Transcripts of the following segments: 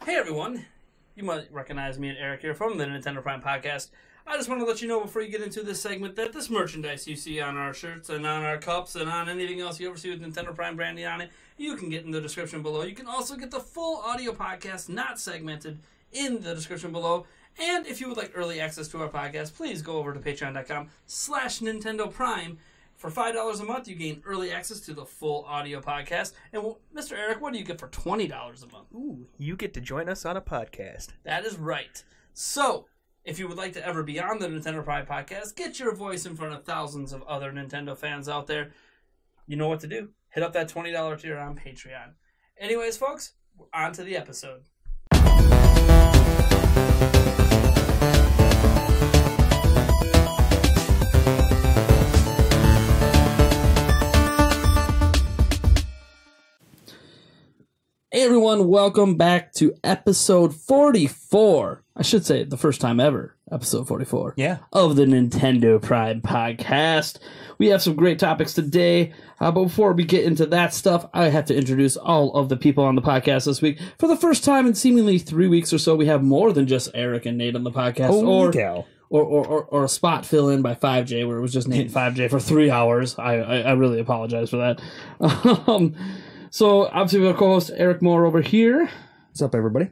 Hey everyone, you might recognize me and Eric here from the Nintendo Prime Podcast. I just want to let you know before you get into this segment that this merchandise you see on our shirts and on our cups and on anything else you ever see with Nintendo Prime branding on it, you can get in the description below. You can also get the full audio podcast, not segmented, in the description below. And if you would like early access to our podcast, please go over to patreon.com/Nintendo Prime. For $5 a month, you gain early access to the full audio podcast. And Mr. Eric, what do you get for $20 a month? Ooh, you get to join us on a podcast. That is right. So, if you would like to ever be on the Nintendo Prime Podcast, get your voice in front of thousands of other Nintendo fans out there, you know what to do. Hit up that $20 tier on Patreon. Anyways, folks, on to the episode. Hey everyone, welcome back to episode 44. I should say the first time ever, episode 44. Yeah. Of the Nintendo Prime Podcast. We have some great topics today, but before we get into that stuff, I have to introduce all of the people on the podcast this week. For the first time in seemingly 3 weeks or so, we have more than just Eric and Nate on the podcast. Or a spot fill in by 5J, where it was just Nate and 5J for 3 hours. I really apologize for that. So, obviously, we have co-host Eric Moore over here. What's up, everybody?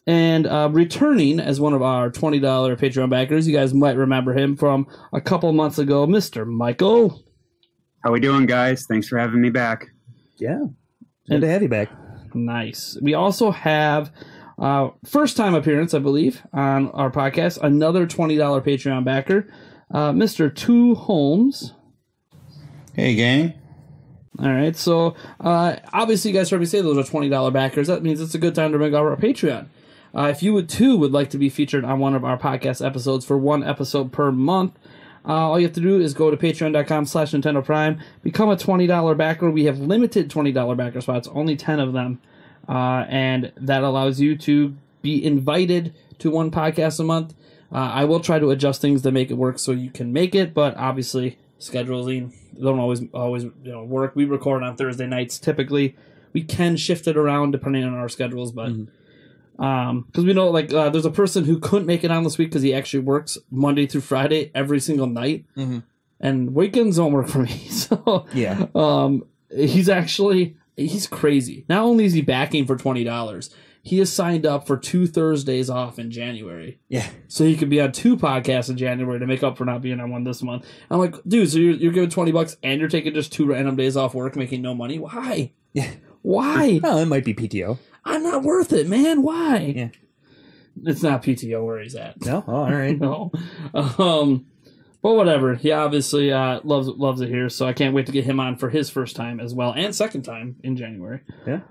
And returning as one of our $20 Patreon backers, you guys might remember him from a couple months ago, Mr. Michael. How we doing, guys? Thanks for having me back. Yeah. Good to have you back. Nice. We also have, first-time appearance, I believe, on our podcast, another $20 Patreon backer, Mr. Two Holmes. Hey, gang. All right, so obviously you guys heard me say those are $20 backers. That means it's a good time to bring over our Patreon. If you would like to be featured on one of our podcast episodes for one episode per month, all you have to do is go to patreon.com/Nintendo Prime, become a $20 backer. We have limited $20 backer spots, only 10 of them, and that allows you to be invited to one podcast a month. I will try to adjust things to make it work so you can make it, but obviously scheduling don't always work. We record on Thursday nights typically. We can shift it around depending on our schedules, but because we know there's a person who couldn't make it on this week because he actually works Monday through Friday every single night, and weekends don't work for me. So yeah, he's crazy. Not only is he backing for $20, he has signed up for 2 Thursdays off in January. Yeah. So he could be on 2 podcasts in January to make up for not being on one this month. I'm like, dude, so you're giving $20 and you're taking just 2 random days off work making no money? Why? Yeah. Why? Well, it might be PTO. I'm not worth it, man. Why? Yeah. It's not PTO where he's at. No? Oh, all right. No. But whatever. He obviously loves it here, so I can't wait to get him on for his first time as well, and second time in January. Yeah.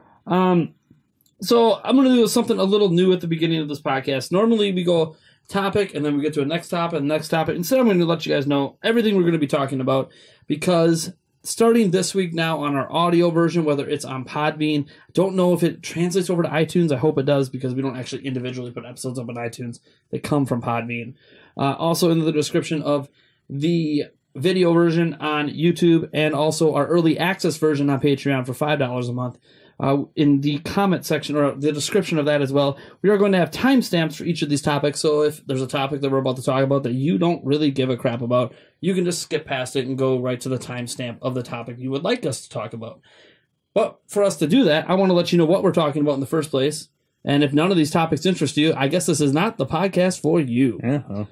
So I'm going to do something a little new at the beginning of this podcast. Normally we go topic and then we get to a next topic and next topic. Instead, I'm going to let you guys know everything we're going to be talking about, because starting this week now on our audio version, whether it's on Podbean, don't know if it translates over to iTunes. I hope it does, because we don't actually individually put episodes up on iTunes. They come from Podbean. Also in the description of the video version on YouTube, and also our early access version on Patreon for $5 a month. In the comment section, or the description of that as well, we are going to have timestamps for each of these topics. So if there's a topic that we're about to talk about that you don't really give a crap about, you can just skip past it and go right to the timestamp of the topic you would like us to talk about. But for us to do that, I want to let you know what we're talking about in the first place. And if none of these topics interest you, I guess this is not the podcast for you. Uh-huh.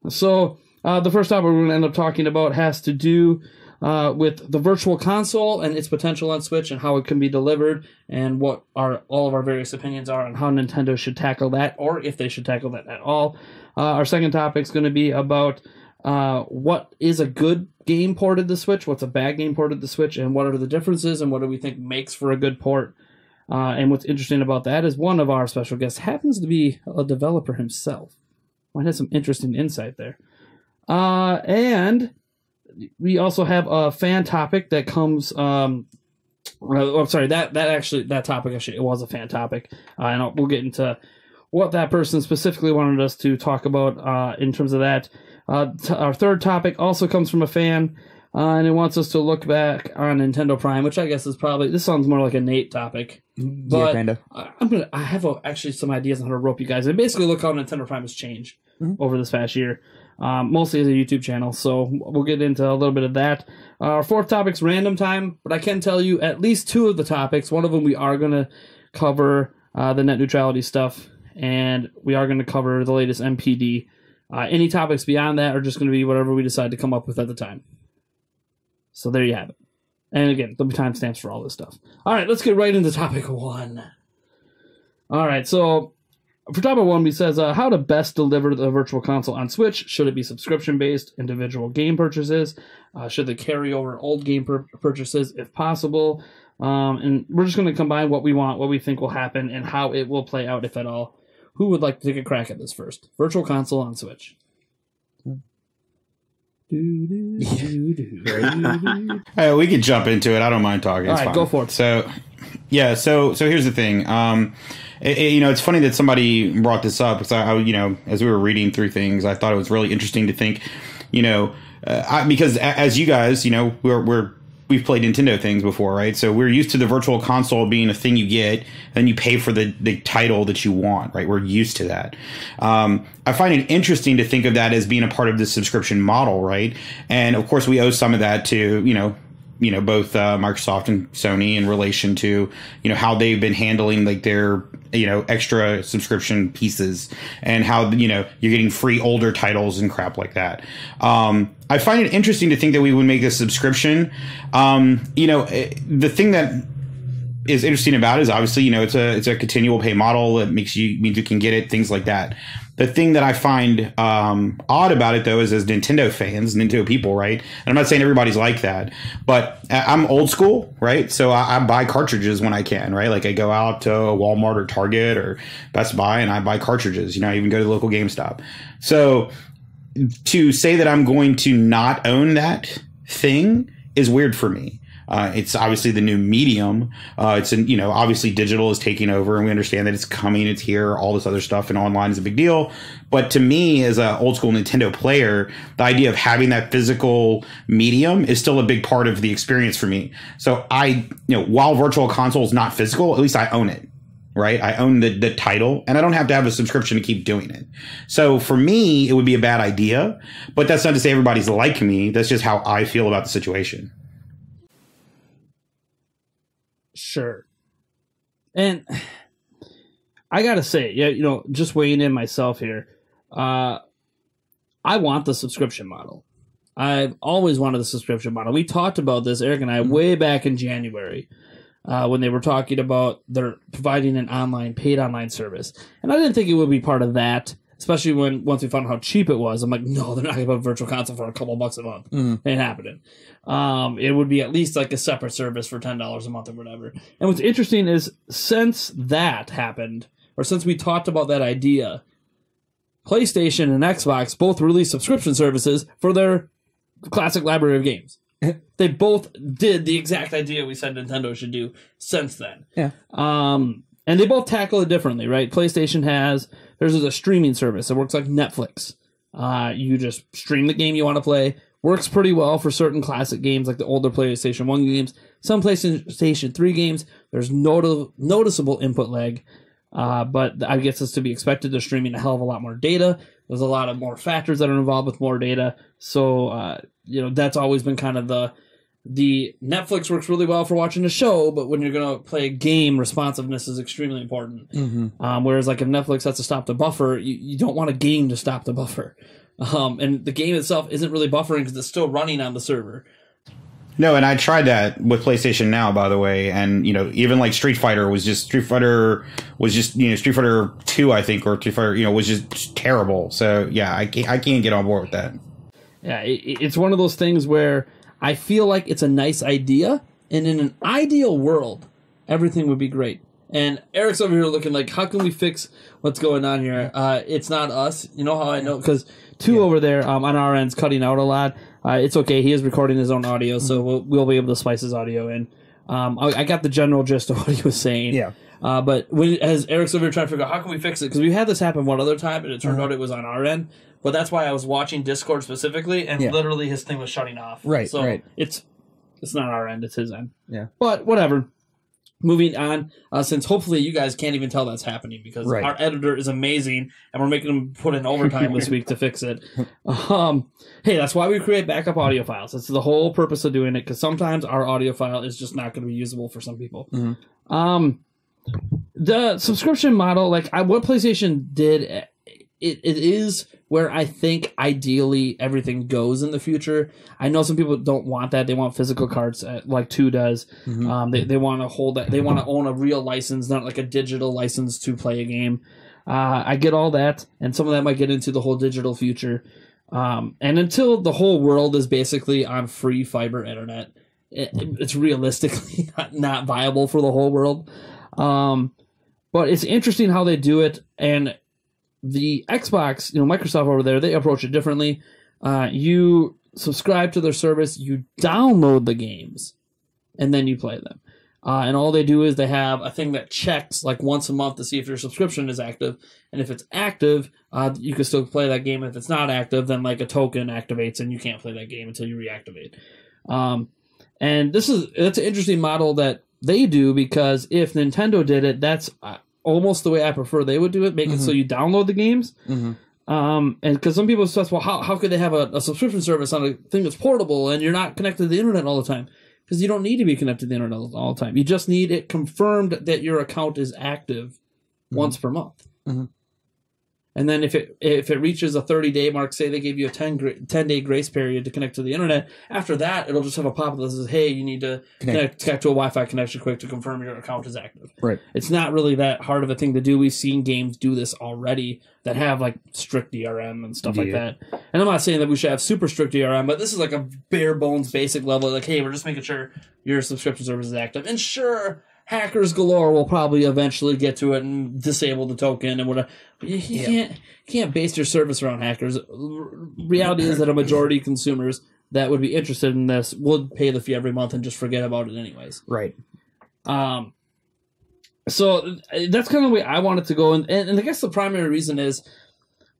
So the first topic we're going to end up talking about has to do with the Virtual Console and its potential on Switch and how it can be delivered, and what all of our various opinions are on how Nintendo should tackle that, or if they should tackle that at all. Our second topic is going to be about what is a good game ported to Switch, what's a bad game ported to Switch, and what are the differences, and what do we think makes for a good port. And what's interesting about that is one of our special guests happens to be a developer himself. Might have some interesting insight there. And we also have a fan topic that comes. That topic actually, it was a fan topic, and we'll get into what that person specifically wanted us to talk about in terms of that. Our third topic also comes from a fan. and it wants us to look back on Nintendo Prime, which I guess is probably, this sounds more like a Nate topic. But yeah, kind of. I have actually some ideas on how to rope you guys. And basically look how Nintendo Prime has changed over this past year, mostly as a YouTube channel. So we'll get into a little bit of that. Our fourth topic's random time, but I can tell you at least two of the topics. One of them we are going to cover the net neutrality stuff, and we are going to cover the latest MPD. Any topics beyond that are just going to be whatever we decide to come up with at the time. So there you have it. And again, there'll be timestamps for all this stuff. All right, let's get right into topic one. All right, so for topic one, we says how to best deliver the Virtual Console on Switch. Should it be subscription-based, individual game purchases? Should they carry over old game purchases if possible? And we're just going to combine what we want, what we think will happen, and how it will play out, if at all. Who would like to take a crack at this first? Virtual Console on Switch. We could jump into it. I don't mind talking. All It's right, fine. go for it. So here's the thing. It's funny that somebody brought this up because as we were reading through things, I thought it was really interesting to think, because as you guys, we've played Nintendo things before, right? So we're used to the Virtual Console being a thing you get, then you pay for the title that you want, right? We're used to that. I find it interesting to think of that as being a part of the subscription model, right? And of course, we owe some of that to, both Microsoft and Sony in relation to, how they've been handling like their, extra subscription pieces and how, you're getting free older titles and crap like that. I find it interesting to think that we would make this subscription. The thing that is interesting about it is obviously, it's a continual pay model that means you can get it, things like that. The thing that I find odd about it, though, is as Nintendo fans, Nintendo people, right? And I'm not saying everybody's like that, but I'm old school, right? So I buy cartridges when I can, right? Like I go out to Walmart or Target or Best Buy and I buy cartridges. I even go to the local GameStop. So to say that I'm going to not own that thing is weird for me. It's obviously the new medium. Obviously digital is taking over and we understand that it's coming, it's here, all this other stuff, and online is a big deal. But to me, as an old school Nintendo player, the idea of having that physical medium is still a big part of the experience for me. So while Virtual Console is not physical, at least I own it. Right? I own the title and I don't have to have a subscription to keep doing it. So for me, it would be a bad idea, but that's not to say everybody's like me. That's just how I feel about the situation. Sure. And I gotta say, just weighing in myself here, I want the subscription model. I've always wanted the subscription model. We talked about this, Eric and I, way back in January, when they were talking about they're providing an paid online service. And I didn't think it would be part of that, especially once we found out how cheap it was. I'm like, no, they're not going to put Virtual Console for a couple bucks a month. Ain't happening. It would be at least like a separate service for $10 a month or whatever. And what's interesting is since that happened, or since we talked about that idea, PlayStation and Xbox both released subscription services for their classic library of games. They both did the exact idea we said Nintendo should do since then. Yeah. And they both tackle it differently, right? PlayStation there's a streaming service. It works like Netflix. You just stream the game you want to play. Works pretty well for certain classic games like the older PlayStation 1 games. Some PlayStation 3 games, there's noticeable input lag. But I guess it's to be expected. They're streaming a hell of a lot more data. There's a lot of more factors that are involved with more data. So, that's always been kind of the Netflix works really well for watching a show, but when you're going to play a game, responsiveness is extremely important. Whereas like if Netflix has to stop the buffer, you don't want a game to stop the buffer. And the game itself isn't really buffering because it's still running on the server. No, and I tried that with PlayStation Now, by the way, and even like Street Fighter 2, I think, or Street Fighter, was just terrible. So yeah, I can't get on board with that. Yeah, it's one of those things where I feel like it's a nice idea, and in an ideal world, everything would be great. And Eric's over here looking like, how can we fix what's going on here? It's not us. You know how I know? Because over there on our end's cutting out a lot. It's okay. He is recording his own audio, so we'll be able to splice his audio in. I got the general gist of what he was saying. Yeah. But as Eric's over here trying to figure out how can we fix it, because we had this happen one other time, and it turned out it was on our end. But that's why I was watching Discord specifically, and literally his thing was shutting off. Right, so right. It's not our end; it's his end. Yeah. But whatever. Moving on, since hopefully you guys can't even tell that's happening because our editor is amazing, and we're making him put in overtime this week to fix it. Hey, that's why we create backup audio files. That's the whole purpose of doing it, because sometimes our audio file is just not going to be usable for some people. The subscription model, like what PlayStation did, it is where I think ideally everything goes in the future. I know some people don't want that; they want physical cards, like 2 does. They want to hold that. They want to own a real license, not like a digital license to play a game. I get all that, and some of that might get into the whole digital future. And until the whole world is basically on free fiber internet, it's realistically not viable for the whole world. But it's interesting how they do it, and the Xbox, Microsoft over there, they approach it differently. You subscribe to their service, you download the games, and then you play them. And all they do is they have a thing that checks like once a month to see if your subscription is active. And if it's active, you can still play that game. If it's not active, then like a token activates and you can't play that game until you reactivate. And that's an interesting model that they do, because if Nintendo did it, that's almost the way I prefer they would do it. Make it so you download the games. And because some people stress, well, how could they have a subscription service on a thing that's portable and you're not connected to the internet all the time? Because you don't need to be connected to the internet all the time. You just need it confirmed that your account is active once per month. And then if it reaches a 30-day mark, say they gave you a 10-day grace period to connect to the internet, after that, it'll just have a pop-up that says, hey, you need to connect to a Wi-Fi connection quick to confirm your account is active. Right. It's not really that hard of a thing to do. We've seen games do this already that have like strict DRM and stuff like that. And I'm not saying that we should have super strict DRM, but this is like a bare bones basic level. Like, hey, we're just making sure your subscription service is active. And sure, hackers galore will probably eventually get to it and disable the token and whatever. But you can't base your service around hackers. Reality is that a majority of consumers that would be interested in this would pay the fee every month and just forget about it anyways. Right. So that's kind of the way I want it to go. And I guess the primary reason is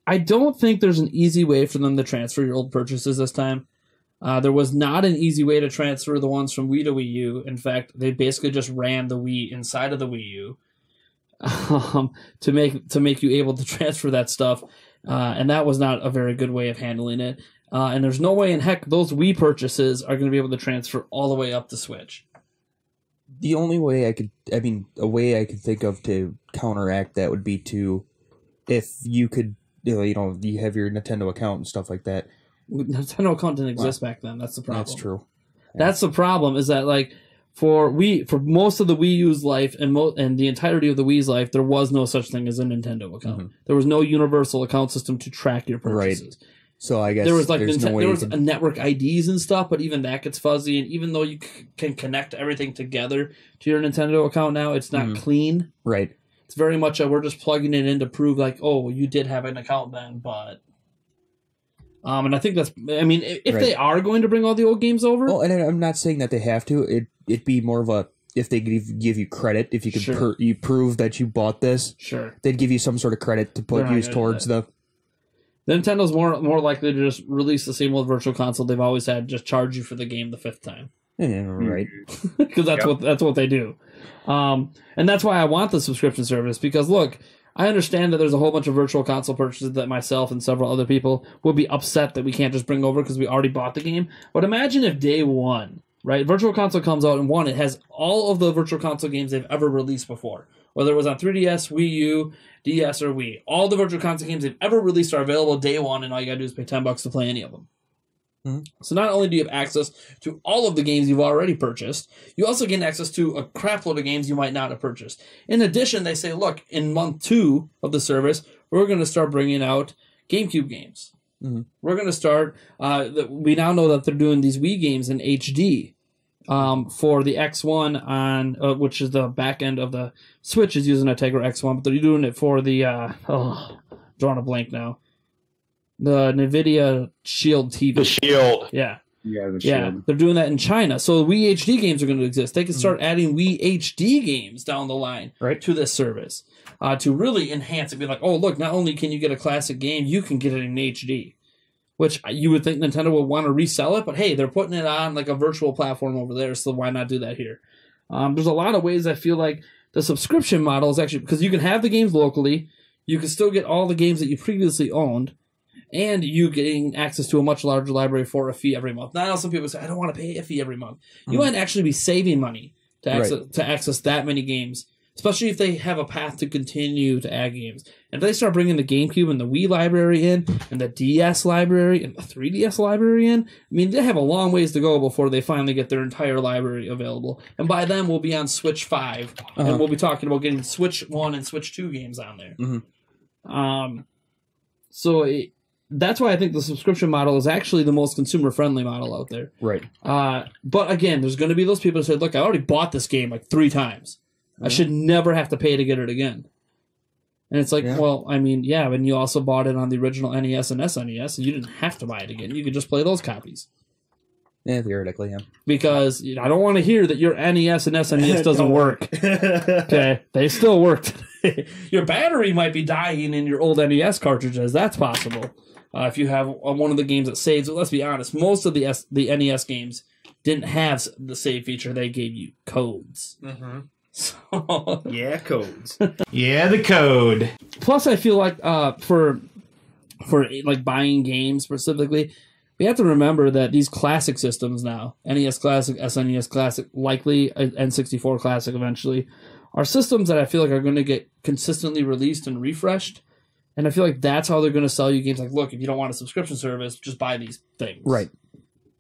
I don't think there's an easy way for them to transfer your old purchases this time. There was not an easy way to transfer the ones from Wii to Wii U. In fact, they basically just ran the Wii inside of the Wii U to make you able to transfer that stuff, and that was not a very good way of handling it. And there's no way in heck those Wii purchases are going to be able to transfer all the way up to Switch. The only way a way I could think of to counteract that would be if you could, you have your Nintendo account and stuff like that. Nintendo account didn't exist back then. That's the problem. That's true. That's the problem. Is that like for most of the Wii U's life and the entirety of the Wii's life, there was no such thing as a Nintendo account. There was no universal account system to track your purchases. Right. So I guess there was like there was a network IDs and stuff, but even that gets fuzzy. And even though you can connect everything together to your Nintendo account now, it's not clean. Right. It's very much we're just plugging it in to prove like, oh, you did have an account then, but. And I think that's. I mean, if they are going to bring all the old games over, well, and I'm not saying that they have to. It'd be more of a if they give you credit, if you could you prove that you bought this, they'd give you some sort of credit to use towards the. Nintendo's more likely to just release the same old virtual console they've always had, just charge you for the game the 5th time. Yeah, right. Because that's what they do, and that's why I want the subscription service. Because look, I understand that there's a whole bunch of virtual console purchases that myself and several other people would be upset that we can't just bring over because we already bought the game. But imagine if day one, right, virtual console comes out and it has all of the virtual console games they've ever released before. Whether it was on 3DS, Wii U, DS, or Wii. All the virtual console games they've ever released are available day one, and all you gotta do is pay $10 to play any of them. So not only do you have access to all of the games you've already purchased, you also gain access to a crap load of games you might not have purchased. In addition, they say, look, in month 2 of the service, we're going to start bringing out GameCube games. We're going to start, we now know that they're doing these Wii games in HD for the X1 on, which is the back end of the Switch is using a Tegra X1, but they're doing it for the, drawing a blank now. The NVIDIA Shield TV. The Shield. Yeah. Yeah, the Yeah, shield. they're doing that in China. So Wii HD games are going to exist. They can start adding Wii HD games down the line to this service to really enhance it. Be like, oh, look, not only can you get a classic game, you can get it in HD. Which you would think Nintendo would want to resell it, but hey, they're putting it on like a virtual platform over there, so why not do that here? There's a lot of ways I feel like the subscription model is actually, because you can have the games locally, you can still get all the games that you previously owned, and you getting access to a much larger library for a fee every month. Now, some people say, I don't want to pay a fee every month. You might actually be saving money to access that many games, especially if they have a path to continue to add games. And if they start bringing the GameCube and the Wii library in, and the DS library, and the 3DS library in, I mean, they have a long ways to go before they finally get their entire library available. And by then, we'll be on Switch 5, and we'll be talking about getting Switch 1 and Switch 2 games on there. That's why I think the subscription model is actually the most consumer-friendly model out there. Right. But again, there's going to be those people who say, look, I already bought this game like 3 times. I should never have to pay to get it again. And it's like, well, I mean, yeah, and you also bought it on the original NES and SNES, and you didn't have to buy it again. You could just play those copies. Yeah, theoretically, yeah. Because I don't want to hear that your NES and SNES doesn't work. Okay, they still work today. Your battery might be dying in your old NES cartridges. That's possible. If you have one of the games that saves, let's be honest, most of the NES games didn't have the save feature. They gave you codes. Mm-hmm. So, yeah, codes. Yeah, the code. Plus, I feel like for like buying games specifically, we have to remember that these classic systems now, NES Classic, SNES Classic, likely N64 Classic eventually, are systems that I feel like are going to get consistently released and refreshed. And I feel like that's how they're going to sell you games. Like, look, if you don't want a subscription service, just buy these things. Right.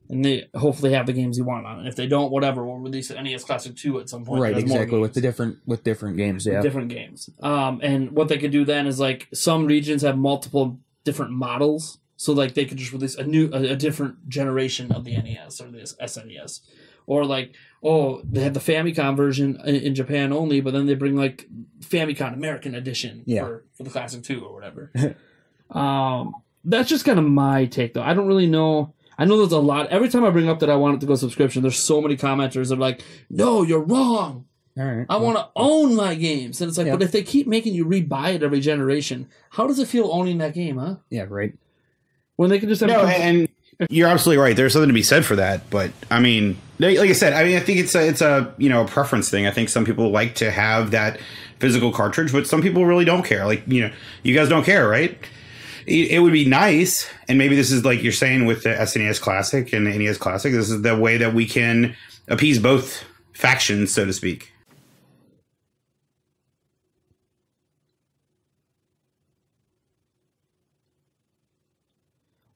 And they hopefully have the games you want on it. If they don't, whatever, we'll release an NES Classic 2 at some point. Right, exactly. With different games, yeah. Different games. And what they could do then is like some regions have multiple different models. So like they could just release a different generation of the NES or the SNES. Or like, oh, they have the Famicom version in Japan only, but then they bring like Famicom American Edition for the Classic 2 or whatever. That's just kind of my take though. I don't really know. I know there's a lot. Every time I bring up that I want it to go subscription, there's so many commenters that are like, no, you're wrong. All right. I want to own my games. And it's like, but if they keep making you rebuy it every generation, how does it feel owning that game, huh? Yeah, right. When they can just have... No, and you're absolutely right. There's something to be said for that. But, I mean, like I said, I think it's a a preference thing. I think some people like to have that physical cartridge, but some people really don't care. Like, you guys don't care, right? It would be nice, and maybe this is like you're saying with the SNES Classic and the NES Classic, this is the way that we can appease both factions, so to speak.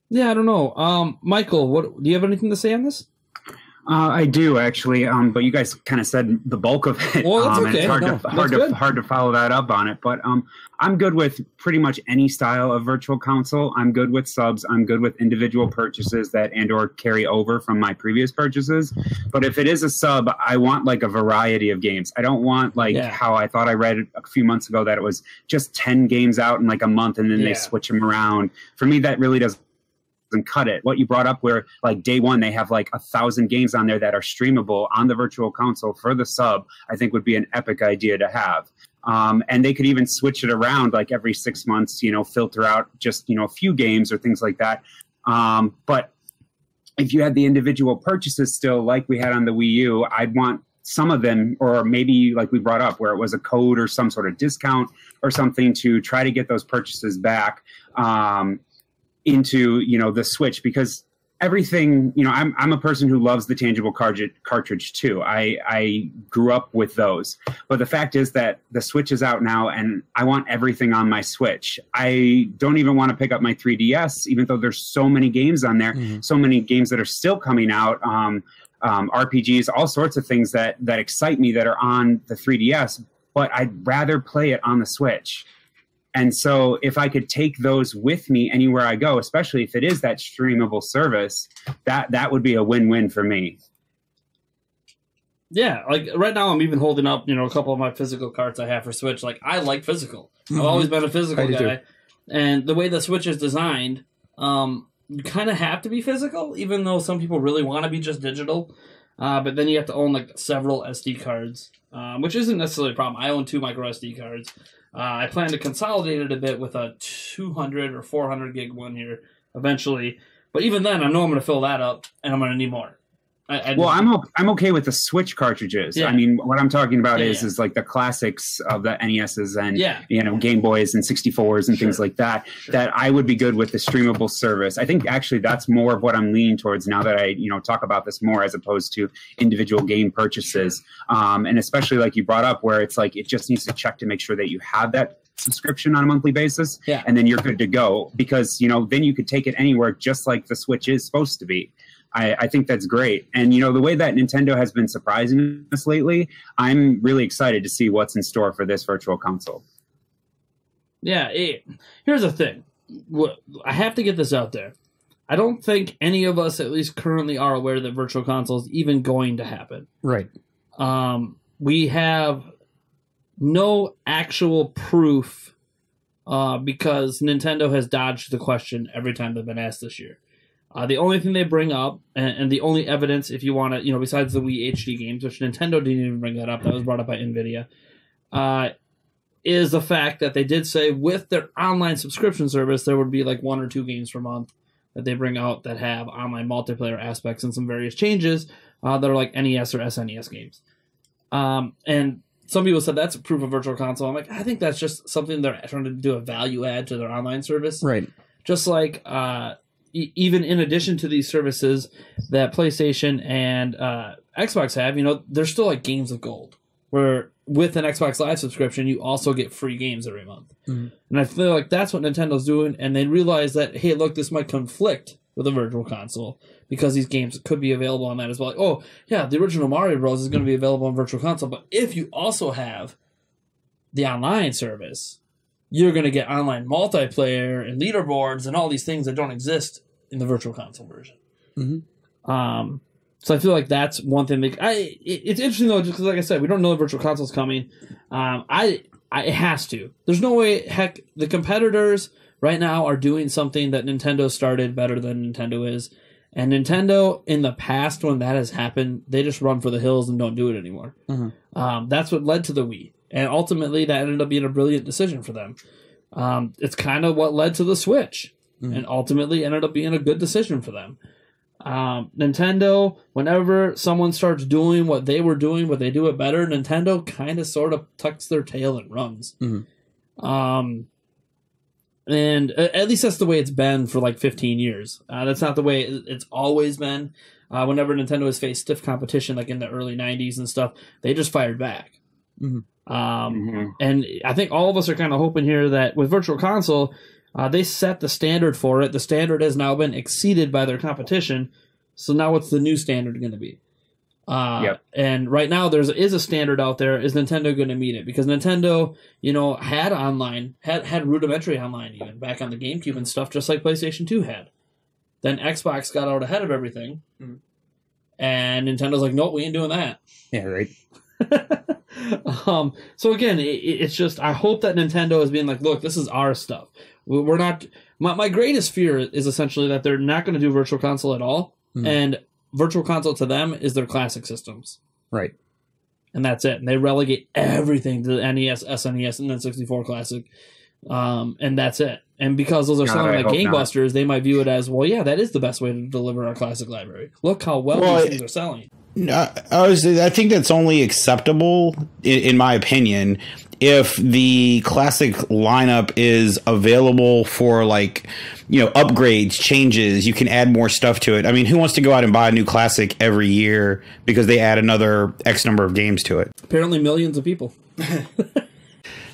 Yeah, I don't know. Michael, what do you have anything to say on this? I do actually, but you guys kind of said the bulk of it. Well, that's okay. It's hard to follow that up on it. But I'm good with pretty much any style of virtual console. I'm good with subs. I'm good with individual purchases that and/or carry over from my previous purchases. But if it is a sub, I want like a variety of games. I don't want how I thought I read a few months ago that it was just 10 games out in like a month and then they switch them around. For me, that really doesn't cut it. What you brought up where like day one they have like 1,000 games on there that are streamable on the virtual console for the sub, I think would be an epic idea to have. And they could even switch it around like every 6 months, filter out just a few games or things like that. But if you had the individual purchases still like we had on the Wii U, I'd want some of them, or maybe like we brought up where it was a code or some sort of discount or something to try to get those purchases back into the Switch, because everything I'm a person who loves the tangible cartridge too. I grew up with those, but the fact is that the Switch is out now and I want everything on my Switch. I don't even want to pick up my 3DS, even though there's so many games on there, so many games that are still coming out, RPGs, all sorts of things that excite me that are on the 3DS, but I'd rather play it on the Switch. And so if I could take those with me anywhere I go, especially if it is that streamable service, that would be a win-win for me. Yeah, like right now I'm even holding up, a couple of my physical carts I have for Switch. Like I like physical. I've always been a physical guy. And the way the Switch is designed, you kind of have to be physical, even though some people really want to be just digital. But then you have to own like several SD cards, which isn't necessarily a problem. I own 2 micro SD cards. I plan to consolidate it a bit with a 200 or 400 gig one here eventually. But even then, I know I'm going to fill that up, and I'm going to need more. I'm okay with the Switch cartridges. Yeah. I mean, what I'm talking about Yeah, is like the classics of the NESs and Yeah. Game Boys and 64s and things like that. That I would be good with the streamable service. I think actually that's more of what I'm leaning towards now that I talk about this more as opposed to individual game purchases. And especially like you brought up, where it's like it just needs to check to make sure that you have that subscription on a monthly basis, Yeah. and then you're good to go, because then you could take it anywhere, just like the Switch is supposed to be. I think that's great. And, the way that Nintendo has been surprising us lately, I'm really excited to see what's in store for this virtual console. Yeah, here's the thing. I have to get this out there. I don't think any of us, at least currently, are aware that Virtual Console is even going to happen. Right. We have no actual proof because Nintendo has dodged the question every time they've been asked this year. The only thing they bring up, and the only evidence, if you want to, besides the Wii HD games, which Nintendo didn't even bring that up, that was brought up by NVIDIA, is the fact that they did say with their online subscription service, there would be like 1 or 2 games per month that they bring out that have online multiplayer aspects and some various changes that are like NES or SNES games. And some people said that's a proof of Virtual Console. I'm like, I think that's just something they're trying to do a value add to their online service. Right. Just like... even in addition to these services that PlayStation and Xbox have, there's still like games of gold, where with an Xbox Live subscription, you also get free games every month. Mm-hmm. And I feel like that's what Nintendo's doing, and they realize that, hey, look, this might conflict with a Virtual Console, because these games could be available on that as well. Like, oh, yeah, the original Mario Bros. Is going to be available on Virtual Console, but if you also have the online service, you're going to get online multiplayer and leaderboards and all these things that don't exist in the Virtual Console version. Mm-hmm. So I feel like that's one thing. It's interesting though, just because, like I said, we don't know the Virtual Console's coming. It has to. There's no way. Heck, the competitors right now are doing something that Nintendo started better than Nintendo is. And Nintendo, in the past, when that has happened, they just run for the hills and don't do it anymore. Mm-hmm. That's what led to the Wii, and ultimately that ended up being a brilliant decision for them. It's kind of what led to the Switch. Mm-hmm. And ultimately ended up being a good decision for them. Nintendo, whenever someone starts doing what they were doing, but they do it better, Nintendo kind of sort of tucks their tail and runs. Mm-hmm. And at least that's the way it's been for like 15 years. That's not the way it's always been. Whenever Nintendo has faced stiff competition, like in the early 90s and stuff, they just fired back. Mm-hmm. And I think all of us are kind of hoping here that with Virtual Console, they set the standard for it. The standard has now been exceeded by their competition. So now what's the new standard going to be? Yep. And right now there is a standard out there. Is Nintendo going to meet it? Because Nintendo, had online, had rudimentary online even back on the GameCube and stuff, just like PlayStation 2 had. Then Xbox got out ahead of everything. Mm-hmm. And Nintendo's like, nope, we ain't doing that. Yeah, right. So again, it's just, I hope that Nintendo is being like, look, this is our stuff. We're not. My greatest fear is essentially that they're not going to do Virtual Console at all, and Virtual Console to them is their classic systems, right? And that's it. And they relegate everything to the NES, SNES, and then 64 Classic, and that's it. And because those are selling like gangbusters, they might view it as, well, yeah, that is the best way to deliver our classic library. Look how well these things are selling. I think that's only acceptable, in my opinion, if the classic lineup is available for upgrades, changes. You can add more stuff to it. I mean, who wants to go out and buy a new classic every year because they add another X number of games to it? Apparently millions of people.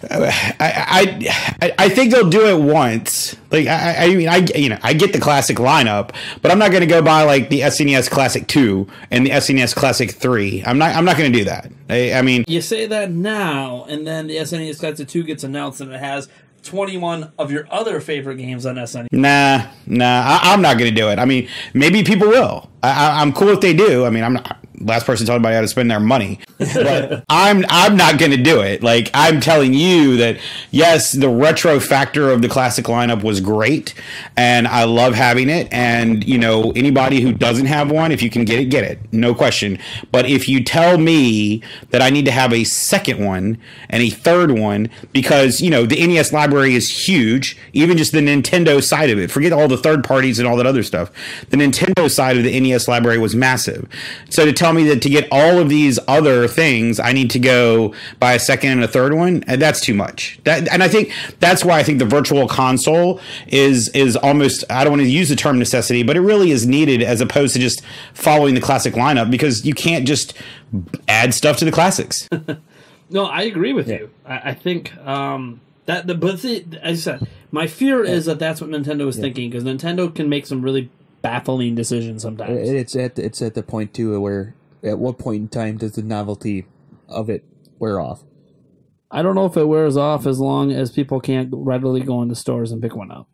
I think they'll do it once. I get the classic lineup, but I'm not going to go buy like the SNES Classic 2 and the SNES Classic 3. I'm not going to do that. I mean, you say that now, and then the SNES Classic 2 gets announced, and it has 21 of your other favorite games on SNES. Nah, I'm not going to do it. I mean, maybe people will. I'm cool if they do. I mean, I'm not. last person telling anybody how to spend their money. But I'm not going to do it. Like, I'm telling you that, yes, the retro factor of the classic lineup was great, and I love having it. And, you know, anybody who doesn't have one, if you can get it, no question. But if you tell me that I need to have a second one and a third one, because, you know, the NES library is huge, even just the Nintendo side of it, forget all the third parties and all that other stuff. The Nintendo side of the NES library was massive. So to tell me that to get all of these other things, I need to go buy a second and a third one, and that's too much. And I think that's why I think the virtual console is almost, I don't want to use the term necessity, but it really is needed as opposed to just following the classic lineup, because you can't just add stuff to the classics. No, I agree with you. I think as I said, my fear is that that's what Nintendo is thinking, because Nintendo can make some really baffling decisions sometimes. It's at the point too where at what point in time does the novelty of it wear off? I don't know if it wears off as long as people can't readily go into stores and pick one up.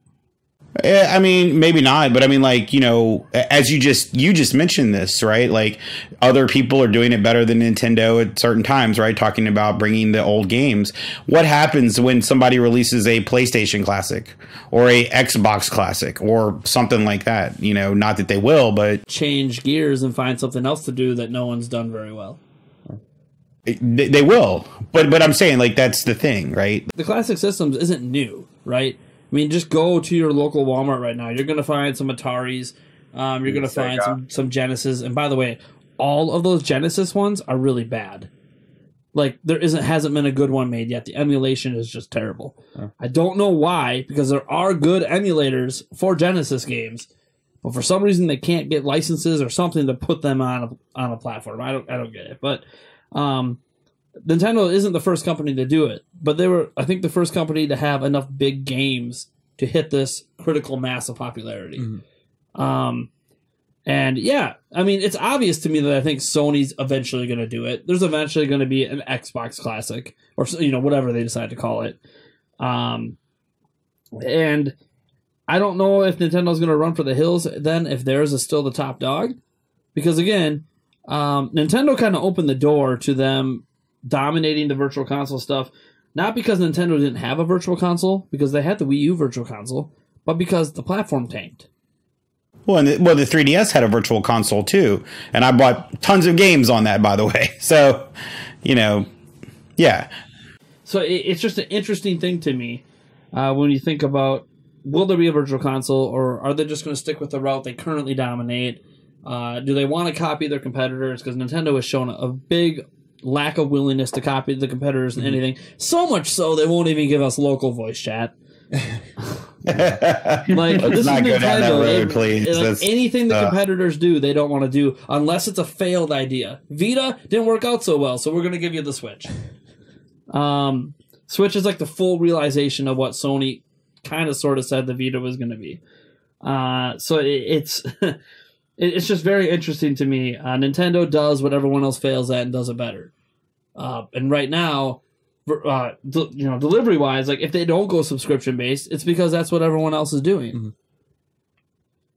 I mean, maybe not, but I mean, like, you know, as you just mentioned this, right? Like, other people are doing it better than Nintendo at certain times, right? Talking about bringing the old games. What happens when somebody releases a PlayStation Classic or a Xbox Classic or something like that? You know, not that they will, but change gears and find something else to do that no one's done very well. They will, but I'm saying, like, that's the thing, right? The Classic Systems isn't new, right? I mean, just go to your local Walmart right now. You're going to find some Ataris. You're going to find some Genesis. And by the way, all of those Genesis ones are really bad. Like, hasn't been a good one made yet. The emulation is just terrible. I don't know why, because there are good emulators for Genesis games, but for some reason they can't get licenses or something to put them on a platform. I don't get it. But Nintendo isn't the first company to do it, but they were, I think, the first company to have enough big games to hit this critical mass of popularity. Mm-hmm. And yeah, I mean, it's obvious to me that I think Sony's eventually going to do it. There's eventually going to be an Xbox Classic, or, you know, whatever they decide to call it. And I don't know if Nintendo's going to run for the hills then, if theirs is still the top dog, because again, Nintendo kind of opened the door to them dominating the virtual console stuff, not because Nintendo didn't have a virtual console, because they had the Wii U virtual console, but because the platform tanked. Well, the 3DS had a virtual console too, and I bought tons of games on that, by the way. So, you know, yeah. So it's just an interesting thing to me when you think about, will there be a virtual console, or are they just going to stick with the route they currently dominate? Do they want to copy their competitors? Because Nintendo has shown a big lack of willingness to copy the competitors in anything. So much so they won't even give us local voice chat. Like, this is Nintendo. Road, please. Anything the competitors do, they don't want to do unless it's a failed idea. Vita didn't work out so well, so we're going to give you the Switch. Switch is like the full realization of what Sony kind of sort of said the Vita was going to be. So it's it's just very interesting to me. Nintendo does what everyone else fails at and does it better. And right now, delivery wise, like, if they don't go subscription based, it's because that's what everyone else is doing. Mm-hmm.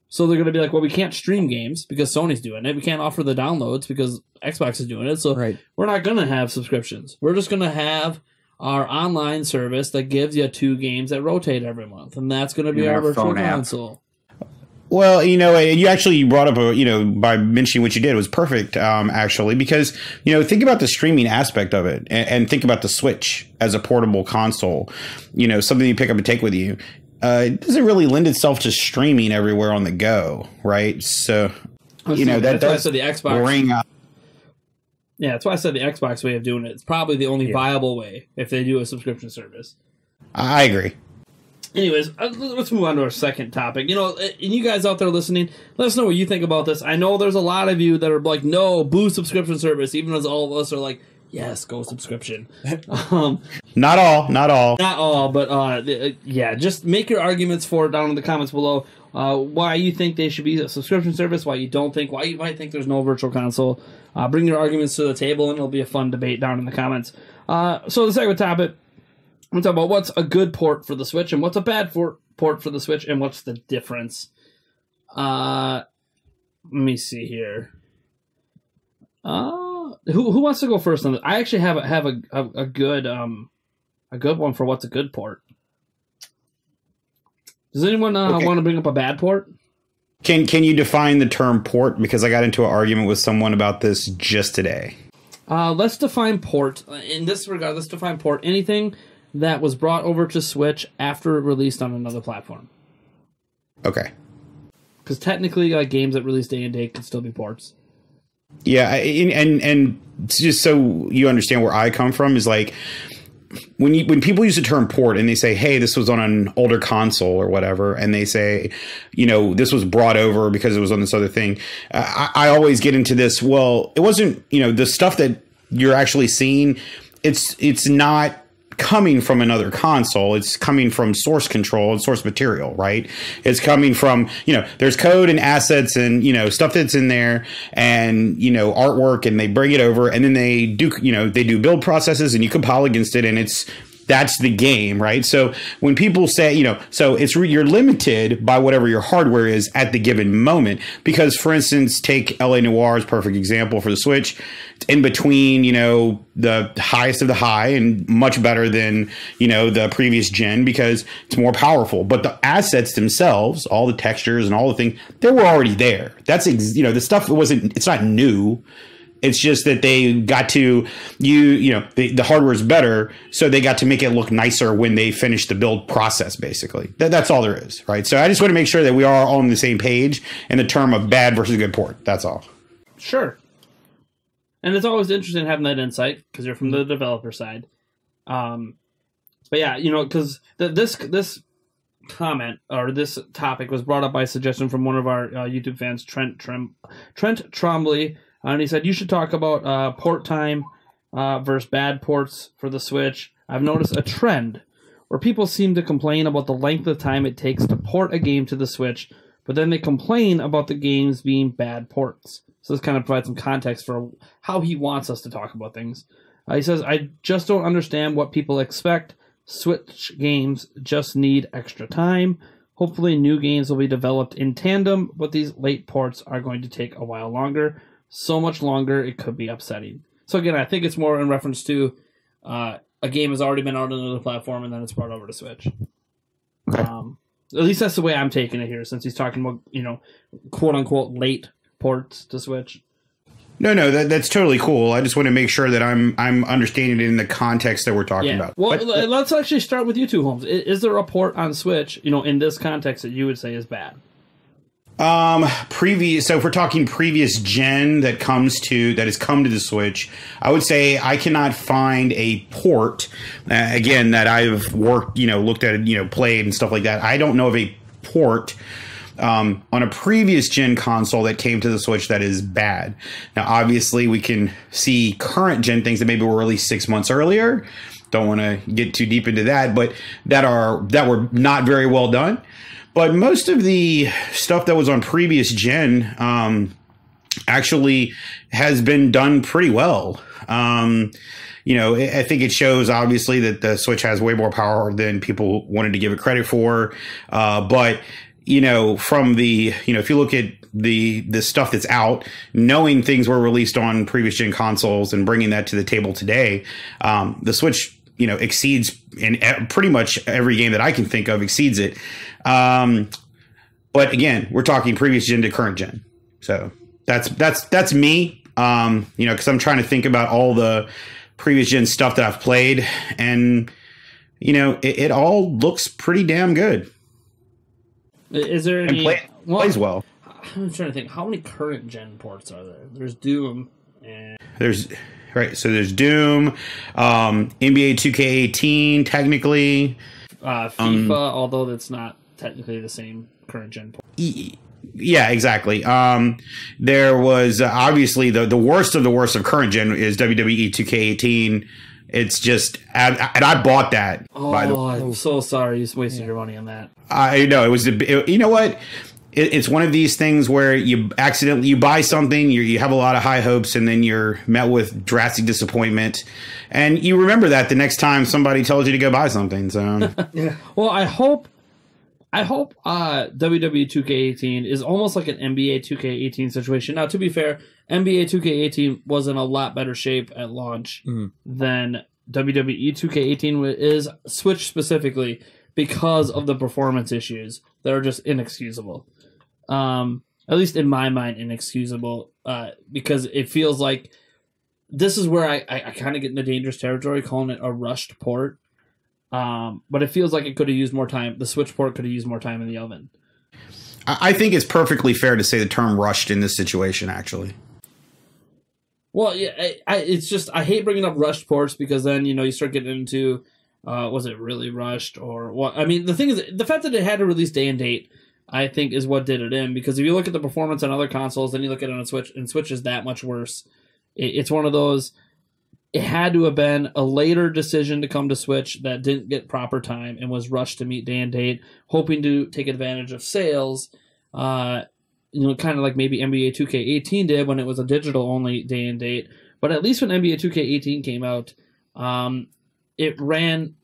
So they're going to be like, well, we can't stream games because Sony's doing it. We can't offer the downloads because Xbox is doing it. So we're not going to have subscriptions. We're just going to have our online service that gives you 2 games that rotate every month, and that's going to be our virtual console. Well, you know, you actually brought up by mentioning what you did, it was perfect, actually, because, you know, think about the streaming aspect of it, and think about the Switch as a portable console, you know, something you pick up and take with you. It doesn't really lend itself to streaming everywhere on the go, right? So, you know, that's why I said the Xbox bring up. Yeah, that's why I said the Xbox way of doing it. It's probably the only viable way if they do a subscription service. I agree. Anyways, let's move on to our second topic. You know, and you guys out there listening, let us know what you think about this. I know there's a lot of you that are like, no, boo subscription service, even as all of us are like, yes, go subscription. Not all, but yeah, just make your arguments for it down in the comments below. Why you think they should be a subscription service, why you don't think, why you might think there's no virtual console. Bring your arguments to the table, and it'll be a fun debate down in the comments. So the second topic, I'm going to talk about what's a good port for the Switch and what's a bad port for the Switch and what's the difference. Let me see here. Who wants to go first on this? I actually have a good one for what's a good port. Does anyone want to bring up a bad port? Can you define the term port? Because I got into an argument with someone about this just today. Let's define port. In this regard, let's define port. Anything that was brought over to Switch after it released on another platform. Okay. Because technically, games that release day and date could still be ports. Yeah, and just so you understand where I come from is like when people use the term port and they say, hey, this was on an older console or whatever, and they say, this was brought over because it was on this other thing. I always get into this. Well, it wasn't, the stuff that you're actually seeing. It's not coming from another console. It's coming from source control and source material, right? It's coming from, there's code and assets and, stuff that's in there and, artwork, and they bring it over and then they do build processes and you compile against it, and that's the game, right? So when people say, so you're limited by whatever your hardware is at the given moment, because for instance, take LA Noire as perfect example for the Switch. It's in between, the highest of the high and much better than, the previous gen because it's more powerful. But the assets themselves, all the textures and all the things, they were already there. That's, the stuff it's not new. It's just that they got to the hardware is better, so they got to make it look nicer when they finish the build process. Basically, that's all there is, right? So I just want to make sure that we are all on the same page in the term of bad versus good port. That's all. Sure. And it's always interesting having that insight because you're from the developer side. But yeah, because this comment or this topic was brought up by a suggestion from one of our YouTube fans, Trent Trombley. And he said, you should talk about port time versus bad ports for the Switch. I've noticed a trend where people seem to complain about the length of time it takes to port a game to the Switch, but then they complain about the games being bad ports. So this kind of provides some context for how he wants us to talk about things. He says, I just don't understand what people expect. Switch games just need extra time. Hopefully new games will be developed in tandem, but these late ports are going to take a while longer. So much longer, it could be upsetting. So again, I think it's more in reference to a game has already been out on another platform and then it's brought over to Switch. Okay. At least that's the way I'm taking it here, since he's talking about, quote unquote late ports to Switch. No, that's totally cool. I just want to make sure that I'm understanding it in the context that we're talking about. Well, let's actually start with you two, Holmes. Is there a port on Switch, in this context that you would say is bad? So if we're talking previous gen that has come to the Switch, I would say I cannot find a port again that I've worked, looked at it, played and stuff like that. I don't know of a port on a previous gen console that came to the Switch that is bad. Now, obviously, we can see current gen things that maybe were released 6 months earlier. Don't want to get too deep into that, but that were not very well done. But most of the stuff that was on previous gen actually has been done pretty well. I think it shows obviously that the Switch has way more power than people wanted to give it credit for. But from the if you look at the stuff that's out, knowing things were released on previous gen consoles and bringing that to the table today, the Switch exceeds in pretty much every game that I can think of exceeds it. But again, we're talking previous gen to current gen. So that's me. Cause I'm trying to think about all the previous gen stuff that I've played and it all looks pretty damn good. Is there any plays well? I'm trying to think, how many current gen ports are there? There's Doom and so there's Doom, NBA 2K18 technically, FIFA, although that's not technically the same current gen port. Yeah, exactly. There was obviously the worst of the worst of current gen is WWE 2K18. It's just, and I bought that. By the way. I'm so sorry you wasted your money on that. I know you know what? It's one of these things where you buy something, you have a lot of high hopes, and then you're met with drastic disappointment, and you remember that the next time somebody tells you to go buy something. So yeah. Well, I hope I hope WWE 2K18 is almost like an NBA 2K18 situation. Now, to be fair, NBA 2K18 was in a lot better shape at launch than WWE 2K18 is, Switch specifically, because of the performance issues that are just inexcusable. At least in my mind, inexcusable, because it feels like this is where I kind of get into dangerous territory calling it a rushed port. But it feels like it could have used more time. The Switch port could have used more time in the oven. I think it's perfectly fair to say the term rushed in this situation, actually. Well, yeah, it's just, I hate bringing up rushed ports because then, you start getting into, was it really rushed or what? I mean, the thing is, the fact that it had a release day and date, I think, is what did it in. Because if you look at the performance on other consoles, then you look at it on Switch, and Switch is that much worse. It's one of those, it had to have been a later decision to come to Switch that didn't get proper time and was rushed to meet day and date, hoping to take advantage of sales, kind of like maybe NBA 2K18 did when it was a digital-only day and date. But at least when NBA 2K18 came out, it ran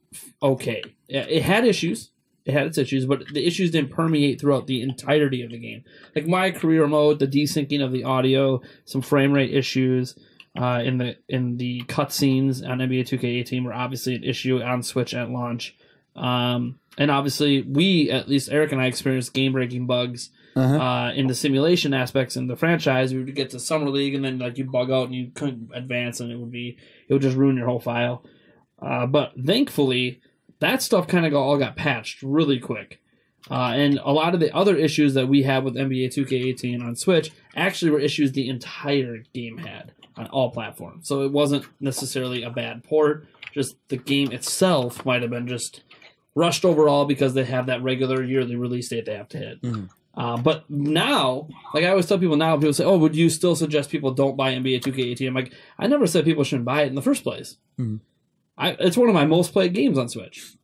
okay. It had issues. It had its issues, but the issues didn't permeate throughout the entirety of the game. Like my career mode, the desyncing of the audio, some frame rate issues, in the cutscenes on NBA 2K18 were obviously an issue on Switch at launch. And obviously we, at least Eric and I, experienced game-breaking bugs in the simulation aspects in the franchise. We would get to Summer League and then you'd bug out and you couldn't advance and it would just ruin your whole file. But thankfully, that stuff kind of all got patched really quick. And a lot of the other issues that we had with NBA 2K18 on Switch actually were issues the entire game had on all platforms. So it wasn't necessarily a bad port, just the game itself might have been just rushed overall because they have that regular yearly release date they have to hit. But now, like I always tell people now, people say, oh, would you still suggest people don't buy NBA 2K18? I'm like, I never said people shouldn't buy it in the first place. It's one of my most played games on Switch.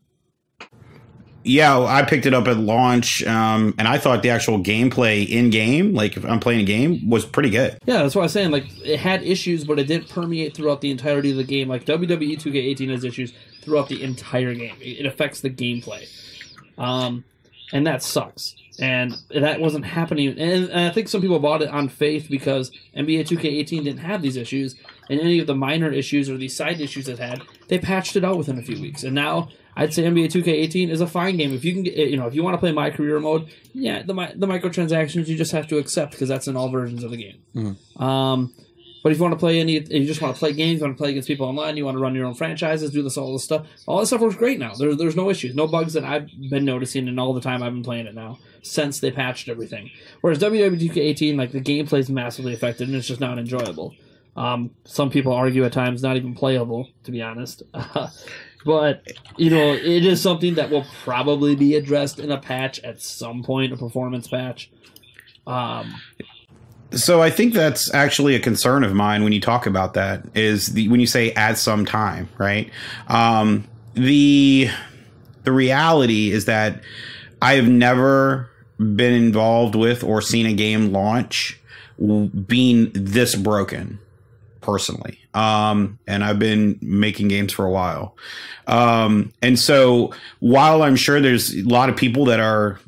Yeah, I picked it up at launch, and I thought the actual gameplay in-game, like if I'm playing a game, was pretty good. Yeah, that's what I was saying. Like, it had issues, but it didn't permeate throughout the entirety of the game. Like, WWE 2K18 has issues throughout the entire game. It affects the gameplay. And that sucks. And that wasn't happening. And I think some people bought it on faith because NBA 2K18 didn't have these issues. And any of the minor issues or these side issues it had, they patched it out within a few weeks. And now I'd say NBA 2K18 is a fine game. If you can get, if you want to play My Career mode, yeah, the microtransactions you just have to accept because that's in all versions of the game. But if you want to play you just want to play games, you want to play against people online, you want to run your own franchises, do all this stuff works great now. There's no issues, no bugs that I've been noticing in all the time I've been playing it now since they patched everything. Whereas WWE 2K18, like the gameplay's massively affected and it's just not enjoyable. Some people argue at times not even playable, to be honest. But, it is something that will probably be addressed in a patch at some point, a performance patch. So I think that's actually a concern of mine when you talk about that, is when you say at some time, right? The reality is that I have never been involved with or seen a game launch being this broken. Personally. And I've been making games for a while. And so while I'm sure there's a lot of people that are,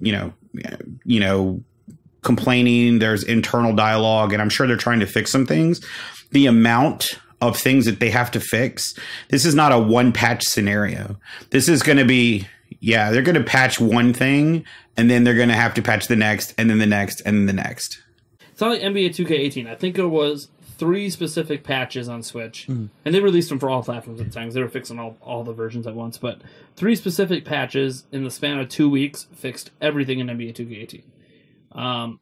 complaining, there's internal dialogue, and I'm sure they're trying to fix some things, the amount of things that they have to fix, this is not a one patch scenario. This is going to be, they're going to patch one thing and then they're going to have to patch the next and then the next and then the next. It's not like NBA 2K18. I think it was 3 specific patches on Switch, and they released them for all platforms at the time. They were fixing all the versions at once, but 3 specific patches in the span of 2 weeks fixed everything in NBA 2K18.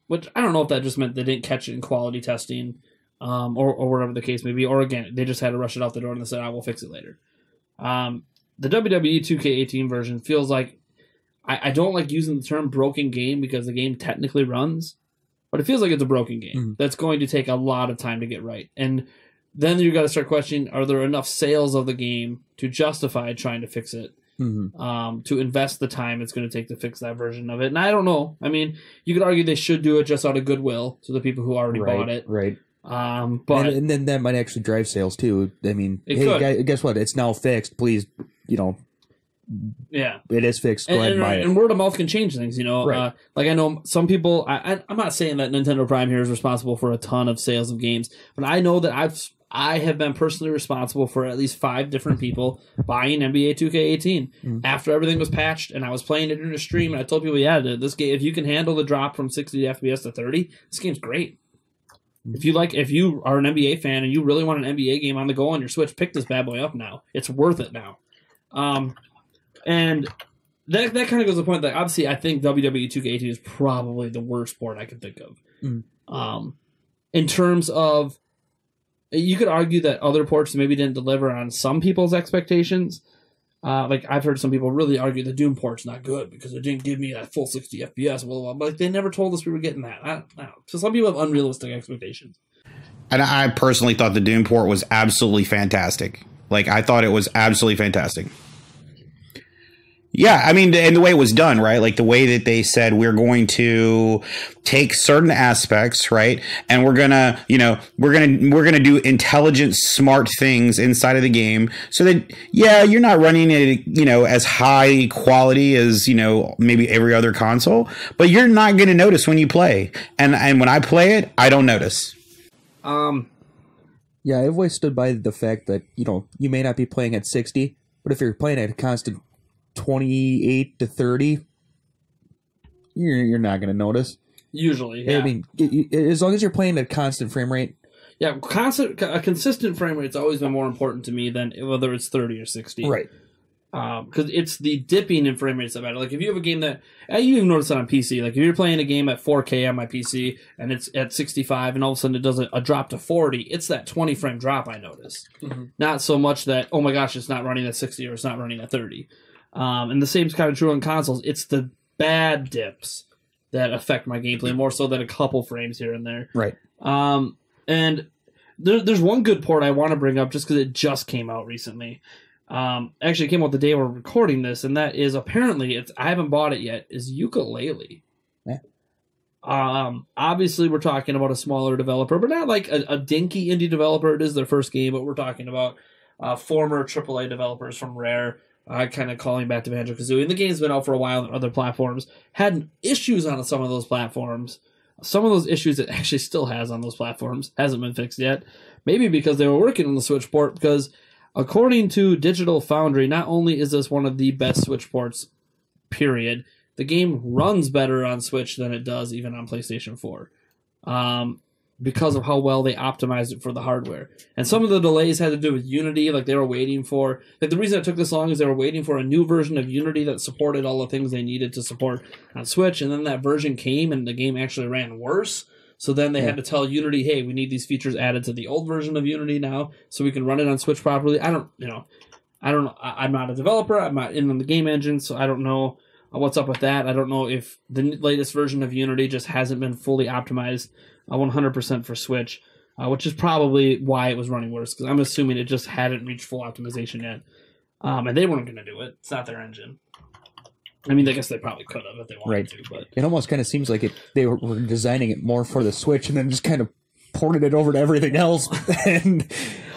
Which I don't know if that just meant they didn't catch it in quality testing, or whatever the case may be, or again, they just had to rush it out the door and they said, I will fix it later. The WWE 2K18 version feels like, I don't like using the term broken game because the game technically runs, but it feels like it's a broken game that's going to take a lot of time to get right. And then you got to start questioning, are there enough sales of the game to justify trying to fix it? To invest the time it's going to take to fix that version of it. And I don't know. I mean, you could argue they should do it just out of goodwill to the people who already bought it. Right. But and then that might actually drive sales too. I mean, hey, guess what? It's now fixed. Please, Yeah, it is fixed. Go ahead and buy it. And word of mouth can change things, you know. Right. Like I know some people. I'm not saying that Nintendo Prime here is responsible for a ton of sales of games, but I know that I have been personally responsible for at least 5 different people buying NBA 2K18 after everything was patched, and I was playing it in a stream, and I told people, yeah, this game, if you can handle the drop from 60 FPS to 30, this game's great. If you are an NBA fan and you really want an NBA game on the go on your Switch, pick this bad boy up now. It's worth it now. And that kind of goes to the point that obviously I think WWE 2K18 is probably the worst port I can think of. In terms of, you could argue that other ports maybe didn't deliver on some people's expectations. Like I've heard some people really argue the Doom port's not good because it didn't give me that full 60 FPS. But like, they never told us we were getting that. I don't know. So some people have unrealistic expectations. And I personally thought the Doom port was absolutely fantastic. Like I thought it was absolutely fantastic. Yeah, I mean, and the way it was done, right? Like the way that they said we're going to take certain aspects, right? And we're gonna do intelligent, smart things inside of the game so that, yeah, you're not running it, as high quality as, maybe every other console, but you're not going to notice when you play. And when I play it, I don't notice. Yeah, I've always stood by the fact that, you may not be playing at 60, but if you're playing at a constant 28 to 30, you're not going to notice. Usually, yeah. I mean, as long as you're playing at a constant frame rate. Yeah, a consistent frame rate's always been more important to me than whether it's 30 or 60. Right. Because it's the dipping in frame rates that matter. Like if you have a game that, you even notice that on PC, like if you're playing a game at 4K on my PC and it's at 65 and all of a sudden it does a drop to 40, it's that 20 frame drop I notice. Not so much that, oh my gosh, it's not running at 60 or it's not running at 30. And the same is kind of true on consoles. It's the bad dips that affect my gameplay more so than a couple frames here and there. Right. And there's one good port I want to bring up just because it just came out recently. Actually, it came out the day we're recording this, and that is apparently, I haven't bought it yet, is Yooka-Laylee. Yeah. Obviously, we're talking about a smaller developer, but not like a dinky indie developer. It is their first game, but we're talking about former AAA developers from Rare. Kind of calling back to Banjo-Kazooie. And the game's been out for a while on other platforms. Had issues on some of those platforms. Some of those issues it actually still has on those platforms. Hasn't been fixed yet. Maybe because they were working on the Switch port. Because according to Digital Foundry, not only is this one of the best Switch ports, period, the game runs better on Switch than it does even on PlayStation 4. Because of how well they optimized it for the hardware. And some of the delays had to do with Unity, like they were waiting for... Like the reason it took this long is they were waiting for a new version of Unity that supported all the things they needed to support on Switch, and then that version came and the game actually ran worse. So then they had to tell Unity, hey, we need these features added to the old version of Unity now so we can run it on Switch properly. I don't know. I'm not a developer. I'm not in on the game engine, so I don't know what's up with that. I don't know if the latest version of Unity just hasn't been fully optimized 100% for Switch, which is probably why it was running worse, because I'm assuming it just hadn't reached full optimization yet. And they weren't going to do it. It's not their engine. I mean, I guess they probably could have if they wanted to. But it almost kind of seems like they were designing it more for the Switch and then just kind of ported it over to everything else.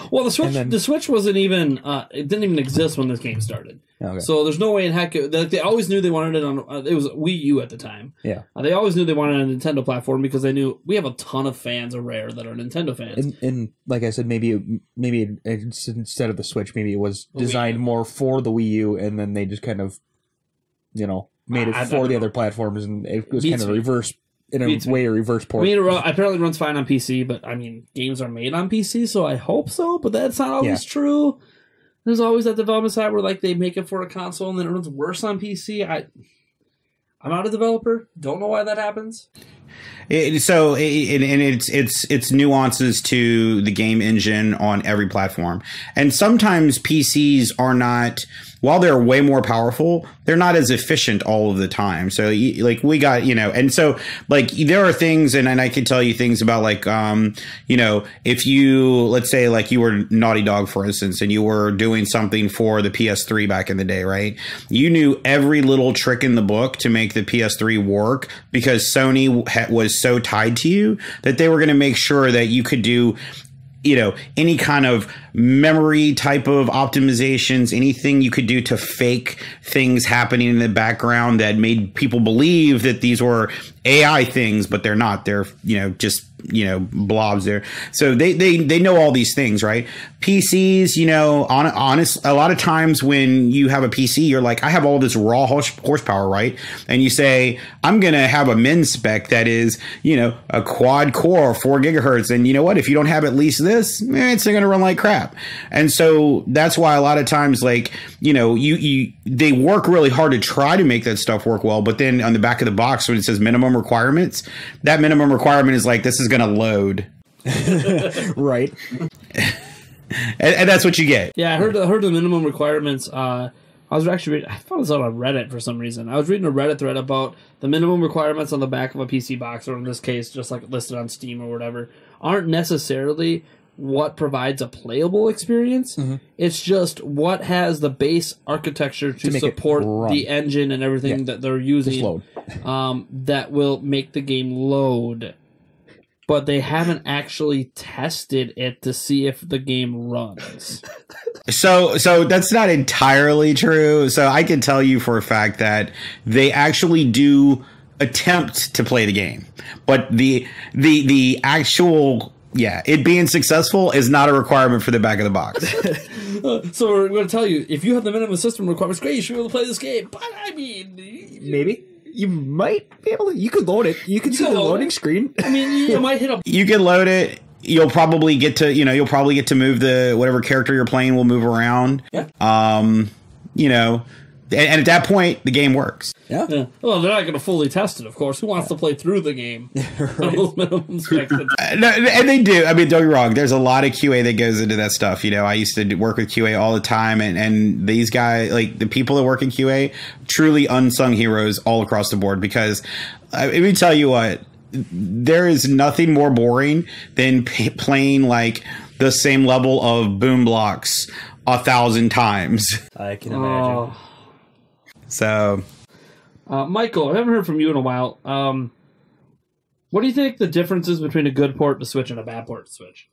Well, the Switch wasn't even it didn't even exist when this game started. Okay. So there's no way in heck they always knew they wanted it on. It was Wii U at the time. Yeah. They always knew they wanted a Nintendo platform because they knew we have a ton of fans of Rare that are Nintendo fans. And like I said, maybe instead of the Switch, maybe it was designed more for the Wii U, and then they just kind of, made it for the other platforms, and it was kind of reverse. In a way, a reverse port. I mean, it apparently runs fine on PC, but I mean, games are made on PC, so I hope so. But that's not always true. There's always that development side where like they make it for a console and then it runs worse on PC. I'm not a developer. Don't know why that happens. It's nuances to the game engine on every platform, and sometimes PCs are not. While they're way more powerful, they're not as efficient all of the time. So like we got, and so like there are things, and I can tell you things about like, if you, let's say like you were Naughty Dog, for instance, and you were doing something for the PS3 back in the day, right? You knew every little trick in the book to make the PS3 work because Sony was so tied to you that they were going to make sure that you could do any kind of memory type of optimizations, anything you could do to fake things happening in the background that made people believe that these were AI things, but they're not. They're, just, blobs there. So they know all these things, right? PCs, honest, a lot of times when you have a PC, you're like, I have all this raw horsepower, right? And you say, I'm going to have a min spec that is, a quad core, 4 gigahertz. And you know what? If you don't have at least this, it's going to run like crap. And so that's why a lot of times, like, they work really hard to try to make that stuff work well. But then on the back of the box, when it says minimum requirements, that minimum requirement is like, this is going to load. Right. And that's what you get. Yeah, I heard the minimum requirements. I was actually I found this out on Reddit for some reason. I was reading a Reddit thread about the minimum requirements on the back of a PC box, or in this case, just like listed on Steam or whatever, aren't necessarily what provides a playable experience. Mm-hmm. It's just what has the base architecture to support the engine and everything that they're using that will make the game load. But they haven't actually tested it to see if the game runs. So that's not entirely true. So I can tell you for a fact that they actually do attempt to play the game, but the actual it being successful is not a requirement for the back of the box. So we're going to tell you, if you have the minimum system requirements, great, you should be able to play this game. But I mean, maybe. You might be able to. You could load it. You can see the loading screen. I mean, you might hit a. You can load it. You'll probably get to. You'll probably get to move the whatever character you're playing will move around. Yeah. And at that point, the game works. Yeah. Well, they're not going to fully test it, of course. Who wants to play through the game? No, and they do. I mean, don't get me wrong. There's a lot of QA that goes into that stuff. I used to work with QA all the time, and these guys, like the people that work in QA, truly unsung heroes all across the board. Because let me tell you what, there is nothing more boring than playing like the same level of Boom Blocks 1,000 times. I can imagine. So, Michael, I haven't heard from you in a while. What do you think the difference is between a good port to Switch and a bad port to Switch?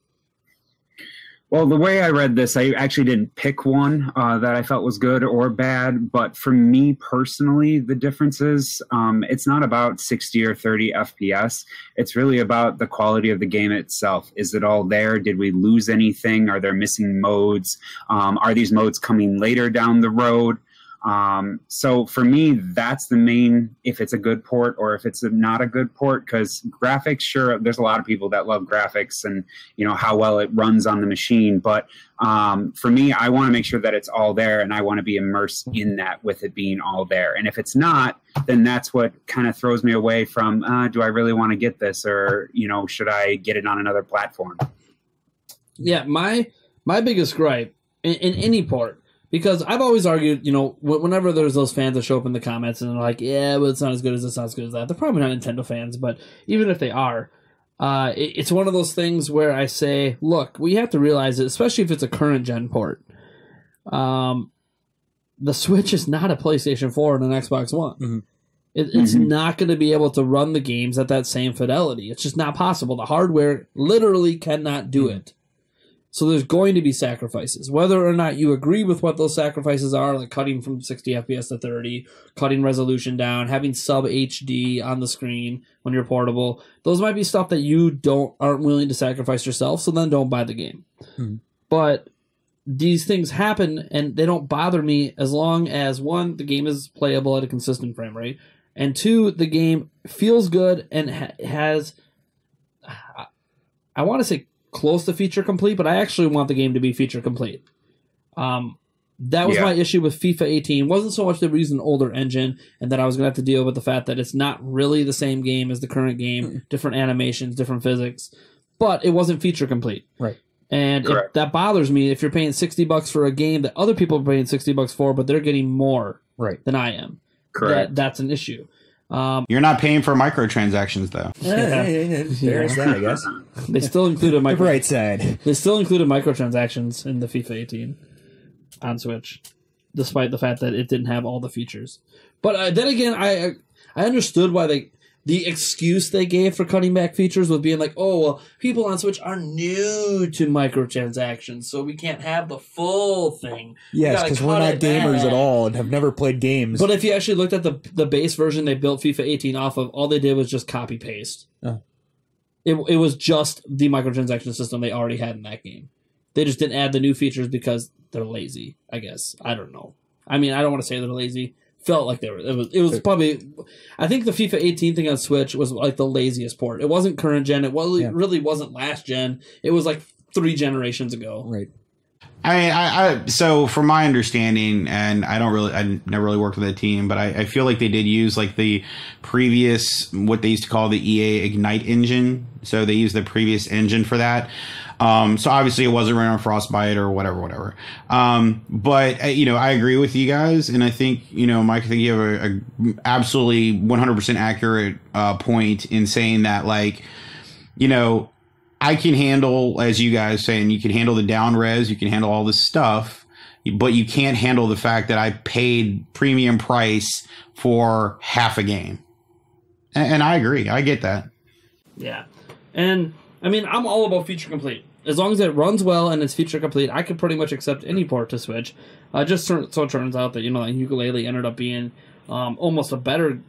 Well, the way I read this, I actually didn't pick one that I felt was good or bad. But for me personally, the difference is it's not about 60 or 30 FPS. It's really about the quality of the game itself. Is it all there? Did we lose anything? Are there missing modes? Are these modes coming later down the road? So for me, that's the main, if it's a good port or if it's not a good port, because graphics, sure, there's a lot of people that love graphics and, how well it runs on the machine. But for me, I want to make sure that it's all there, and I want to be immersed in that with it being all there. And if it's not, then that's what kind of throws me away from, do I really want to get this, or, should I get it on another platform? Yeah, my biggest gripe in any port, because I've always argued, whenever there's those fans that show up in the comments and they're like, yeah, but it's not as good as this, not as good as that. They're probably not Nintendo fans, but even if they are, it's one of those things where I say, look, we have to realize it, especially if it's a current gen port. The Switch is not a PlayStation 4 and an Xbox One. Mm-hmm. It's not going to be able to run the games at that same fidelity. It's just not possible. The hardware literally cannot do it. So there's going to be sacrifices. Whether or not you agree with what those sacrifices are, like cutting from 60 FPS to 30, cutting resolution down, having sub HD on the screen when you're portable, those might be stuff that you aren't willing to sacrifice yourself, so then don't buy the game. Mm-hmm. But these things happen, and they don't bother me as long as, one, the game is playable at a consistent frame rate, and two, the game feels good and has, I want to say, close to feature complete, but I actually want the game to be feature complete. That was my issue with FIFA 18. Wasn't so much that we used an older engine and that I was going to have to deal with the fact that it's not really the same game as the current game, different animations, different physics, but it wasn't feature complete. Right. And that bothers me if you're paying $60 for a game that other people are paying $60 for, but they're getting more than I am. Correct. That's an issue. You're not paying for microtransactions, though. There's that, I guess. They still included the bright side. They still included microtransactions in the FIFA 18 on Switch, despite the fact that it didn't have all the features. But then again, I understood why the excuse they gave for cutting back features was being like, oh, well, people on Switch are new to microtransactions, so we can't have the full thing. Yes, because we're not gamers at all and have never played games. But if you actually looked at the base version they built FIFA 18 off of, all they did was just copy-paste. It was just the microtransaction system they already had in that game. They just didn't add the new features because they're lazy, I guess. I don't know. I mean, I don't want to say they're lazy. Felt like they were. It was probably. I think the FIFA 18 thing on Switch was like the laziest port. It wasn't current gen. It really wasn't last gen. It was like 3 generations ago. Right. I so from my understanding, and I never really worked with that team, but I feel like they did use like the previous, what they used to call the EA Ignite engine. So they used the previous engine for that. So obviously it wasn't running on Frostbite or whatever. But I agree with you guys. And I think, Mike, I think you have a absolutely 100% accurate, point in saying that, like, I can handle, as you guys saying, you can handle the down res, you can handle all this stuff, but you can't handle the fact that I paid premium price for half a game. And I agree. I get that. Yeah. And I mean, I'm all about feature complete. As long as it runs well and it's feature complete, I could pretty much accept any port to Switch. Just so it turns out that, Yooka-Laylee ended up being almost a better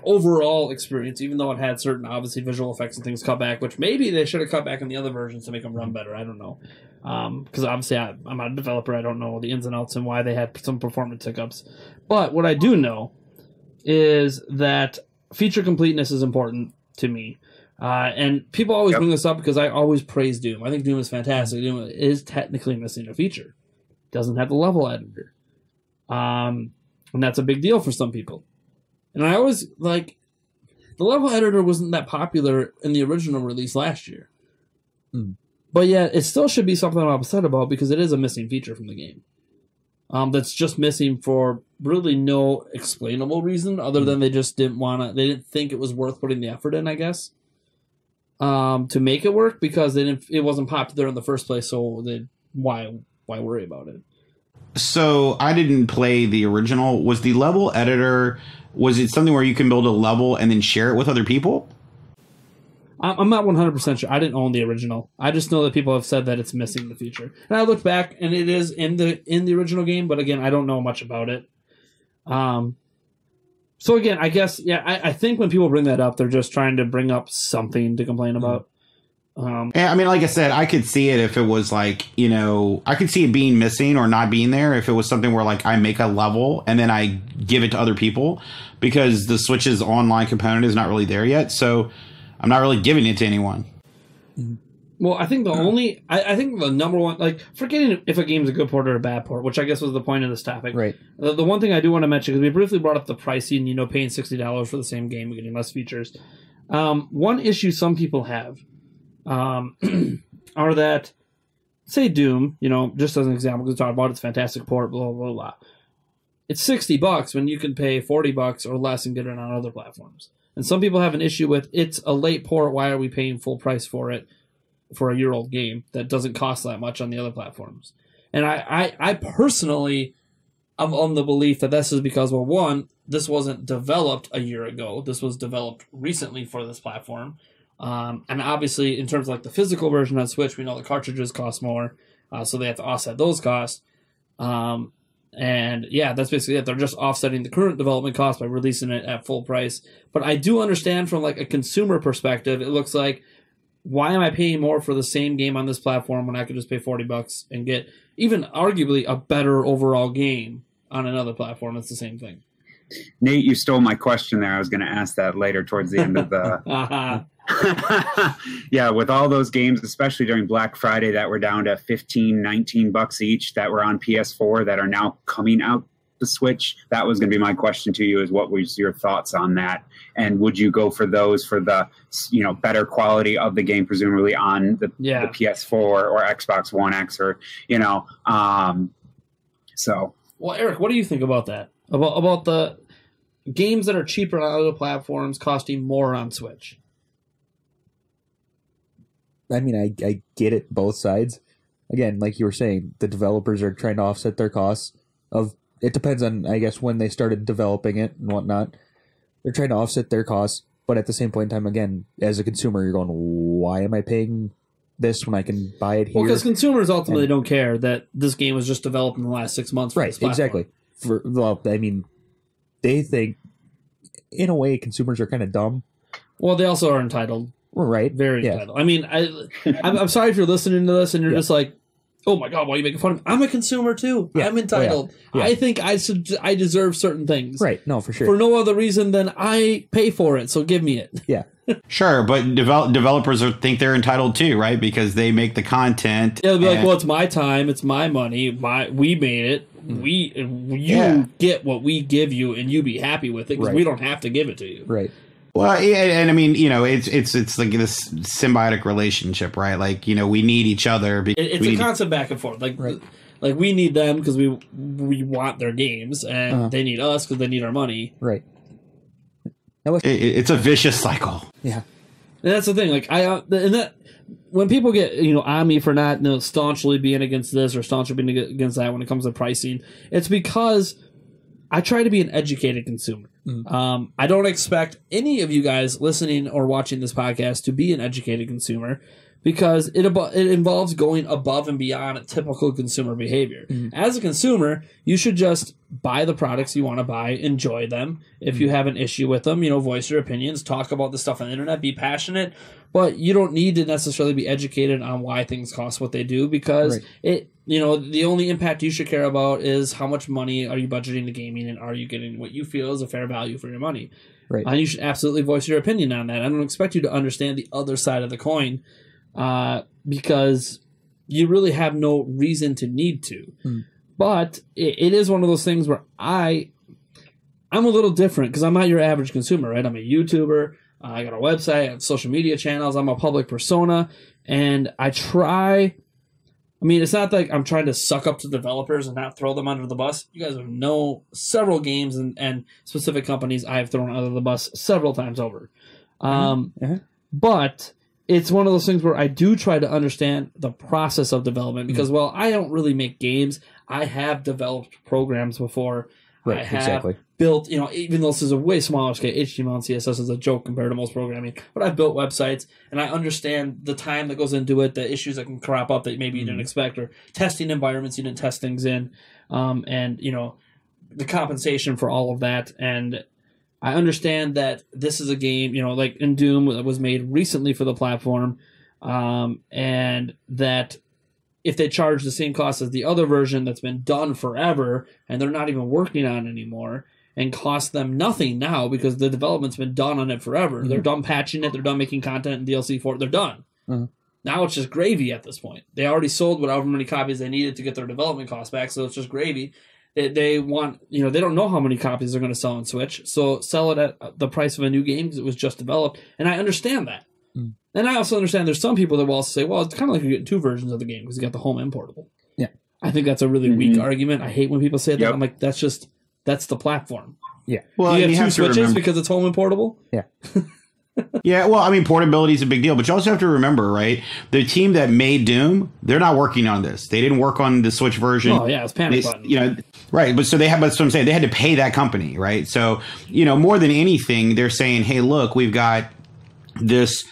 overall experience, even though it had certain, obviously, visual effects and things cut back, which maybe they should have cut back in the other versions to make them run better. I don't know. Because obviously I'm not a developer. I don't know the ins and outs and why they had some performance hiccups. But what I do know is that feature completeness is important to me. And people always bring this up because I always praise Doom. I think Doom is fantastic. Doom is technically missing a feature. Doesn't have the level editor. And that's a big deal for some people. And I always, the level editor wasn't that popular in the original release last year. But yet, it still should be something I'm upset about because it is a missing feature from the game. That's just missing for really no explainable reason other than they just they didn't think it was worth putting the effort in, I guess. To make it work because it wasn't popular in the first place, so why worry about it? So I didn't play the original. Was the level editor, was it something where you can build a level and then share it with other people? I'm not 100% sure. I didn't own the original. I just know that people have said that it's missing the feature. And I looked back, and it is in the original game, but again, I don't know much about it. So again, I guess, I think when people bring that up, they're just trying to bring up something to complain about. I mean, like I said, I could see it if it was I could see it being missing or not being there if it was something where I make a level and then I give it to other people because the Switch's online component is not really there yet. So I'm not really giving it to anyone. Well, I think I think the number one, forgetting if a game's a good port or a bad port, which I guess was the point of this topic. Right. The one thing I do want to mention, because we briefly brought up the pricing, paying $60 for the same game and getting less features. One issue some people have are that, say Doom, just as an example, because we talked about it's fantastic port, blah, blah, blah. It's $60 when you can pay $40 or less and get it on other platforms. And some people have an issue with, it's a late port, why are we paying full price for it for a year-old game that doesn't cost that much on the other platforms? And I personally am on the belief that this is because, well, one, this wasn't developed a year ago. This was developed recently for this platform. And obviously, in terms of the physical version on Switch, we know the cartridges cost more, so they have to offset those costs. And yeah, that's basically it. They're just offsetting the current development cost by releasing it at full price. But I do understand from a consumer perspective, it looks like, why am I paying more for the same game on this platform when I could just pay $40 and get even arguably a better overall game on another platform? It's the same thing. Nate, you stole my question there. I was going to ask that later towards the end of the... Yeah, with all those games, especially during Black Friday, that were down to $15-19 each, that were on PS4 that are now coming out the Switch, that was going to be my question to you, is what was your thoughts on that? And would you go for those for the better quality of the game, presumably on the PS4 or Xbox One X, or so? Well, Eric, what do you think about that? About the games that are cheaper on other platforms costing more on Switch? I mean, I get it, both sides. Again, like you were saying, the developers are trying to offset their costs of, it depends on, I guess, when they started developing it and whatnot. They're trying to offset their costs But at the same point in time, again, as a consumer, you're going, why am I paying this when I can buy it here? Well, because consumers ultimately don't care that this game was just developed in the last 6 months. For this platform. Exactly. They think, in a way, consumers are kind of dumb. Well, they also are entitled. Right. Very entitled. I mean, I'm sorry if you're listening to this and you're just like, oh my God, why are you making fun of me? I'm a consumer too. Yeah. I'm entitled. I think I deserve certain things. Right. No, for sure. For no other reason than I pay for it, so give me it. Yeah. Sure, but developers think they're entitled too, right? Because they make the content. They'll be like, well, it's my time, it's my money, we made it. You get what we give you, and you be happy with it because we don't have to give it to you. Right. Well, and I mean, it's like this symbiotic relationship, right? Like, we need each other. It's a constant back and forth. Like we need them because we want their games, and they need us because they need our money. Right. It's a vicious cycle. Yeah. And that's the thing. Like when people get on me for not staunchly being against this or staunchly being against that when it comes to pricing, it's because I try to be an educated consumer. I don't expect any of you guys listening or watching this podcast to be an educated consumer because it involves going above and beyond typical consumer behavior. As a consumer, you should just buy the products you want to buy, enjoy them. If you have an issue with them, voice your opinions, talk about the stuff on the internet, be passionate, but you don't need to necessarily be educated on why things cost what they do because the only impact you should care about is how much money are you budgeting to gaming and are you getting what you feel is a fair value for your money. Right. And you should absolutely voice your opinion on that. I don't expect you to understand the other side of the coin because you really have no reason to need to. But it is one of those things where I'm a little different because I'm not your average consumer, right? I'm a YouTuber. I got a website, I have social media channels. I'm a public persona. And I try... I mean, it's not like I'm trying to suck up to developers and not throw them under the bus. You guys know several games and specific companies I have thrown under the bus several times over. But it's one of those things where I do try to understand the process of development because, well, I don't really make games. I have developed programs before. Right, I have exactly. built, even though this is a way smaller scale, HTML and CSS is a joke compared to most programming, but I've built websites and I understand the time that goes into it, the issues that can crop up that maybe you didn't expect, or testing environments you didn't test things in, and, the compensation for all of that. And I understand that this is a game, like in Doom that was made recently for the platform, and that if they charge the same cost as the other version that's been done forever and they're not even working on it anymore and cost them nothing now because the development's been done on it forever. They're done patching it. They're done making content and DLC for it. They're done. Now it's just gravy at this point. They already sold whatever many copies they needed to get their development costs back, so it's just gravy. They want, they don't know how many copies they're going to sell on Switch, so sell it at the price of a new game because it was just developed, and I understand that. And I also understand there's some people that will also say, well, it's kind of like you're getting two versions of the game because you got the home importable. Yeah. I think that's a really weak argument. I hate when people say that. I'm like, that's the platform. Yeah. Well, you have two Switches because it's home importable? Yeah. Yeah, well, I mean, portability is a big deal, but you also have to remember, right? The team that made Doom, they're not working on this. They didn't work on the Switch version. Oh, yeah, it's panic button. Right. But that's what I'm saying. They had to pay that company, right? So, more than anything, they're saying, hey, look, we've got this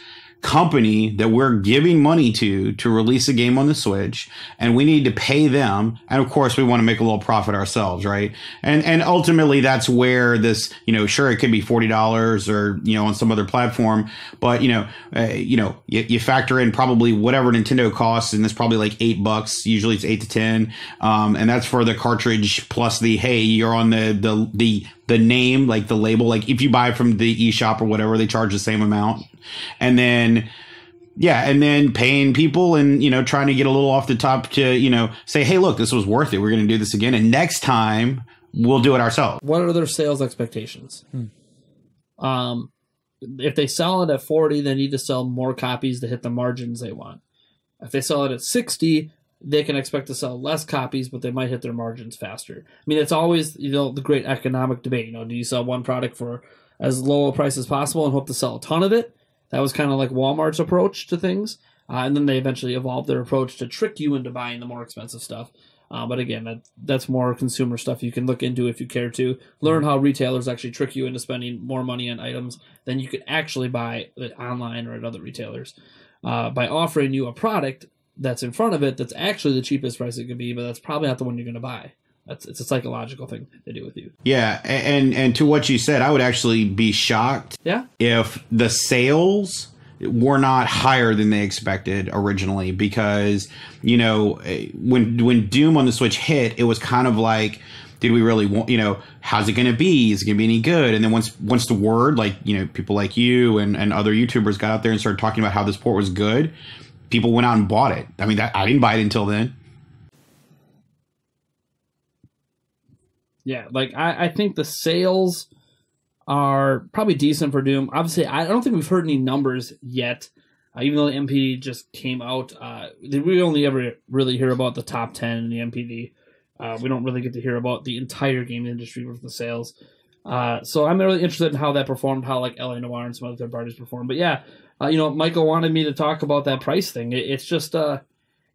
company that we're giving money to release a game on the Switch, and we need to pay them. And of course, we want to make a little profit ourselves, right? And ultimately, that's where this, sure, it could be $40 or on some other platform, but you factor in probably whatever Nintendo costs, and it's probably like $8. Usually, it's 8 to 10, and that's for the cartridge plus the you're on the name, like the label, like if you buy from the eShop or whatever, they charge the same amount. And then paying people and, trying to get a little off the top to, say, hey, look, this was worth it. We're going to do this again. And next time we'll do it ourselves. What are their sales expectations? If they sell it at 40, they need to sell more copies to hit the margins they want. If they sell it at 60, they can expect to sell less copies, but they might hit their margins faster. I mean, it's always, the great economic debate. Do you sell one product for as low a price as possible and hope to sell a ton of it? That was kind of like Walmart's approach to things. And then they eventually evolved their approach to trick you into buying the more expensive stuff. But again, that's more consumer stuff you can look into if you care to. Learn how retailers actually trick you into spending more money on items than you could actually buy online or at other retailers by offering you a product that's in front of it that's actually the cheapest price it could be, but that's probably not the one you're going to buy. It's a psychological thing they do with you. Yeah, and to what you said, I would actually be shocked if the sales were not higher than they expected originally, because, you know, when Doom on the Switch hit, it was kind of like, did we really want, you know, how's it going to be? Is it going to be any good? And then once the word, like, you know, people like you and other YouTubers got out there and started talking about how this port was good, people went out and bought it. I mean, I didn't buy it until then. Yeah, like I think the sales are probably decent for Doom. Obviously, I don't think we've heard any numbers yet, even though the MPD just came out. We only ever really hear about the top 10 in the MPD. We don't really get to hear about the entire game industry with the sales. So I'm really interested in how that performed, how like LA Noire and some other third parties performed. But yeah, you know, Michael wanted me to talk about that price thing. It's just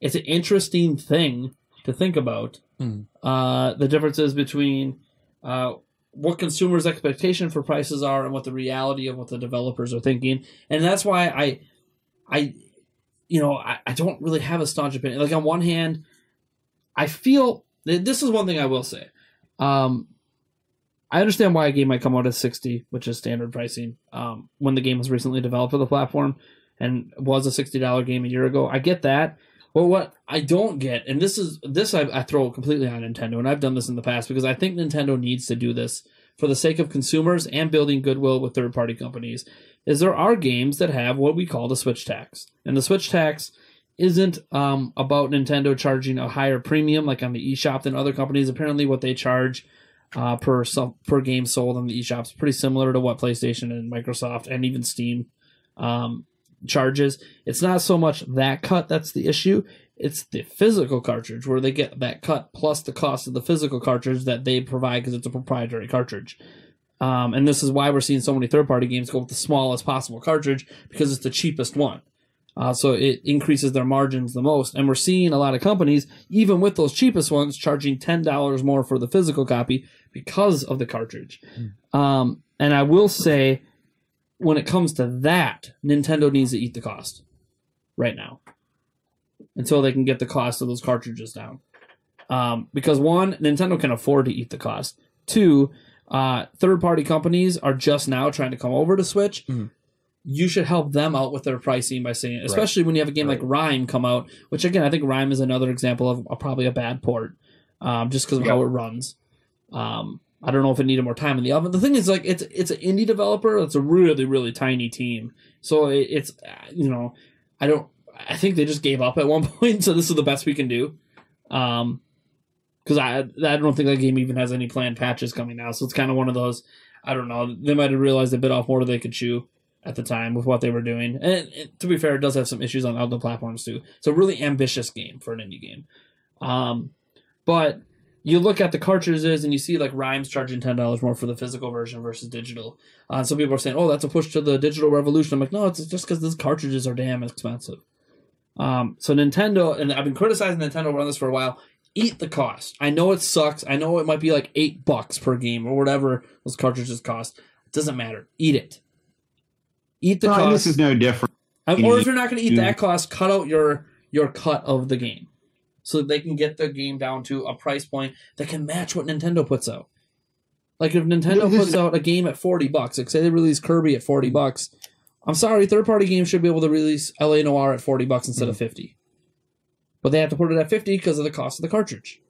it's an interesting thing to think about. The differences between what consumers' expectation for prices are and what the reality of what the developers are thinking. And that's why I don't really have a staunch opinion. Like, on one hand, I feel this is one thing I will say. I understand why a game might come out at $60, which is standard pricing, when the game was recently developed for the platform and was a $60 game a year ago. I get that. But what I don't get, and I throw completely on Nintendo, and I've done this in the past because I think Nintendo needs to do this for the sake of consumers and building goodwill with third-party companies, is there are games that have what we call the Switch tax. And the Switch tax isn't about Nintendo charging a higher premium like on the eShop than other companies. Apparently what they charge per game sold on the eShop is pretty similar to what PlayStation and Microsoft and even Steam charges. It's not so much that cut that's the issue. It's the physical cartridge where they get that cut plus the cost of the physical cartridge that they provide because it's a proprietary cartridge. And this is why we're seeing so many third-party games go with the smallest possible cartridge, because it's the cheapest one. So it increases their margins the most. And we're seeing a lot of companies, even with those cheapest ones, charging $10 more for the physical copy because of the cartridge. And I will say, when it comes to that, Nintendo needs to eat the cost right now until they can get the cost of those cartridges down. Because one, Nintendo can afford to eat the cost. Two, third-party companies are just now trying to come over to Switch. You should help them out with their pricing by saying, especially when you have a game like Rime come out, which again, I think Rime is another example of probably a bad port, just because of how it runs. I don't know if it needed more time in the oven. The thing is, like, it's an indie developer. It's a really, really tiny team. So it's, you know, I think they just gave up at one point. So this is the best we can do. Because I don't think that game even has any planned patches coming now. So it's kind of one of those, I don't know. They might have realized they bit off more than they could chew at the time with what they were doing. And to be fair, it does have some issues on other platforms too. It's a really ambitious game for an indie game. But you look at the cartridges and you see like Rime's charging $10 more for the physical version versus digital. Some people are saying, oh, that's a push to the digital revolution. I'm like, no, it's just because these cartridges are damn expensive. So Nintendo, and I've been criticizing Nintendo on this for a while, eat the cost. I know it sucks. I know it might be like $8 per game or whatever those cartridges cost. It doesn't matter. Eat it. Eat the cost. This is no different. Or if you're not going to eat that cost, cut out your cut of the game, so that they can get the game down to a price point that can match what Nintendo puts out. Like if Nintendo puts out a game at $40, like say they release Kirby at $40, I'm sorry, third-party games should be able to release LA Noire at $40 instead of $50. But they have to put it at $50 because of the cost of the cartridge.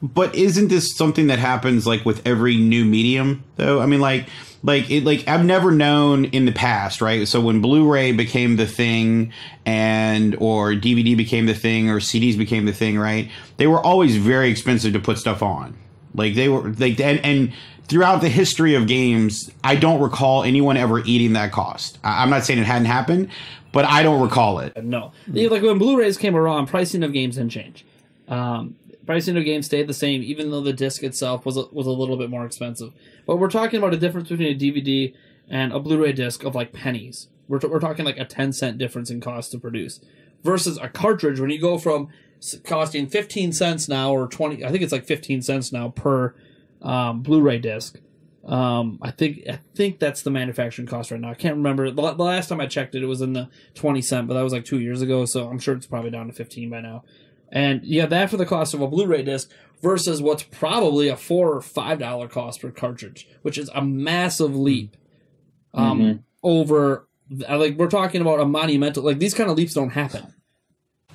But isn't this something that happens like with every new medium though? I mean, like I've never known in the past, right? So when Blu-ray became the thing or DVD became the thing or CDs became the thing, right? They were always very expensive to put stuff on. Like they were like, and throughout the history of games, I don't recall anyone ever eating that cost. I'm not saying it hadn't happened, but I don't recall it. No. Like when Blu-rays came around, pricing of games didn't change. Pricing of games stayed the same, even though the disc itself was a little bit more expensive. But we're talking about a difference between a DVD and a Blu-ray disc of like pennies. We're talking like a 10-cent difference in cost to produce. Versus a cartridge, when you go from costing 15 cents now or 20. I think it's like 15 cents now per Blu-ray disc. I think that's the manufacturing cost right now. I can't remember. The last time I checked it, it was in the 20 cent, but that was like 2 years ago, so I'm sure it's probably down to 15 by now. And you have that for the cost of a Blu-ray disc versus what's probably a $4 or $5 cost per cartridge, which is a massive leap. Over, like, we're talking about a monumental, like, these kind of leaps don't happen.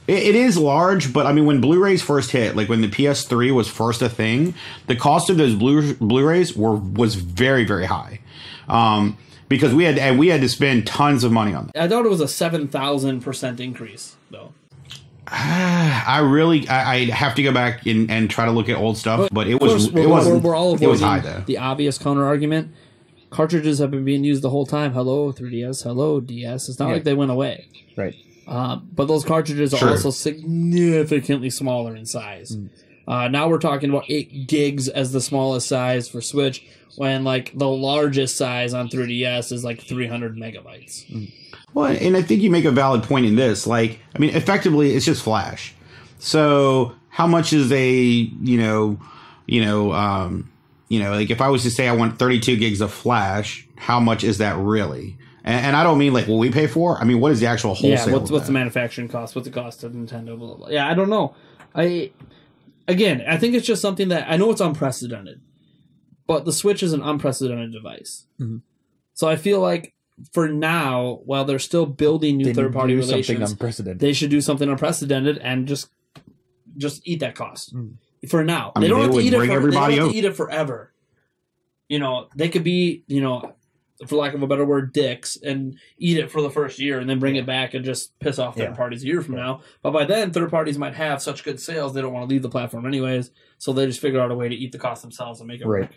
It is large, but I mean, when Blu-rays first hit, like when the PS3 was first a thing, the cost of those Blu-rays was very, very high, because we had to spend tons of money on them. I thought it was a 7,000% increase, though. I have to go back and try to look at old stuff, but it was high though. The obvious counter argument: cartridges have been being used the whole time. Hello 3DS, hello DS. It's not like they went away, right? But those cartridges are also significantly smaller in size. Now we're talking about 8 gigs as the smallest size for Switch, when like the largest size on 3DS is like 300 megabytes. Well, and I think you make a valid point in this. Like, I mean, effectively, it's just Flash. So how much is like if I was to say I want 32 gigs of Flash, how much is that really? And I don't mean like what we pay for. I mean, what is the actual wholesale? Yeah, what's the manufacturing cost? What's the cost of Nintendo? Blah, blah, blah. Yeah, I don't know. I think it's just something that I know it's unprecedented, but the Switch is an unprecedented device. So I feel like for now, while they're still building new third-party relations, they should do something unprecedented and just eat that cost for now. I mean, they don't have to eat it forever. You know, they could be, for lack of a better word, dicks, and eat it for the first year and then bring it back and just piss off third parties a year from now. But by then, third parties might have such good sales, they don't want to leave the platform anyways, so they just figure out a way to eat the cost themselves and make it work.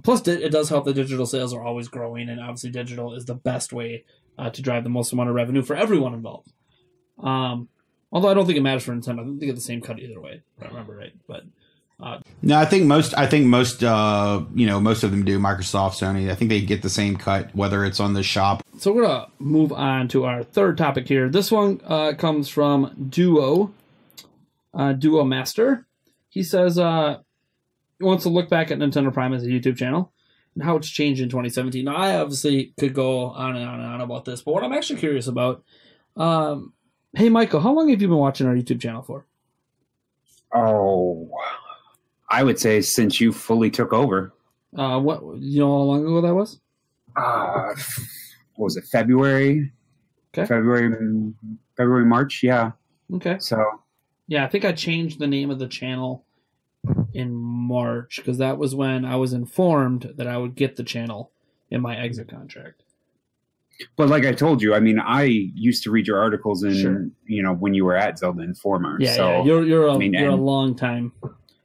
Plus, it does help that digital sales are always growing, and obviously digital is the best way to drive the most amount of revenue for everyone involved. Although I don't think it matters for Nintendo. I think they get the same cut either way, if I remember right. But no, I think most of them do. Microsoft, Sony, I think they get the same cut, whether it's on the shop. So we're gonna move on to our third topic here. This one comes from Duo Master. He says he wants to look back at Nintendo Prime as a YouTube channel and how it's changed in 2017. Now, I obviously could go on and on and on about this, but what I'm actually curious about, hey, Michael, how long have you been watching our YouTube channel for? Oh, I would say since you fully took over. What how long ago that was? What was it? February? Okay. February, March. Yeah. Okay. So. Yeah, I think I changed the name of the channel in March because that was when I was informed that I would get the channel in my exit contract. But like I told you, I mean, I used to read your articles in when you were at Zelda Informer. Yeah, so, yeah. You're a long time.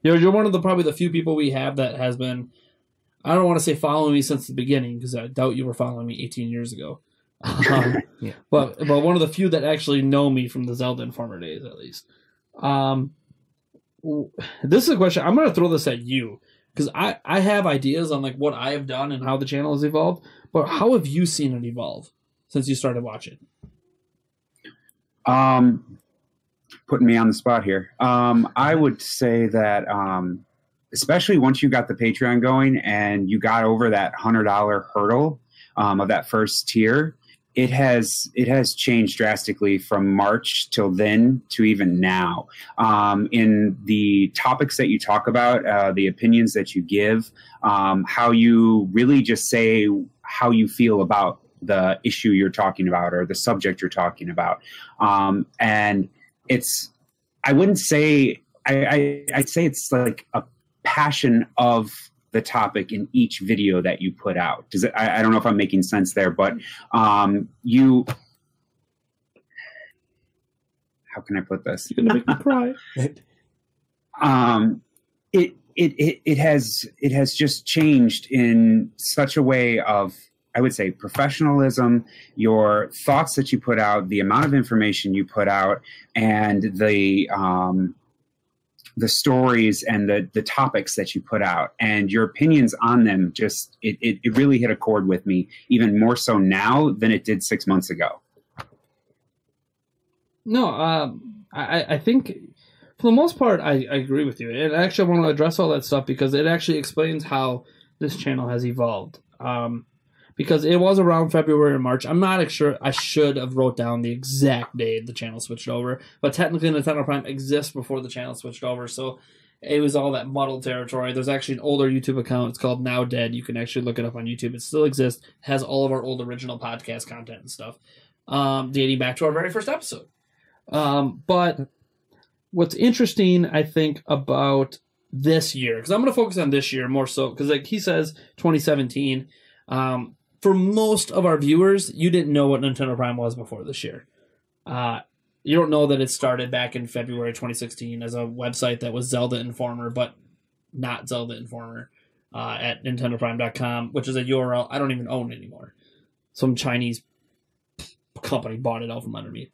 You're one of probably the few people we have that has been. I don't want to say following me since the beginning because I doubt you were following me 18 years ago. But one of the few that actually know me from the Zelda Informer days, at least. This is a question. I'm going to throw this at you because I have ideas on like what I have done and how the channel has evolved. But how have you seen it evolve since you started watching? Putting me on the spot here. I would say that especially once you got the Patreon going and you got over that $100 hurdle of that first tier, it has changed drastically from March till then to even now. In the topics that you talk about, the opinions that you give, how you really just say how you feel about the issue you're talking about or the subject you're talking about. And it's, I wouldn't say, I'd say it's like a passion of the topic in each video that you put out. I don't know if I'm making sense there, but you, how can I put this? You're gonna make me cry. It has just changed in such a way of, I would say, professionalism, your thoughts that you put out, the amount of information you put out, and the stories and the topics that you put out and your opinions on them. Just it really hit a chord with me, even more so now than it did 6 months ago. No, I think for the most part, I agree with you. And actually, I want to address all that stuff because it actually explains how this channel has evolved. Because it was around February or March. I'm not sure. I should have wrote down the exact day the channel switched over. But technically, Nintendo Prime exists before the channel switched over. So it was all that muddled territory. There's actually an older YouTube account. It's called Now Dead. You can actually look it up on YouTube. It still exists. It has all of our old original podcast content and stuff, dating back to our very first episode. But what's interesting, I think, about this year, because I'm going to focus on this year more so, because like he says 2017, for most of our viewers, you didn't know what Nintendo Prime was before this year. You don't know that it started back in February 2016 as a website that was Zelda Informer, but not Zelda Informer, at NintendoPrime.com, which is a URL I don't even own anymore. Some Chinese company bought it out from under me.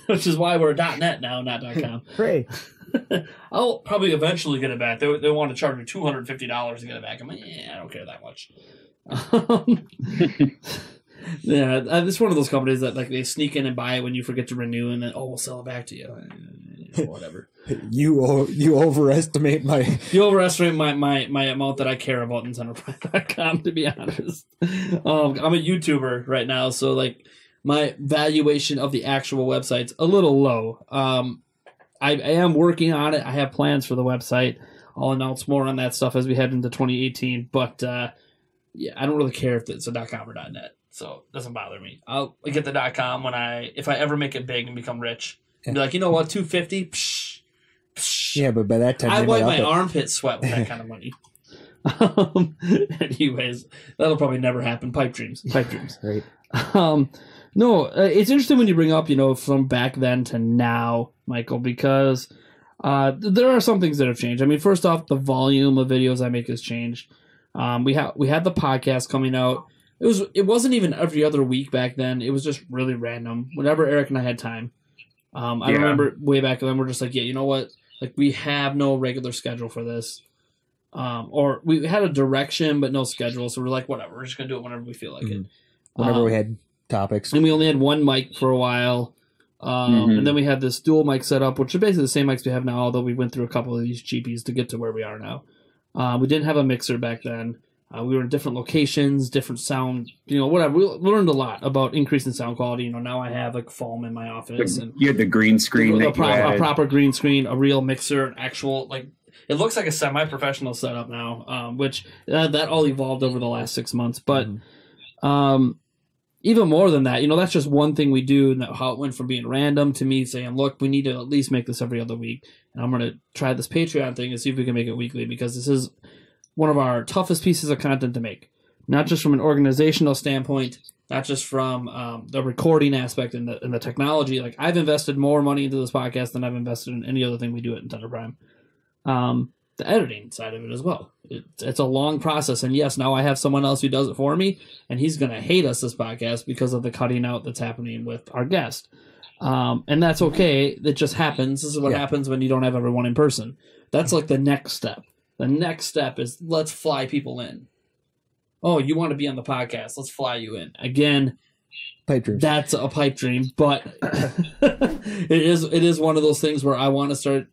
Which is why we're .net now, not .com. Great. I'll probably eventually get it back. They want to charge me $250 to get it back. I'm like, I don't care that much. Yeah, it's one of those companies that like they sneak in and buy it when you forget to renew, and then we'll sell it back to you. Whatever. You overestimate my my amount that I care about NintendoPrime.com, to be honest. I'm a YouTuber right now, so like my valuation of the actual website's a little low. I am working on it. I have plans for the website. I'll announce more on that stuff as we head into 2018. But yeah, I don't really care if it's a .com or .net, so it doesn't bother me. I'll get the .com if I ever make it big and become rich. And be like, you know what, $250. Psh, psh. Yeah, but by that time I wipe my armpit sweat with that kind of money. Anyways, that'll probably never happen. Pipe dreams. Right. No, it's interesting when you bring up, from back then to now, Michael, because there are some things that have changed. I mean, first off, the volume of videos I make has changed. We had the podcast coming out. It wasn't even every other week back then. It was just really random. Whenever Eric and I had time. I remember way back then we're just like, yeah, you know what? Like we have no regular schedule for this. Or we had a direction but no schedule, so we're like, whatever, we're just gonna do it whenever we feel like it. Whenever we had topics. And we only had one mic for a while. And then we had this dual mic setup, which are basically the same mics we have now, although we went through a couple of these cheapies to get to where we are now. We didn't have a mixer back then. We were in different locations, different sound, whatever. We learned a lot about increasing sound quality. Now I have like foam in my office. And you had the green screen. A proper green screen, a real mixer, an actual, like, it looks like a semi-professional setup now, which that all evolved over the last 6 months. But even more than that, that's just one thing we do, and how it went from being random to me saying, look, we need to at least make this every other week. And I'm going to try this Patreon thing and see if we can make it weekly, because this is one of our toughest pieces of content to make. Not just from an organizational standpoint, not just from the recording aspect and the technology. Like, I've invested more money into this podcast than I've invested in any other thing we do at Nintendo Prime. The editing side of it as well. It's a long process, and yes, now I have someone else who does it for me, and he's going to hate us this podcast because of the cutting out that's happening with our guest. And that's okay. It just happens. This is what happens when you don't have everyone in person. That's like the next step. The next step is let's fly people in. Oh, you want to be on the podcast? Let's fly you in. Again, pipe dreams. That's a pipe dream, but it is one of those things where I want to start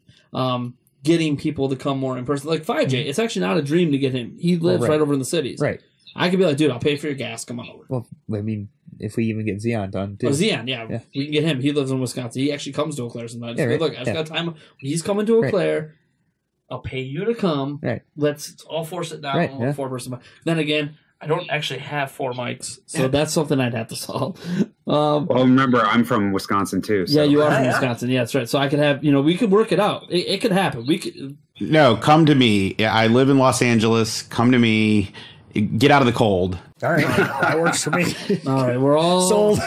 getting people to come more in person. Like 5J, it's actually not a dream to get him. He lives right over in the cities. Right. I could be like, dude, I'll pay for your gas. Come on over. Well, I mean, if we even get Xeon done, too. Oh, Xeon, yeah. We can get him. He lives in Wisconsin. He actually comes to Eau Claire sometimes. Yeah, look, I've got time. When he's coming to Eau Claire, I'll pay you to come. Right. Let's all force it down. Right. 4-person. Then again, I don't actually have 4 mics, so that's something I'd have to solve. Well, remember, I'm from Wisconsin too. So. Yeah, you are from Wisconsin. Yeah, that's right. So I could have, we could work it out. It could happen. We could. No, come to me. I live in Los Angeles. Come to me. Get out of the cold. All right, that works for me. All right, we're all sold.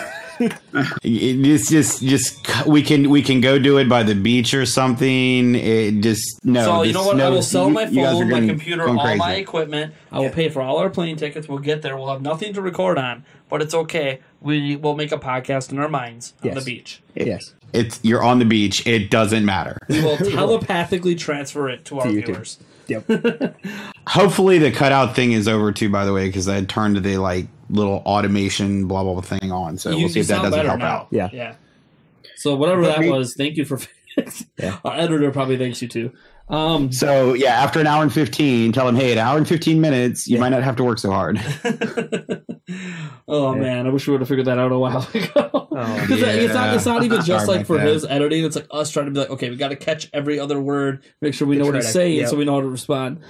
It's just we can go do it by the beach or something. It just no. So you know what? I will sell my phone, my computer, all my equipment. I will pay for all our plane tickets. We'll get there. We'll have nothing to record on, but it's okay. We will make a podcast in our minds on the beach. Yes, you're on the beach. It doesn't matter. We will telepathically transfer it to our viewers. Yep. Hopefully the cutout thing is over too, by the way, because I turned the little automation blah blah thing on. So we'll see if that doesn't help out. Yeah. So whatever that was, thank you for Our editor probably thanks you too. So yeah, after an hour and 15, tell them, hey, an hour and 15 minutes, you might not have to work so hard. Man, I wish we would have figured that out a while ago. It's not even just like for his editing. It's like us trying to be like, okay, we got to catch every other word, make sure we know what he's saying, so we know how to respond.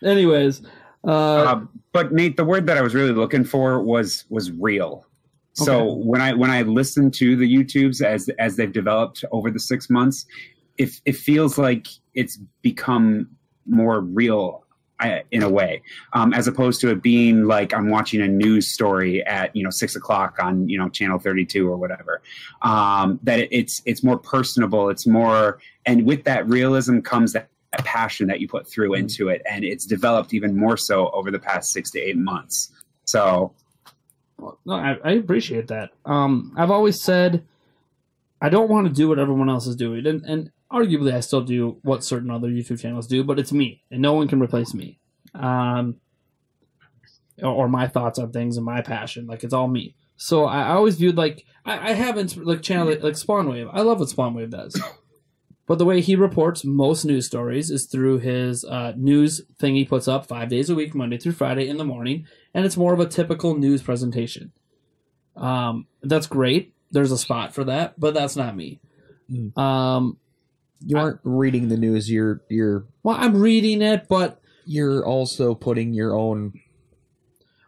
Anyways, but Nate, the word that I was really looking for was real. So when I listen to the YouTubes as they've developed over the 6 months, it feels like it's become more real in a way, as opposed to it being like I'm watching a news story at 6 o'clock on channel 32 or whatever. That it's more personable. It's more, and with that realism comes that passion that you put through into it, and it's developed even more so over the past 6 to 8 months. So. No, I appreciate that. I've always said I don't want to do what everyone else is doing, and arguably I still do what certain other YouTube channels do, but it's me, and no one can replace me, or my thoughts on things and my passion. Like, it's all me. So I always viewed like I haven't like channel like Spawnwave. I love what Spawnwave does, but the way he reports most news stories is through his news thing he puts up 5 days a week, Monday through Friday in the morning. And it's more of a typical news presentation. That's great. There's a spot for that, but that's not me. You aren't reading the news. You're well, I'm reading it, but you're also putting your own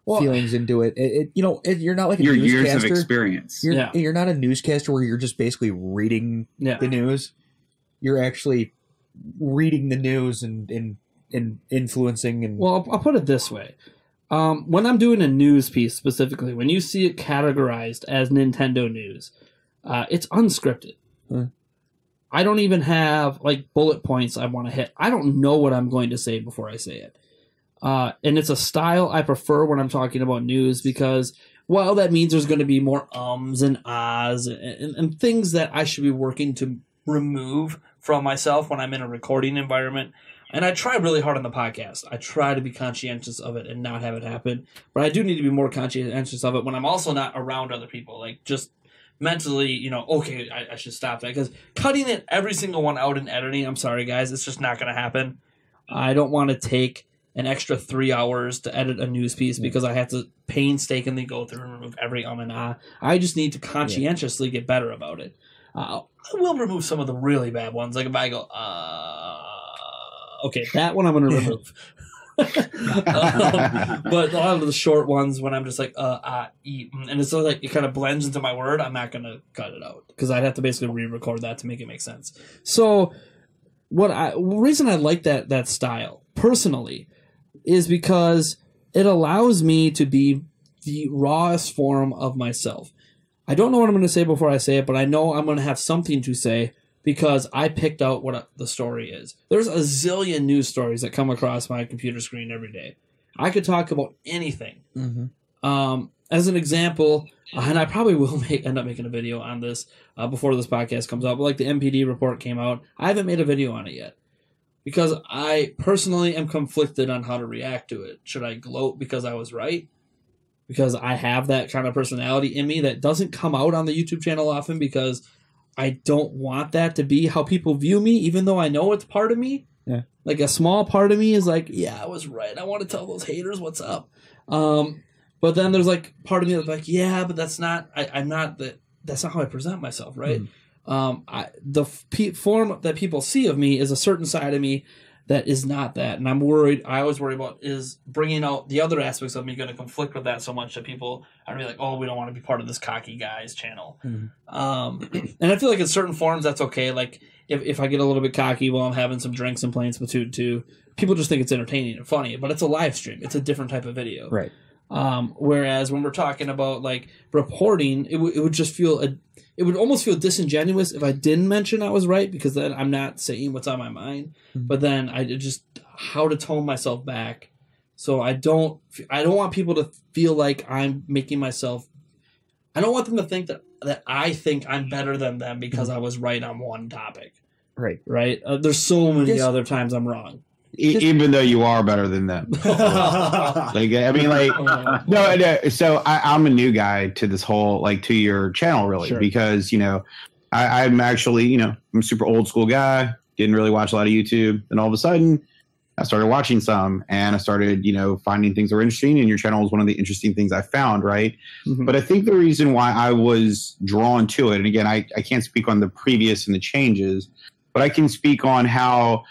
feelings into it. You're not like a your newscaster. Years of experience. You're not a newscaster where you're just basically reading the news. You're actually reading the news and influencing. And well, I'll put it this way. When I'm doing a news piece specifically, when you see it categorized as Nintendo news, it's unscripted. I don't even have like bullet points I want to hit. I don't know what I'm going to say before I say it. And it's a style I prefer when I'm talking about news because, well, that means there's going to be more ums and ahs and things that I should be working to remove from myself when I'm in a recording environment. And I try really hard on the podcast. I try to be conscientious of it and not have it happen. But I do need to be more conscientious of it when I'm also not around other people. Like, just mentally, okay, I should stop that. Because cutting it, every single one out and editing, I'm sorry, guys, it's just not going to happen. I don't want to take an extra 3 hours to edit a news piece because I have to painstakingly go through and remove every and ah. I just need to conscientiously get better about it. I will remove some of the really bad ones. Like if I go, okay, that one I'm going to remove. But a lot of the short ones when I'm just like, and it's so like it kind of blends into my word, I'm not going to cut it out because I'd have to basically re-record that to make it make sense. So the reason I like that style personally is because it allows me to be the rawest form of myself. I don't know what I'm going to say before I say it, but I know I'm going to have something to say because I picked out what the story is. There's a zillion news stories that come across my computer screen every day. I could talk about anything. Mm-hmm. As an example, and I probably will end up making a video on this before this podcast comes out, but like the MPD report came out, I haven't made a video on it yet because I personally am conflicted on how to react to it. Should I gloat because I was right? Because I have that kind of personality in me that doesn't come out on the YouTube channel often because I don't want that to be how people view me, even though I know it's part of me. Yeah. Like a small part of me is like, yeah, I was right. I want to tell those haters what's up. But then there's like part of me that's like, yeah, but that's not, I'm not that. That's not how I present myself, right? The form that people see of me is a certain side of me that is not that, and I'm worried. I always worry about is bringing out the other aspects of me going to conflict with that so much that people are gonna be like, oh, we don't want to be part of this cocky guy's channel. And I feel like in certain forms that's okay. Like if I get a little bit cocky while I'm having some drinks and playing Splatoon 2, people just think it's entertaining and funny, but it's a live stream. It's a different type of video, right? Whereas when we're talking about like reporting, it would just feel it would almost feel disingenuous if I didn't mention I was right because then I'm not saying what's on my mind. But then I just how to tone myself back, so I don't want people to feel like I'm making myself. I don't want them to think that I think I'm better than them because I was right on one topic. Right. There's so many other times I'm wrong. Even though you are better than them. No. So I'm a new guy to this whole, like, to your channel, really, because, I'm actually, you know, I'm a super old school guy. Didn't really watch a lot of YouTube. Then all of a sudden, I started watching some, and I started, you know, finding things that were interesting. And your channel was one of the interesting things I found, right? Mm-hmm. But I think the reason why I was drawn to it, and again, I can't speak on the previous and the changes, but I can speak on how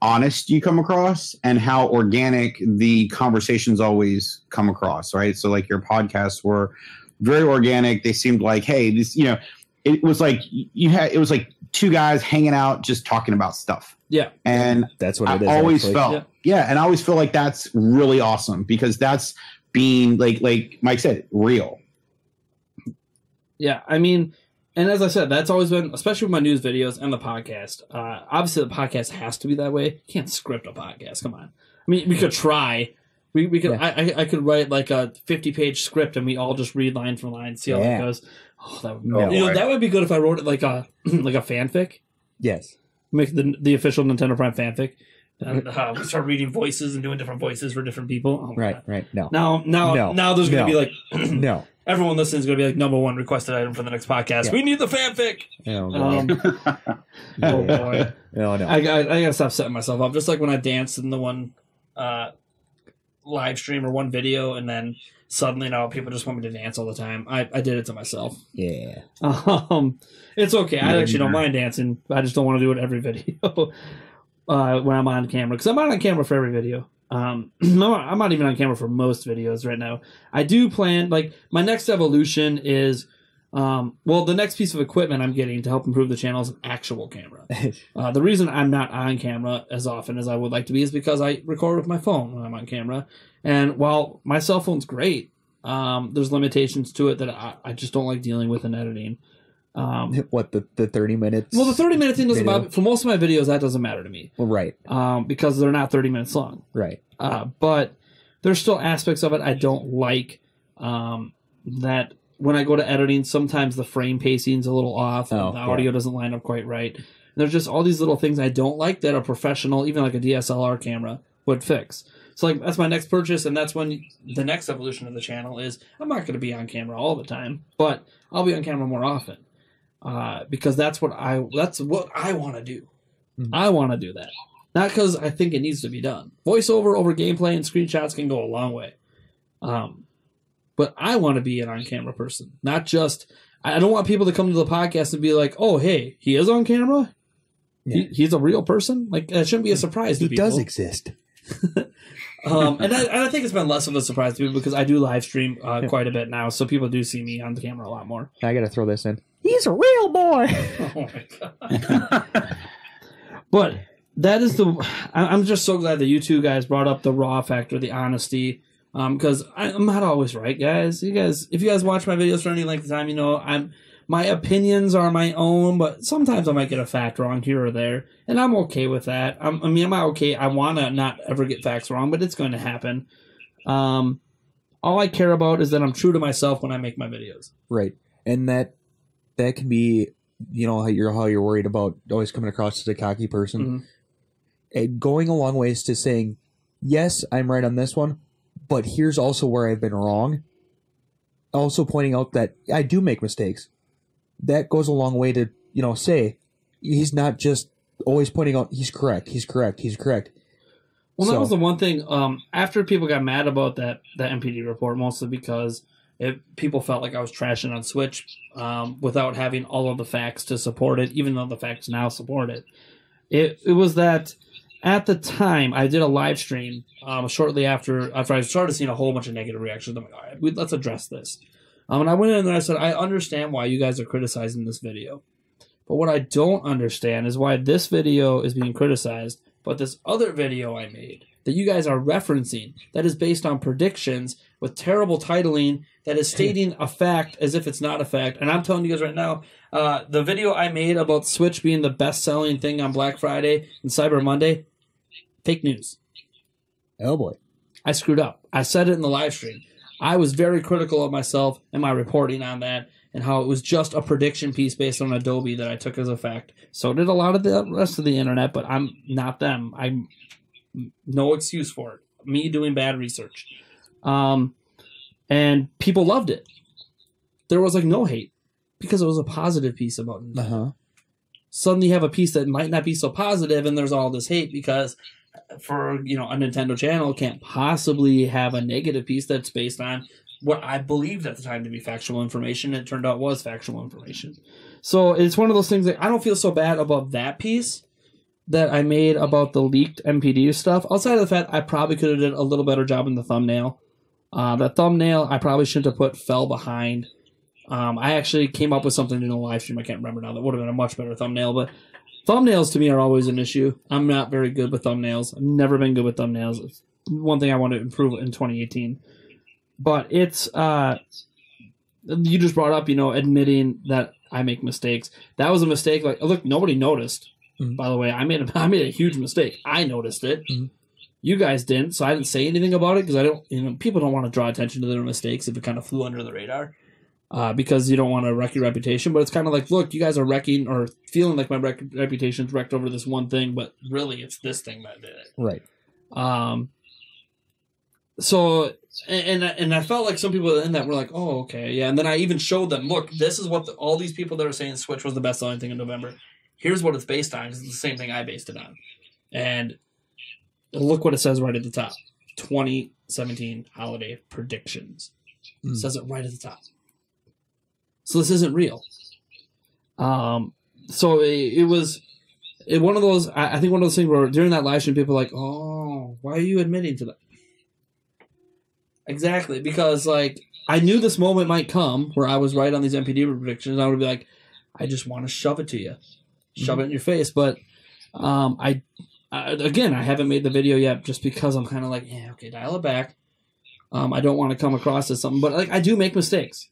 honest you come across and how organic the conversations always come across, right? So like your podcasts were very organic. They seemed like, hey, this, you know, it was like it was like two guys hanging out just talking about stuff. Yeah. And that's what it is. I always felt. Yeah. And I always feel like that's really awesome because that's being like Mike said, real. Yeah. I mean, and as I said, that's always been, especially with my news videos and the podcast. Obviously the podcast has to be that way. You can't script a podcast. Come on. I mean, we could try. We could. Yeah. I could write like a 50-page script and we all just read line for line, see how it goes. Oh, that would, that would be good if I wrote it like a fanfic. Yes. Make the official Nintendo Prime fanfic. And we start reading voices and doing different voices for different people. Oh, right. No. Now there's going to be like no. Everyone listening is going to be like #1 requested item for the next podcast. Yeah. We need the fanfic. Oh boy. No. I gotta stop setting myself up. Just like when I danced in the one live stream or one video, and then suddenly now people just want me to dance all the time. I did it to myself. Yeah. It's okay. I actually don't mind dancing. I just don't want to do it every video when I'm on camera, because I'm not on camera for every video. I'm not even on camera for most videos right now. I do plan, like, my next evolution is the next piece of equipment I'm getting to help improve the channel is an actual camera. The reason I'm not on camera as often as I would like to be is because I record with my phone when I'm on camera. And while my cell phone's great, there's limitations to it that I just don't like dealing with in editing. What, the 30 minutes? Well, the 30-minute thing doesn't matter. For most of my videos, that doesn't matter to me. Well, right. Because they're not 30 minutes long. Right. But there's still aspects of it I don't like, that when I go to editing, sometimes the frame pacing's a little off. The audio doesn't line up quite right. And there's just all these little things I don't like that a professional, even like a DSLR camera, would fix. So like that's my next purchase, and that's when the next evolution of the channel is I'm not going to be on camera all the time, but I'll be on camera more often. Because that's what I want to do. Mm-hmm. I want to do that. Not because I think it needs to be done. Voiceover over gameplay and screenshots can go a long way. But I want to be an on-camera person. Not just... I don't want people to come to the podcast and be like, oh, hey, he is on camera? Yeah. He's a real person? Like, that shouldn't be a surprise to people. He does exist. And I think it's been less of a surprise to people because I do live stream quite a bit now, so people do see me on the camera a lot more. I got to throw this in. He's a real boy. Oh my god! But that is I'm just so glad that you two guys brought up the raw factor, the honesty, because I'm not always right, guys. If you guys watch my videos for any length of time, you know my opinions are my own, but sometimes I might get a fact wrong here or there, and I'm okay with that. I'm okay. I want to not ever get facts wrong, but it's going to happen. All I care about is that I'm true to myself when I make my videos. Right, and that can be, you know, how you're worried about always coming across as a cocky person. Mm-hmm. And going a long ways to saying, yes, I'm right on this one, but here's also where I've been wrong. Also pointing out that I do make mistakes. That goes a long way to, you know, say he's not just always pointing out he's correct. Well, that was the one thing. After people got mad about that MPD report, mostly because people felt like I was trashing on Switch without having all of the facts to support it, even though the facts now support it. It was that at the time I did a live stream shortly after I started seeing a whole bunch of negative reactions. I'm like, all right, let's address this. And I went in and I said, I understand why you guys are criticizing this video. But what I don't understand is why this video is being criticized, but this other video I made that you guys are referencing that is based on predictions with terrible titling that is stating a fact as if it's not a fact. And I'm telling you guys right now, the video I made about Switch being the best-selling thing on Black Friday and Cyber Monday, fake news. Oh, boy. I screwed up. I said it in the live stream. I was very critical of myself and my reporting on that and how it was just a prediction piece based on Adobe that I took as a fact. So did a lot of the rest of the internet, but I'm not them. I'm no excuse for it. Me doing bad research. And people loved it. There was like no hate. Because it was a positive piece about Nintendo. Uh-huh. Suddenly you have a piece that might not be so positive, and there's all this hate because for, a Nintendo channel can't possibly have a negative piece that's based on what I believed at the time to be factual information. It turned out was factual information. So it's one of those things that I don't feel so bad about that piece that I made about the leaked MPD stuff. Outside of the fact I probably could have did a little better job in the thumbnail. That thumbnail I probably shouldn't have put fell behind. I actually came up with something in the live stream. I can't remember now. That would have been a much better thumbnail. But thumbnails to me are always an issue. I'm not very good with thumbnails. I've never been good with thumbnails. It's one thing I want to improve in 2018. But it's you just brought up, admitting that I make mistakes. That was a mistake. Like, look, nobody noticed. Mm-hmm. By the way, I made a huge mistake. I noticed it. Mm-hmm. You guys didn't, so I didn't say anything about it because I don't. People don't want to draw attention to their mistakes if it kind of flew under the radar. Because you don't want to wreck your reputation. But it's kind of like, look, you guys are wrecking or feeling like my reputation's wrecked over this one thing, but really it's this thing that did it. Right. So, and I felt like some people in that were like, oh, okay, yeah. And then I even showed them, look, this is what all these people that are saying Switch was the best selling thing in November. Here's what it's based on, because it's the same thing I based it on. And look what it says right at the top. 2017 holiday predictions. It says it right at the top. So this isn't real. So it was one of those. I think one of those things where during that live stream, people were like, "Oh, why are you admitting to that?" Exactly, because I knew this moment might come where I was right on these MPD predictions. And I would be like, "I just want to shove it to you, shove it in your face." But I haven't made the video yet, just because I'm kind of like, "Yeah, okay, dial it back." I don't want to come across as something, but I do make mistakes.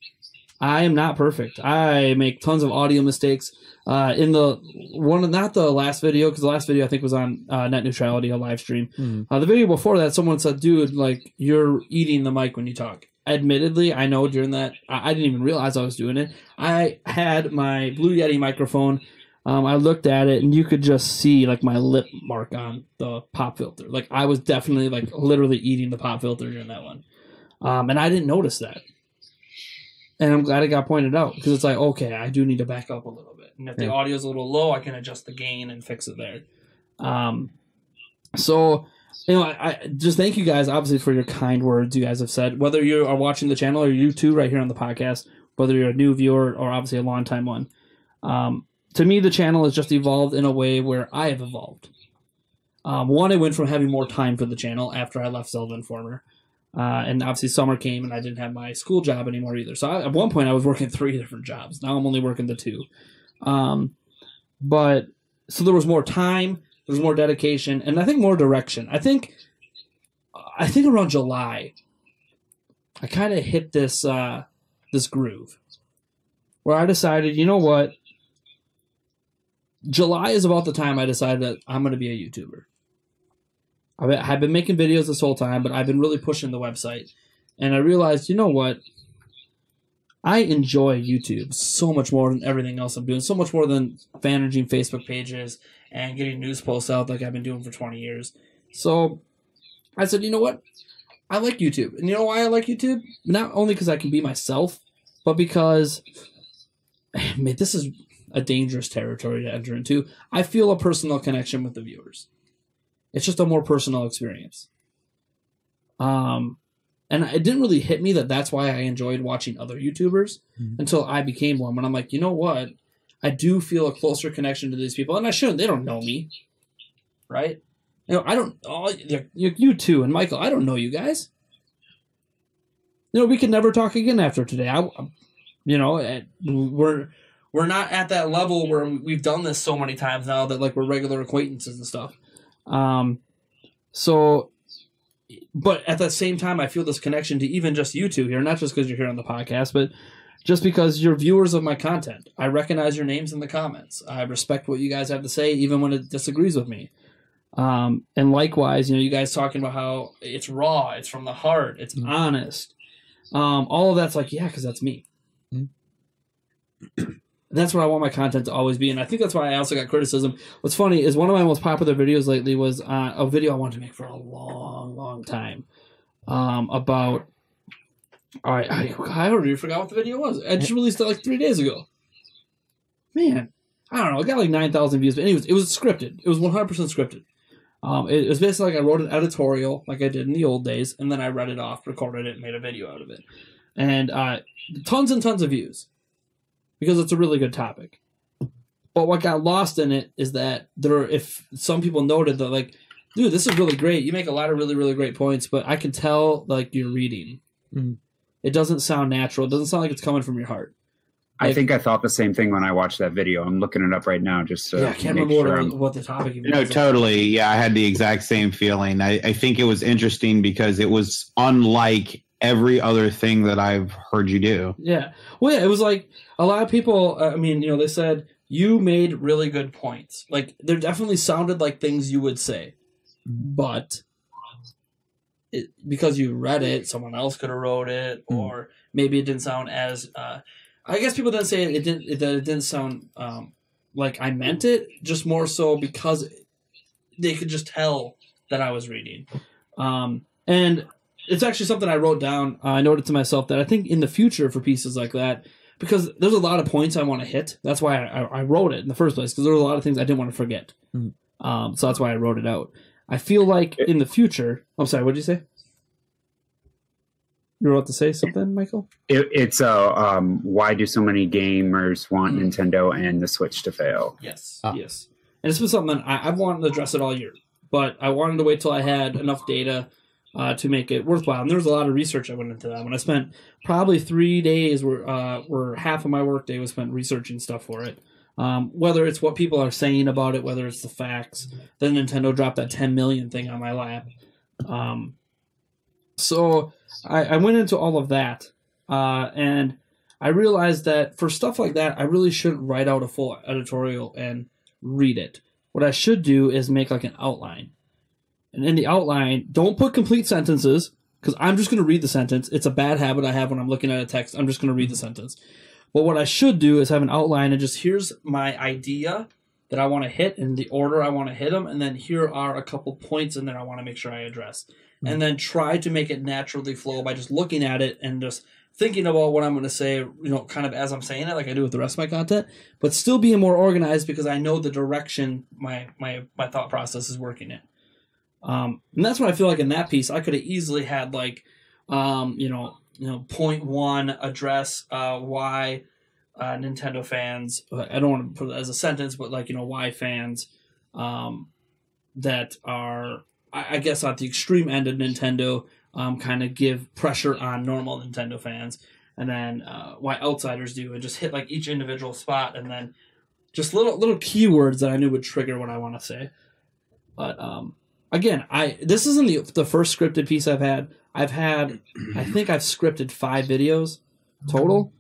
I am not perfect. I make tons of audio mistakes. In not the last video, because the last video I think was on net neutrality, a live stream. Mm-hmm. The video before that, someone said, "Dude, you're eating the mic when you talk." Admittedly, I know during that I didn't even realize I was doing it. I had my Blue Yeti microphone. I looked at it, and you could just see my lip mark on the pop filter. I was definitely literally eating the pop filter during that one, and I didn't notice that. And I'm glad it got pointed out, because it's okay, I do need to back up a little bit. And if the audio's a little low, I can adjust the gain and fix it there. So, I just thank you guys, obviously, for your kind words you guys have said. Whether you are watching the channel or you too right here on the podcast, whether you're a new viewer or obviously a long-time one. To me, the channel has just evolved in a way where I have evolved. One, I went from having more time for the channel after I left Zelda Informer. And obviously summer came and I didn't have my school job anymore either. So at one point I was working 3 different jobs. Now I'm only working the 2. But so there was more time, there was more dedication, and I think more direction. I think around July, I kind of hit this groove where I decided, you know what? July is about the time I decided that I'm going to be a YouTuber. I've been making videos this whole time, but I've been really pushing the website. And I realized, you know what? I enjoy YouTube so much more than everything else I'm doing. So much more than managing Facebook pages and getting news posts out like I've been doing for 20 years. So I said, you know what? I like YouTube. And you know why I like YouTube? Not only because I can be myself, but because, man, this is a dangerous territory to enter into. I feel a personal connection with the viewers. It's just a more personal experience. And it didn't really hit me that that's why I enjoyed watching other YouTubers until I became one. When I'm like, you know what? I do feel a closer connection to these people. And I shouldn't. They don't know me. Right? I don't... you two and Michael, I don't know you guys. We can never talk again after today. We're not at that level where we've done this so many times now that we're regular acquaintances and stuff. But at the same time, I feel this connection to even just you two here, not just because you're here on the podcast, but just because you're viewers of my content. I recognize your names in the comments. I respect what you guys have to say, even when it disagrees with me. And likewise, you guys talking about how it's raw, it's from the heart, it's honest. All of that's yeah, because that's me. That's what I want my content to always be, and I think that's why I also got criticism. What's funny is one of my most popular videos lately was a video I wanted to make for a long, long time about... I already forgot what the video was. I just released it 3 days ago. man, I don't know. It got like 9,000 views. But anyways, it was scripted. It was 100% scripted. It was basically like I wrote an editorial like I did in the old days, and then I read it off, recorded it, and made a video out of it. And tons and tons of views because it's a really good topic. But what got lost in it is that if some people noted that, like, dude, this is really great. You make a lot of really, really great points, but I can tell, like, you're reading. Mm-hmm. It doesn't sound natural. It doesn't sound like it's coming from your heart. I think I thought the same thing when I watched that video. I'm looking it up right now just so I can't remember what the topic is. No, totally. Yeah, I had the exact same feeling. I think it was interesting because it was unlike every other thing that I've heard you do. Yeah. Well, yeah, it was like a lot of people, they said, you made really good points. Like, there definitely sounded like things you would say. But because you read it, someone else could have wrote it, or maybe it didn't sound as... I guess people didn't say it didn't sound like I meant it, just more so because they could just tell that I was reading. And it's actually something I wrote down. I noted to myself that I think in the future for pieces like that, because there's a lot of points I want to hit. That's why I wrote it in the first place, because there were a lot of things I didn't want to forget. So that's why I wrote it out. I feel like in the future... I'm sorry, what did you say? You were about to say something, Michael? It's why do so many gamers want Nintendo and the Switch to fail? Yes, yes. And it's been something I've wanted to address it all year, but I wanted to wait till I had enough data to make it worthwhile. And there was a lot of research I went into that. When I spent probably 3 days, where half of my workday was spent researching stuff for it. Whether it's what people are saying about it, whether it's the facts. Then Nintendo dropped that 10 million thing on my lap. So I went into all of that, and I realized that for stuff like that, I really shouldn't write out a full editorial and read it. What I should do is make like an outline. And in the outline, don't put complete sentences, because I'm just going to read the sentence. It's a bad habit I have when I'm looking at a text. I'm just going to read the sentence. But what I should do is have an outline and just, here's my idea that I want to hit in the order I want to hit them, and then here are a couple points in there I want to make sure I address. And then try to make it naturally flow by just looking at it and just thinking about what I'm going to say, kind of as I'm saying it, like I do with the rest of my content, but still being more organized because I know the direction my thought process is working in. And that's what I feel like in that piece. I could have easily had like, point one, address why Nintendo fans, I don't want to put it as a sentence, but like, why fans that are, I guess, at the extreme end of Nintendo, kind of give pressure on normal Nintendo fans, and then why outsiders do, and just hit like each individual spot, and then just little keywords that I knew would trigger what I want to say. But again, this isn't the first scripted piece I've had. I think I've scripted 5 videos total.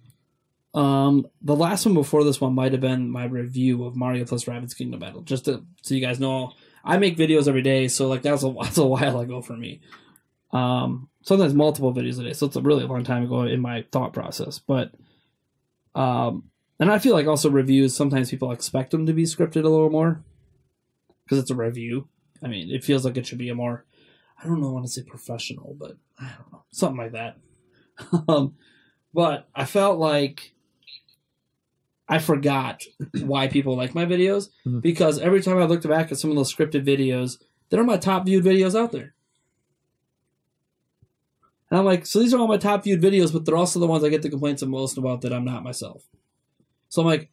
The last one before this one might have been my review of Mario plus Rabbids Kingdom Battle, just so you guys know. I make videos every day, so like that's a while ago for me. Sometimes multiple videos a day, so it's a really long time ago in my thought process. But and I feel like also reviews, sometimes people expect them to be scripted a little more because it's a review. I mean, it feels like it should be a more, I don't know, I want to say professional, but I don't know, something like that. But I felt like I forgot why people like my videos, because every time I looked back at some of those scripted videos, they're my top viewed videos out there. And I'm like, so these are all my top viewed videos, but they're also the ones I get the complaints the most about that I'm not myself. So I'm like,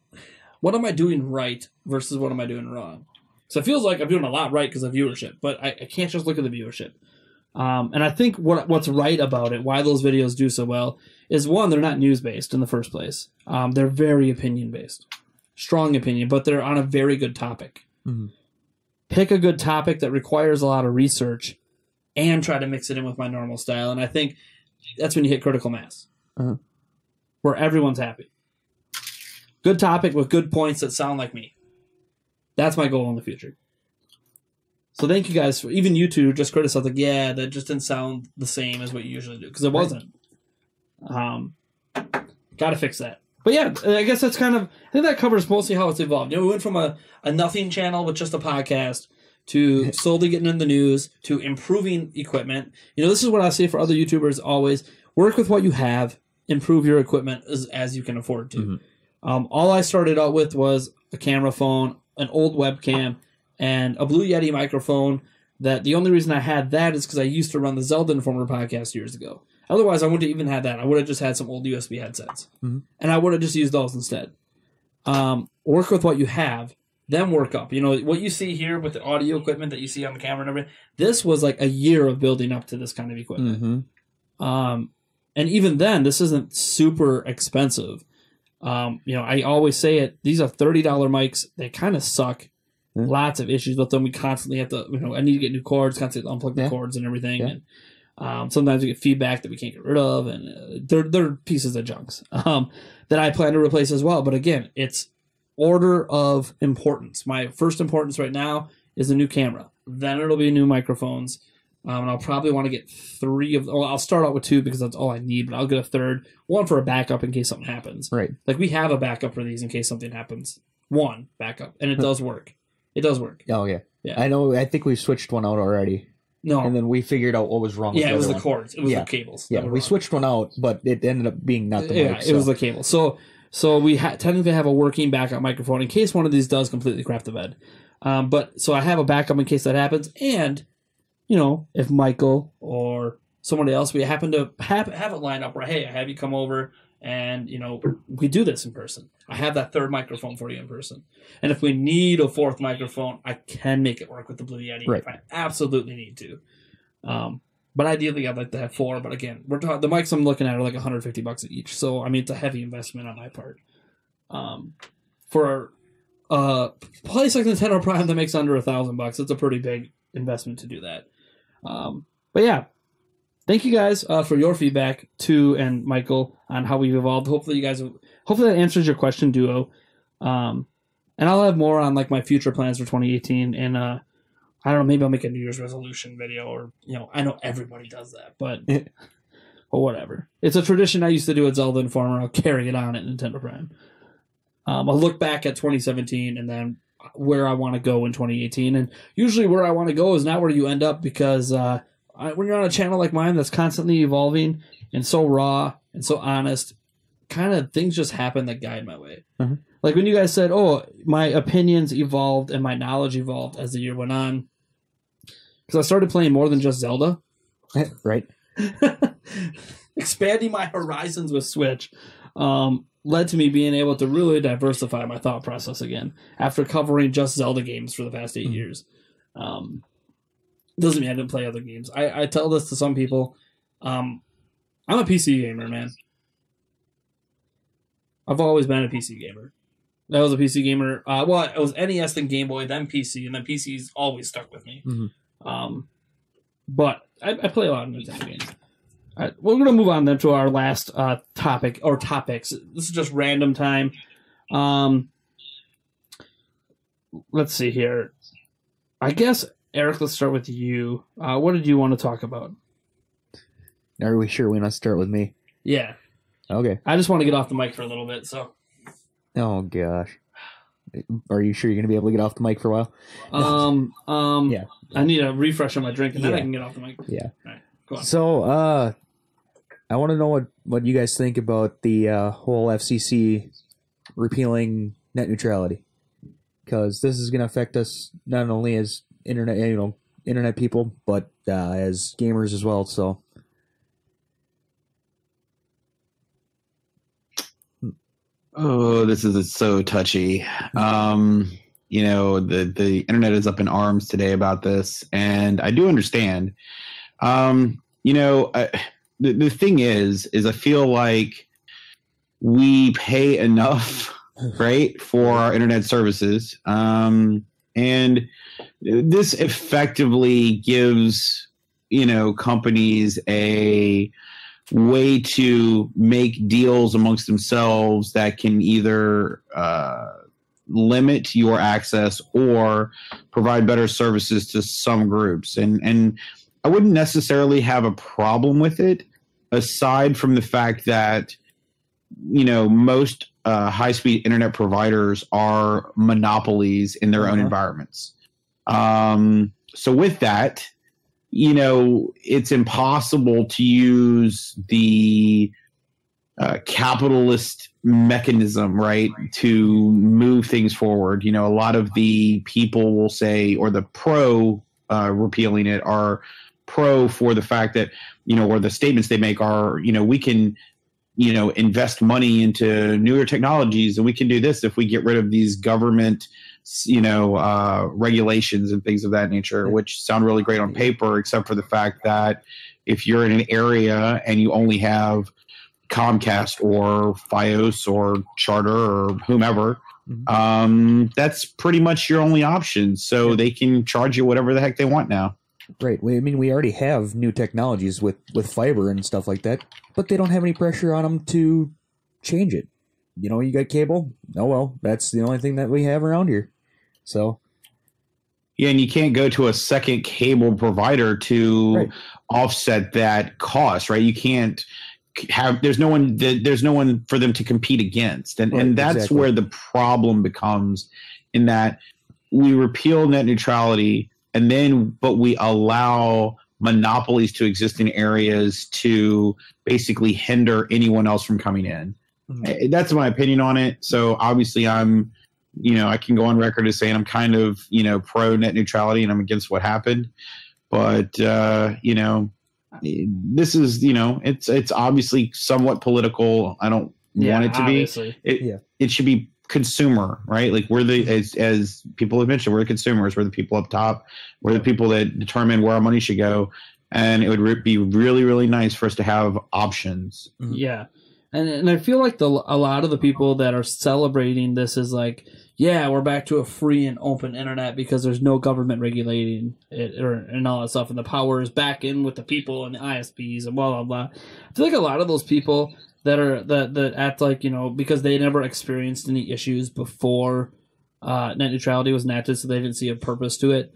what am I doing right versus what am I doing wrong? So it feels like I'm doing a lot right because of viewership, but I can't just look at the viewership. And I think what's right about it, why those videos do so well, is one, they're not news-based in the first place. They're very opinion-based. Strong opinion, but they're on a very good topic. Mm-hmm. Pick a good topic that requires a lot of research and try to mix it in with my normal style. And I think that's when you hit critical mass, where everyone's happy. Good topic with good points that sound like me. That's my goal in the future. So thank you guys for, even you two just criticized, like, yeah, that just didn't sound the same as what you usually do, because it wasn't. Got to fix that. But yeah, I guess that's kind of, I think that covers mostly how it's evolved. We went from a nothing channel with just a podcast to slowly getting in the news to improving equipment. This is what I say for other YouTubers always: work with what you have, improve your equipment as you can afford to. All I started out with was a camera phone, an old webcam, and a Blue Yeti microphone. That the only reason I had that is because I used to run the Zelda Informer podcast years ago. Otherwise, I wouldn't have even had that. I would have just had some old USB headsets, and I would have just used those instead. Work with what you have, then work up. You know, what you see here with the audio equipment that you see on the camera and everything, this was like a year of building up to this kind of equipment. And even then, this isn't super expensive. You know, I always say it, these are $30 mics. They kind of suck. Lots of issues with them. We constantly have to, you know, I need to get new cords, constantly unplug the cords and everything. And sometimes we get feedback that we can't get rid of, and they're pieces of junks that I plan to replace as well. But again, it's order of importance. My first importance right now is a new camera. Then it'll be new microphones. And I'll probably want to get 3 of them. Well, I'll start out with 2 because that's all I need, but I'll get a third. 1 for a backup in case something happens. Right. Like we have a backup for these in case something happens. 1 backup. And it does work. It does work. Oh, yeah. Yeah. I know. I think we switched one out already. No. And then we figured out what was wrong with it was the one. cords. It was the cables. Yeah, we switched one out, but it ended up being not the mic. It was the cable. So we technically have a working backup microphone in case one of these does completely crap the bed. But so I have a backup in case that happens. And, you know, if Michael or somebody else, we happen to have it lined up where, hey, I have you come over and, you know, we do this in person. I have that 3rd microphone for you in person. And if we need a 4th microphone, I can make it work with the Blue Yeti if I absolutely need to. But ideally, I'd like to have 4. But again, we're talking, the mics I'm looking at are like $150 each. So, I mean, it's a heavy investment on my part. For a place like Nintendo Prime that makes under $1,000, it's a pretty big investment to do that. But yeah. Thank you guys for your feedback, too, and Michael, on how we've evolved. Hopefully that answers your question, Duo. And I'll have more on like my future plans for 2018. And I don't know, maybe I'll make a New Year's resolution video, or you know, I know everybody does that, but or whatever. It's a tradition I used to do at Zelda Informer. I'll carry it on at Nintendo Prime. I'll look back at 2017 and then where I want to go in 2018. And usually where I want to go is not where you end up because when you're on a channel like mine that's constantly evolving and so raw and so honest, kind of things just happen that guide my way. Like when you guys said, oh, my opinions evolved and my knowledge evolved as the year went on. Because I started playing more than just Zelda. Right. Expanding my horizons with Switch led to me being able to really diversify my thought process again after covering just Zelda games for the past 8 years. Doesn't mean I didn't play other games. I tell this to some people. I'm a PC gamer, man. I've always been a PC gamer. I was a PC gamer. Well, it was NES, then Game Boy, then PC, and then PC's always stuck with me. But I play a lot of Nintendo games. All right, we're going to move on then to our last topic, or topics. This is just random time. Let's see here. I guess, Eric, let's start with you. What did you want to talk about? Are we sure we want to start with me? Yeah. Okay. I just want to get off the mic for a little bit, so. Oh, gosh. Are you sure you're going to be able to get off the mic for a while? Yeah. I need a refresh on my drink, and then I can get off the mic. Yeah. All right, go on. So, I want to know what you guys think about the whole FCC repealing net neutrality, because this is going to affect us not only as internet people, but as gamers as well. So, oh, this is so touchy. The internet is up in arms today about this, and I do understand. The thing is I feel like we pay enough, right, for our internet services. And this effectively gives, companies a way to make deals amongst themselves that can either limit your access or provide better services to some groups. And I wouldn't necessarily have a problem with it, aside from the fact that, most high-speed internet providers are monopolies in their own environments. So with that, it's impossible to use the capitalist mechanism, right, to move things forward. A lot of the people will say, or the pro repealing it are pro for the fact that, or the statements they make are, we can, invest money into newer technologies, and we can do this if we get rid of these government, regulations and things of that nature, which sound really great on paper, except for the fact that if you're in an area and you only have Comcast or Fios or Charter or whomever, that's pretty much your only option. So they can charge you whatever the heck they want now. Right. We already have new technologies with fiber and stuff like that, but they don't have any pressure on them to change it. You got cable? Oh, well, that's the only thing that we have around here. So. Yeah, and you can't go to a second cable provider to offset that cost, right? You can't there's no one for them to compete against. And that's where the problem becomes, in that we repeal net neutrality, but we allow monopolies to exist in areas to basically hinder anyone else from coming in. Mm-hmm. That's my opinion on it. So obviously I can go on record as saying I'm kind of, pro net neutrality and I'm against what happened. But, this is, it's obviously somewhat political. I don't want it to obviously be. It should be consumer, right? Like we're as people have mentioned, we're the consumers. We're the people up top. We're the people that determine where our money should go. And it would be really, really nice for us to have options. Yeah. And I feel like a lot of the people that are celebrating this is like, yeah, we're back to a free and open internet because there's no government regulating it and all that stuff, and the power is back in with the people and the ISPs and blah blah blah. I feel like a lot of those people that act like, because they never experienced any issues before net neutrality was enacted, so they didn't see a purpose to it.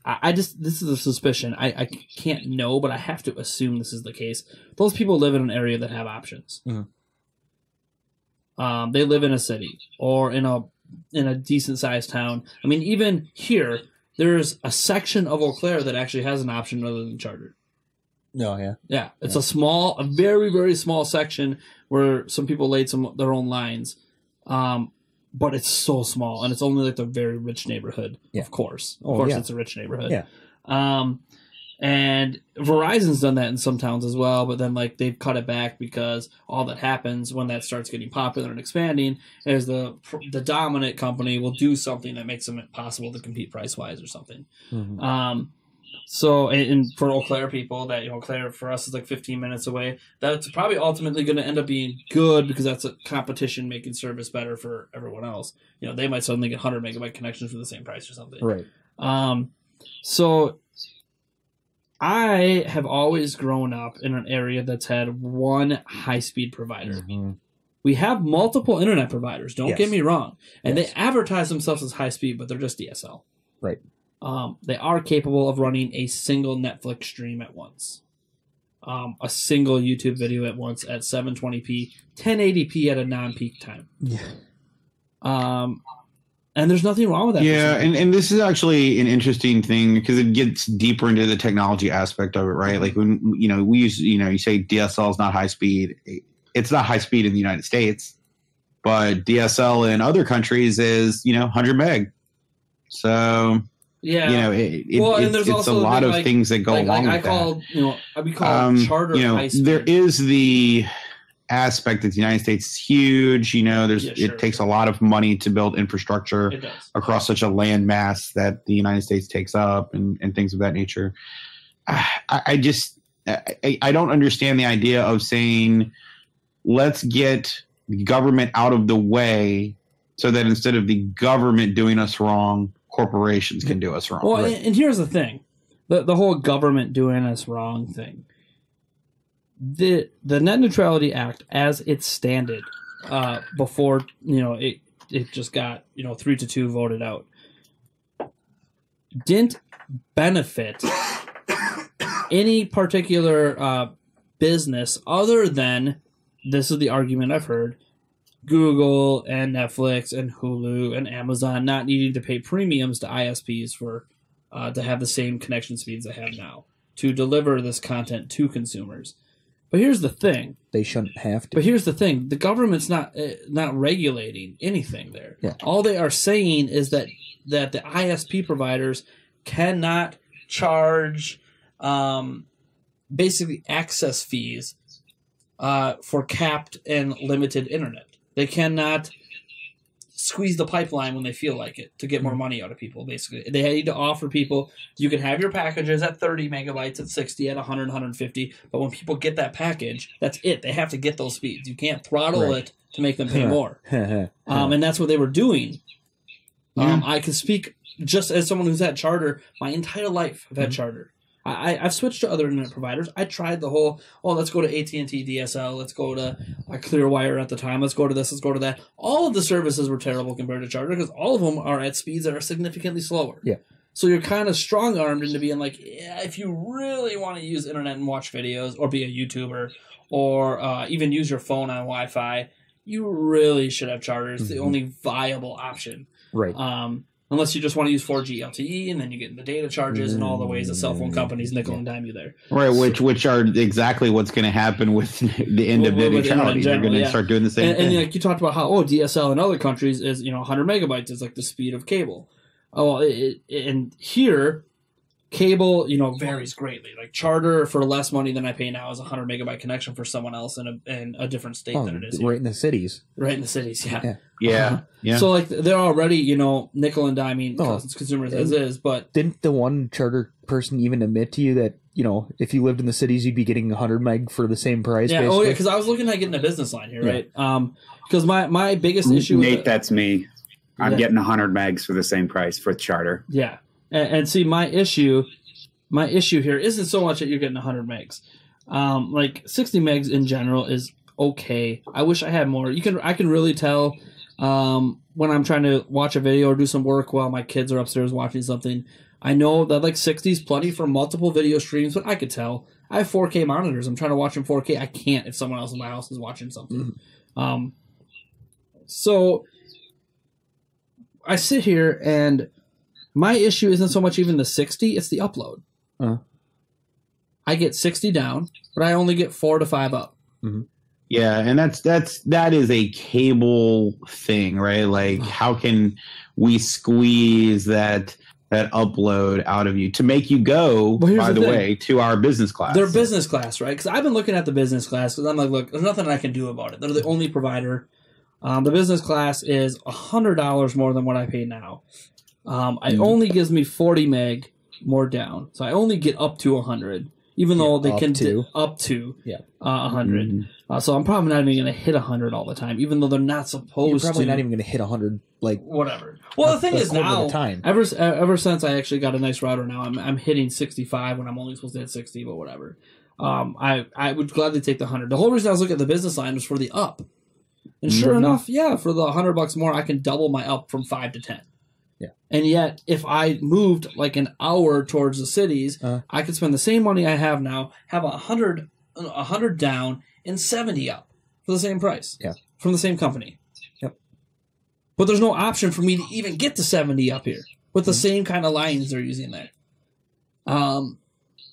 I just, this is a suspicion. I can't know, but I have to assume this is the case. Those people live in an area that have options. Mm-hmm. They live in a city or in a decent sized town. I mean, even here, there's a section of Eau Claire that actually has an option other than Charter. Oh, yeah. Yeah, it's a very, very small section where some people laid their own lines. But it's so small, and it's only like the very rich neighborhood, of course. Of course, it's a rich neighborhood. Yeah. And Verizon's done that in some towns as well, but then like they've cut it back because all that happens when that starts getting popular and expanding is the dominant company will do something that makes them impossible to compete price-wise or something. Mm-hmm. So, and for Eau Claire people, that Eau Claire for us is like 15 minutes away. That's probably ultimately going to end up being good because that's a competition making service better for everyone else. They might suddenly get 100 megabyte connections for the same price or something. Right. So I have always grown up in an area that's had one high-speed provider. Mm-hmm. We have multiple internet providers. Don't get me wrong, and they advertise themselves as high-speed, but they're just DSL. Right. They are capable of running a single Netflix stream at once, a single YouTube video at once at 720p, 1080p at a non-peak time. Yeah. And there's nothing wrong with that. Yeah, and this is actually an interesting thing because it gets deeper into the technology aspect of it, right? Like when we use you say DSL is not high speed. It's not high speed in the United States, but DSL in other countries is 100 meg. So. Yeah, it's a lot of things that go along with that. We call Charter high speed. There is the aspect that the United States is huge. It takes a lot of money to build infrastructure across such a land mass that the United States takes up and things of that nature. I don't understand the idea of saying, let's get the government out of the way so that instead of the government doing us wrong, corporations can do us wrong. Well, and here's the thing. The whole government doing us wrong thing. The Net Neutrality Act, as it standed before, it just got 3-2 voted out, didn't benefit any particular business other than, this is the argument I've heard, Google and Netflix and Hulu and Amazon not needing to pay premiums to ISPs for to have the same connection speeds they have now to deliver this content to consumers. But here's the thing. They shouldn't have to. But here's the thing: the government's not regulating anything there. Yeah. All they are saying is that the ISP providers cannot charge basically access fees for capped and limited internet. They cannot squeeze the pipeline when they feel like it to get more money out of people, basically. They need to offer people, you can have your packages at 30 megabytes, at 60, at 100, 150, but when people get that package, that's it. They have to get those speeds. You can't throttle it to make them pay more. And that's what they were doing. I can speak just as someone who's had Charter my entire life. I've had Charter. I've switched to other internet providers. I tried the whole, let's go to AT&T DSL, let's go to Clearwire at the time, let's go to this, let's go to that. All of the services were terrible compared to Charter because all of them are at speeds that are significantly slower. Yeah. So you're kind of strong-armed into being like, yeah, if you really want to use internet and watch videos or be a YouTuber or even use your phone on Wi-Fi, you really should have Charter. It's the only viable option. Right. Unless you just want to use 4G LTE, and then you get the data charges and all the ways that cell phone companies nickel and dime you there. Right, which are exactly what's going to happen with the end of net neutrality. They're going to start doing the same thing. And like you talked about how DSL in other countries is 100 megabytes is like the speed of cable. And here cable varies greatly. Like Charter for less money than I pay now is a 100 megabyte connection for someone else in a different state than it is here. Right in the cities. Right in the cities, yeah. Yeah. So like they're already nickel and diming consumers as is, but didn't the one Charter person even admit to you that if you lived in the cities you'd be getting 100 meg for the same price? Yeah. Basically? Because I was looking at getting a business line here, right? Because my biggest issue, Nate, that's me. I'm getting 100 megs for the same price for Charter. Yeah, and see my issue here isn't so much that you're getting 100 megs. Like 60 megs in general is okay. I wish I had more. I can really tell when I'm trying to watch a video or do some work while my kids are upstairs watching something. I know that like 60 is plenty for multiple video streams, but I could tell. I have 4K monitors. I'm trying to watch in 4K. I can't if someone else in my house is watching something. So I sit here and my issue isn't so much even the 60, it's the upload. I get 60 down, but I only get 4 to 5 up. Yeah, and that is a cable thing, right? Like, how can we squeeze that upload out of you to make you go, by the way, to our business class? They're business class, right? Because I've been looking at the business class because I'm like, look, there's nothing I can do about it. They're the only provider. The business class is $100 more than what I pay now. It only gives me 40 meg more down, so I only get up to 100, even though they can up to 100. So I'm probably not even going to hit 100 all the time, even though they're not supposed to. You're probably not even going to hit 100, like whatever. Well, the thing is now, ever since I actually got a nice router now, I'm hitting 65 when I'm only supposed to hit 60, but whatever. I would gladly take the 100. The whole reason I was looking at the business line was for the up. And sure enough, for the $100 more, I can double my up from 5 to 10. Yeah. And yet, if I moved like an hour towards the cities, I could spend the same money I have now, have 100 down and 70 up for the same price. Yeah. From the same company. Yep. But there's no option for me to even get to 70 up here with the same kind of lines they're using there. And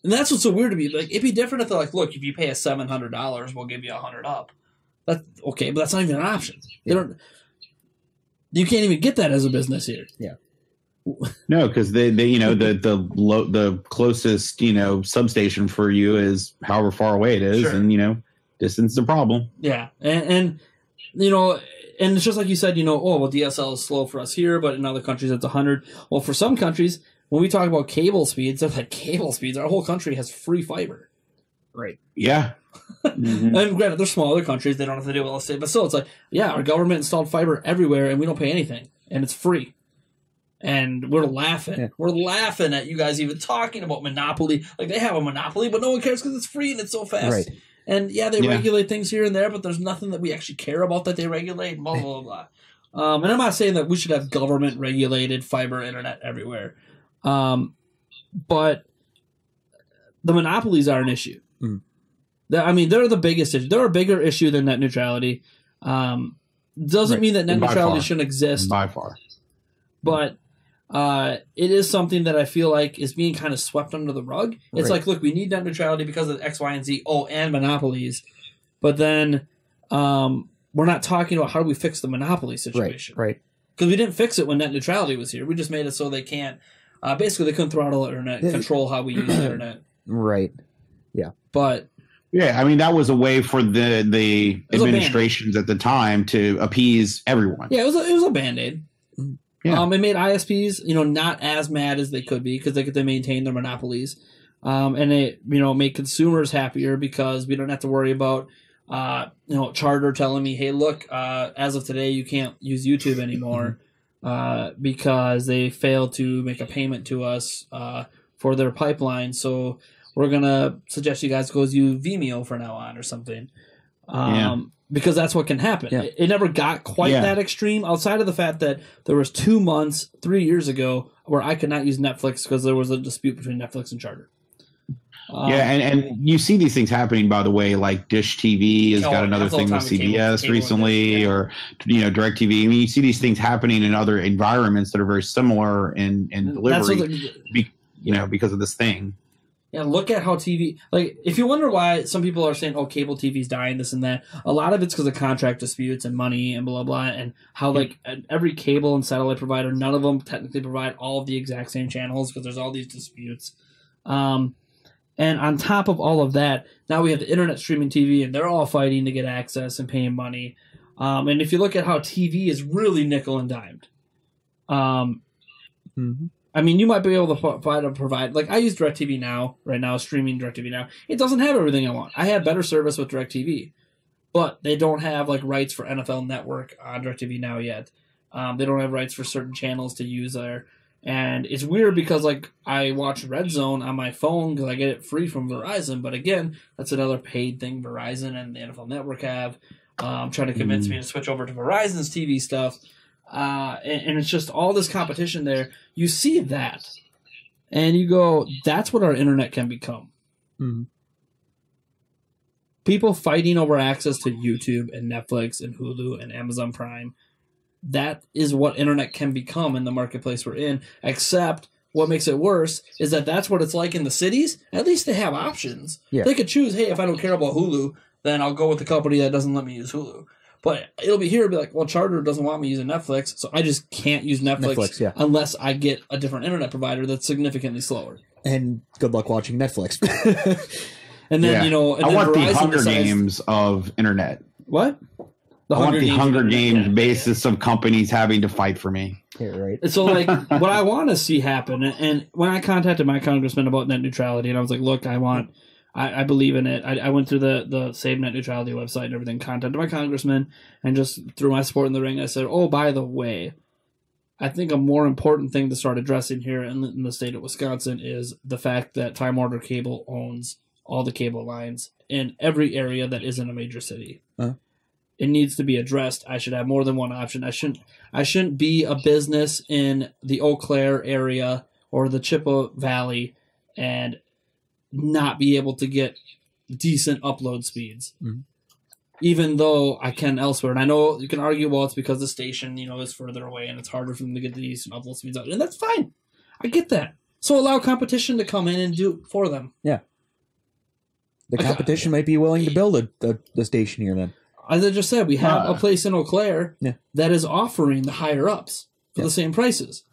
that's what's so weird to me. Like, it'd be different if they're like, look, if you pay us $700, we'll give you 100 up. That's okay, but that's not even an option. You can't even get that as a business here. Yeah. No, because the closest substation for you is however far away it is, and distance is a problem. Yeah, and it's just like you said, DSL is slow for us here, but in other countries it's 100. Well, for some countries, when we talk about cable speeds, our whole country has free fiber. Right. Yeah. And granted, they're smaller countries; they don't have to deal with all this, but still, it's like, our government installed fiber everywhere, and we don't pay anything, and it's free. And we're laughing. Yeah. We're laughing at you guys even talking about monopoly. Like, they have a monopoly, but no one cares because it's free and it's so fast. Right. And they regulate things here and there, but there's nothing that we actually care about that they regulate. Blah blah blah. And I'm not saying that we should have government regulated fiber internet everywhere, but the monopolies are an issue. They're the biggest issue. They're a bigger issue than net neutrality. Doesn't mean that net neutrality shouldn't exist by far. But it is something that I feel like is being kind of swept under the rug. It's like, look, we need net neutrality because of X, Y, and Z. Oh, and monopolies. But then we're not talking about how do we fix the monopoly situation. Right. Because we didn't fix it when net neutrality was here. We just made it so they can't. Basically, they couldn't throttle the internet, control how we use the internet. Right. Yeah. But yeah, I mean that was a way for the administrations at the time to appease everyone. Yeah, it was a Band-Aid. Yeah. It made ISPs, not as mad as they could be because they get to maintain their monopolies, and it made consumers happier because we don't have to worry about Charter telling me, hey, look, as of today you can't use YouTube anymore because they failed to make a payment to us for their pipeline, so we're gonna suggest you guys go use Vimeo from now on or something. Because that's what can happen. Yeah. It never got quite that extreme outside of the fact that there was 2 months 3 years ago where I could not use Netflix because there was a dispute between Netflix and Charter. And you see these things happening, by the way, like Dish TV has got another thing with CBS recently, or DirecTV. I mean, you see these things happening in other environments that are very similar in delivery, because of this thing. Yeah, look at how TV... Like, if you wonder why some people are saying, oh, cable TV's dying, this and that, a lot of it's because of contract disputes and money and blah, blah, and how, every cable and satellite provider, none of them technically provide all of the exact same channels because there's all these disputes. And on top of all of that, now we have the internet streaming TV, and they're all fighting to get access and paying money. And if you look at how TV is really nickel and dimed, I mean, you might be able to provide. Like, I use DirecTV Now, right now, streaming DirecTV Now. It doesn't have everything I want. I have better service with DirecTV, but they don't have, rights for NFL Network on DirecTV Now yet. They don't have rights for certain channels to use there. And it's weird because, I watch Red Zone on my phone because I get it free from Verizon. But again, that's another paid thing Verizon and the NFL Network have. Trying to convince me to switch over to Verizon's TV stuff. And it's just all this competition there. You see that, and you go, that's what our internet can become. Mm-hmm. People fighting over access to YouTube and Netflix and Hulu and Amazon Prime. That is what internet can become in the marketplace we're in, except what makes it worse is that that's what it's like in the cities. At least they have options. Yeah. They could choose, hey, if I don't care about Hulu, then I'll go with the company that doesn't let me use Hulu. But it'll be here, it'll be like, well, Charter doesn't want me using Netflix, so I just can't use Netflix unless I get a different internet provider that's significantly slower. And good luck watching Netflix. And then, and I want the Hunger Games of internet. What? I want the Hunger Games basis of companies having to fight for me. Yeah, right. So, what I want to see happen, and when I contacted my congressman about net neutrality, and I was like, look, I believe in it. I went through the Save Net Neutrality website and everything, contacted my congressman, and just threw my support in the ring. I said, oh, by the way, I think a more important thing to start addressing here in the state of Wisconsin is the fact that Time Warner Cable owns all the cable lines in every area that isn't a major city. Huh? It needs to be addressed. I should have more than one option. I shouldn't be a business in the Eau Claire area or the Chippewa Valley and not be able to get decent upload speeds, even though I can elsewhere. And I know you can argue, well, it's because the station, is further away and it's harder for them to get the decent upload speeds out. And that's fine. I get that. So allow competition to come in and do it for them. Yeah. The competition might be willing to build the station here then. As I just said, we have a place in Eau Claire that is offering the higher ups for the same prices.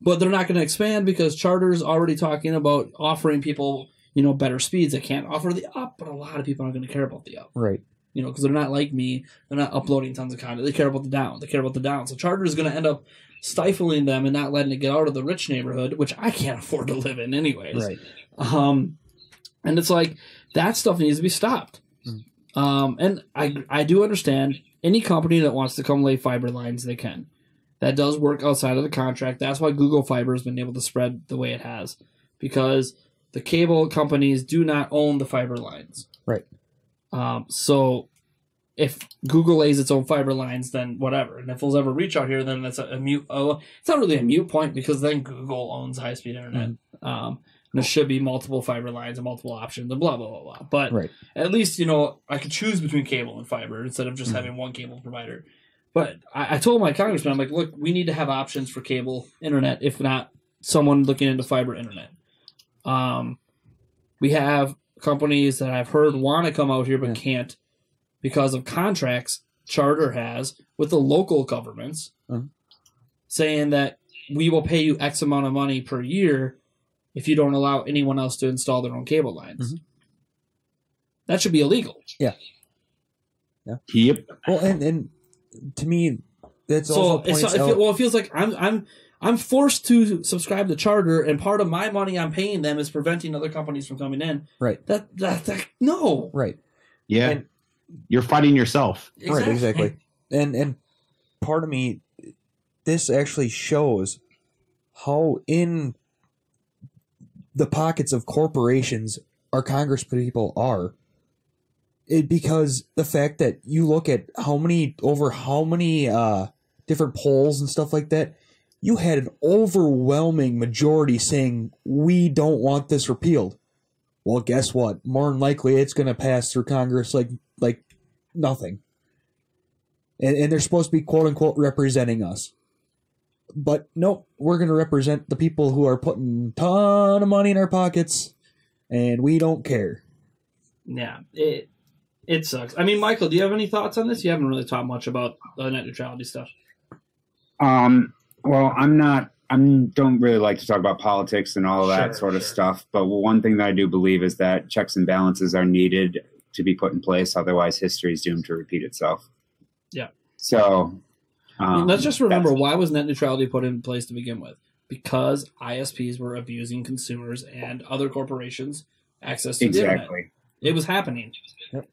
But they're not going to expand because Charter's already talking about offering people, better speeds. They can't offer the up, but a lot of people aren't going to care about the up. Right. Because they're not like me. They're not uploading tons of content. They care about the down. So Charter is going to end up stifling them and not letting it get out of the rich neighborhood, which I can't afford to live in anyways. Right. And it's like, that stuff needs to be stopped. And I do understand any company that wants to come lay fiber lines, they can. That does work outside of the contract. That's why Google Fiber has been able to spread the way it has, because the cable companies do not own the fiber lines. Right. So if Google lays its own fiber lines, then whatever. And if those ever reach out here, then that's a mute. It's not really a mute point because then Google owns high-speed internet. There should be multiple fiber lines and multiple options and blah, blah, blah, blah. But at least, I could choose between cable and fiber instead of just having one cable provider. But I told my congressman, I'm like, look, we need to have options for cable internet, if not someone looking into fiber internet. We have companies that I've heard want to come out here but can't because of contracts Charter has with the local governments saying that we will pay you X amount of money per year if you don't allow anyone else to install their own cable lines. That should be illegal. Yeah. Yep. Well, and to me, that's also it feels like I'm forced to subscribe to Charter, and part of my money I'm paying them is preventing other companies from coming in. Right. That no. Right. Yeah. And, you're fighting yourself. Right. Exactly. And part of me, this actually shows how in the pockets of corporations our Congress people are. Because the fact that you look at how many different polls and stuff like that, you had an overwhelming majority saying we don't want this repealed. Well, guess what? More than likely, it's going to pass through Congress like nothing. And they're supposed to be quote unquote representing us, but nope, we're going to represent the people who are putting a ton of money in our pockets, and we don't care. Yeah, it sucks. I mean, Michael, do you have any thoughts on this? You haven't really talked much about the net neutrality stuff. Well, I don't really like to talk about politics and all of that sort of stuff. But one thing that I do believe is that checks and balances are needed to be put in place. Otherwise, history is doomed to repeat itself. Yeah. So let's just remember, why was net neutrality put in place to begin with? Because ISPs were abusing consumers and other corporations' access to the internet. It was happening. Yep.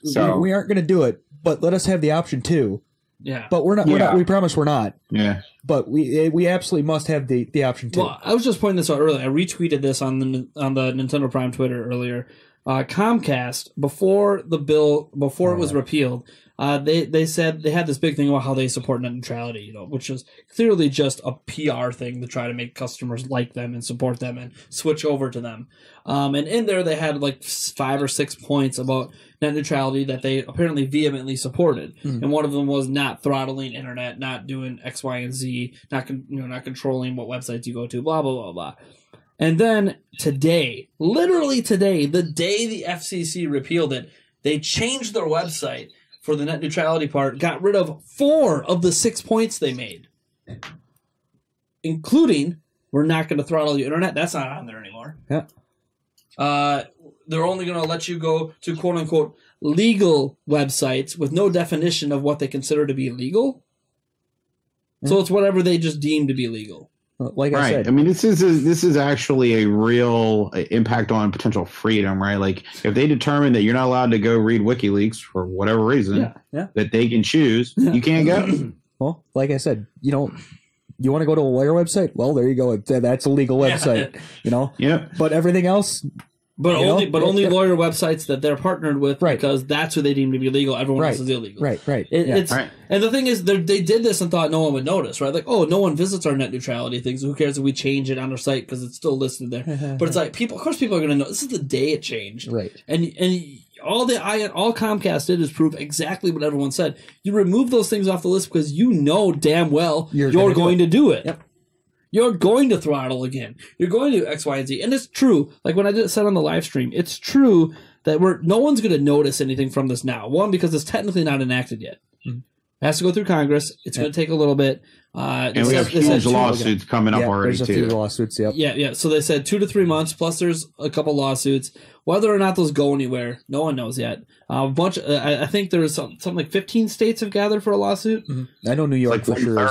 So we aren't going to do it, but let us have the option too. Yeah. But we're not. We're not. We promise we're not. Yeah. But we absolutely must have the option too. Well, I was just pointing this out earlier. I retweeted this on the Nintendo Prime Twitter earlier. Comcast, before the bill, before it was repealed, they said they had this big thing about how they support net neutrality, which was clearly just a PR thing to try to make customers like them and support them and switch over to them. And in there, they had like 5 or 6 points about net neutrality that they apparently vehemently supported. And one of them was not throttling internet, not doing X, Y, and Z, not controlling what websites you go to, blah, blah, blah, blah. And then today, literally today, the day the FCC repealed it, they changed their website for the net neutrality part, got rid of 4 of the 6 points they made, including we're not going to throttle your internet. That's not on there anymore. Yeah. They're only going to let you go to quote-unquote legal websites with no definition of what they consider to be legal. So it's whatever they just deem to be legal. Like I said, I mean, this is actually a real impact on potential freedom, right? Like if they determine that you're not allowed to go read WikiLeaks for whatever reason that they can choose, you can't go. Well, like I said, you want to go to a lawyer website? Well, there you go. That's a legal website, Yeah. But everything else. But only lawyer websites that they're partnered with, because that's who they deem to be legal. Everyone else is illegal. Right. And the thing is, they did this and thought no one would notice, right? Like, oh, no one visits our net neutrality things. Who cares if we change it on our site because it's still listed there? But it's like of course, people are going to know. This is the day it changed, right? And all Comcast did is prove exactly what everyone said. You remove those things off the list because you know damn well you're going to do it. Yep. You're going to throttle again. You're going to do X, Y, and Z. And it's true. Like when I said on the live stream, it's true that no one's going to notice anything from this now. One, because it's technically not enacted yet. It has to go through Congress. It's going to take a little bit. And we have huge lawsuits coming up already, there's a few lawsuits, Yeah. So they said 2 to 3 months, plus there's a couple lawsuits. Whether or not those go anywhere, no one knows yet. I think there's something like 15 states have gathered for a lawsuit. I know New York for sure is.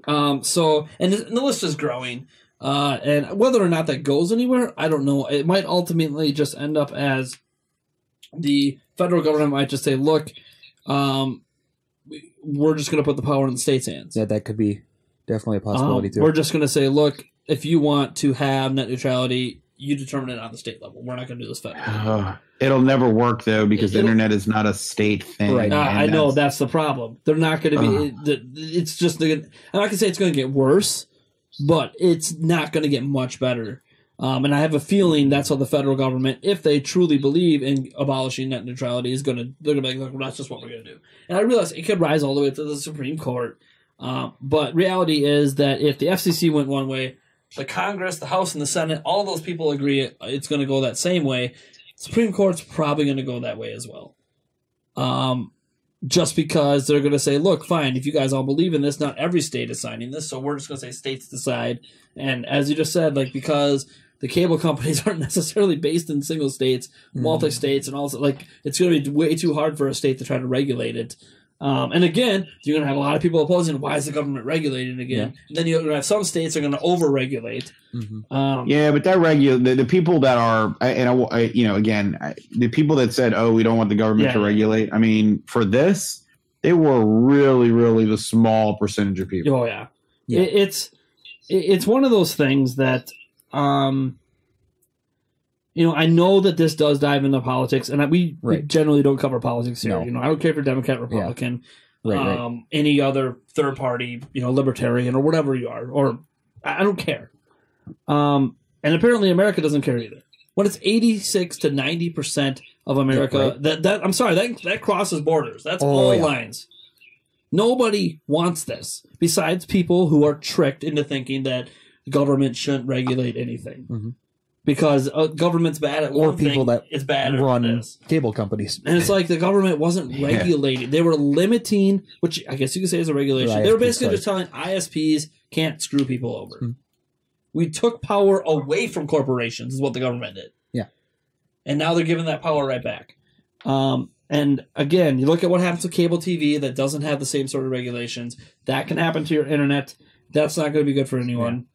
And the list is growing. And whether or not that goes anywhere, I don't know. It might ultimately just end up as the federal government might just say, look, we're just going to put the power in the states' hands. Yeah, that could be definitely a possibility too. We're just going to say, look, if you want to have net neutrality, you determine it on the state level. We're not going to do this federally. It'll never work though because the internet is not a state thing. Right. I know that's the problem. They're not going to be. It's just. I'm not going to say it's going to get worse, but it's not going to get much better. And I have a feeling that's how the federal government, if they truly believe in abolishing net neutrality, they're gonna be like, look, that's just what we're gonna do. And I realize it could rise all the way to the Supreme Court. But reality is that if the FCC went one way, the Congress, the House, and the Senate, all those people agree it's going to go that same way. Supreme Court's probably going to go that way as well. Just because they're going to say, look, fine, if you guys all believe in this, not every state is signing this, so we're just going to say states decide. And as you just said, like, because the cable companies aren't necessarily based in single states, multi-states, and also, like, it's going to be way too hard for a state to try to regulate it. And again, you're going to have a lot of people opposing, why is the government regulating again? Yeah. And then you're going to have some states are going to over-regulate. Yeah, but that the people that are, the people that said, oh, we don't want the government to regulate, I mean, for this, they were really, really the small percentage of people. Oh, yeah. It's one of those things that, I know that this does dive into politics, and we generally don't cover politics here. No. I don't care if you're Democrat, Republican, any other third party, libertarian or whatever you are, or I don't care. And apparently America doesn't care either. When it's 86 to 90% of America, that crosses borders. That's all lines. Nobody wants this, besides people who are tricked into thinking that the government shouldn't regulate anything. Because government's bad at one people thing, that it's bad run cable companies. And it's like the government wasn't regulating. They were limiting, which I guess you could say is a regulation. They were basically just telling ISPs can't screw people over. We took power away from corporations is what the government did. Yeah. And now they're giving that power right back. And again, you look at what happens to cable TV that doesn't have the same sort of regulations. That can happen to your internet. That's not going to be good for anyone.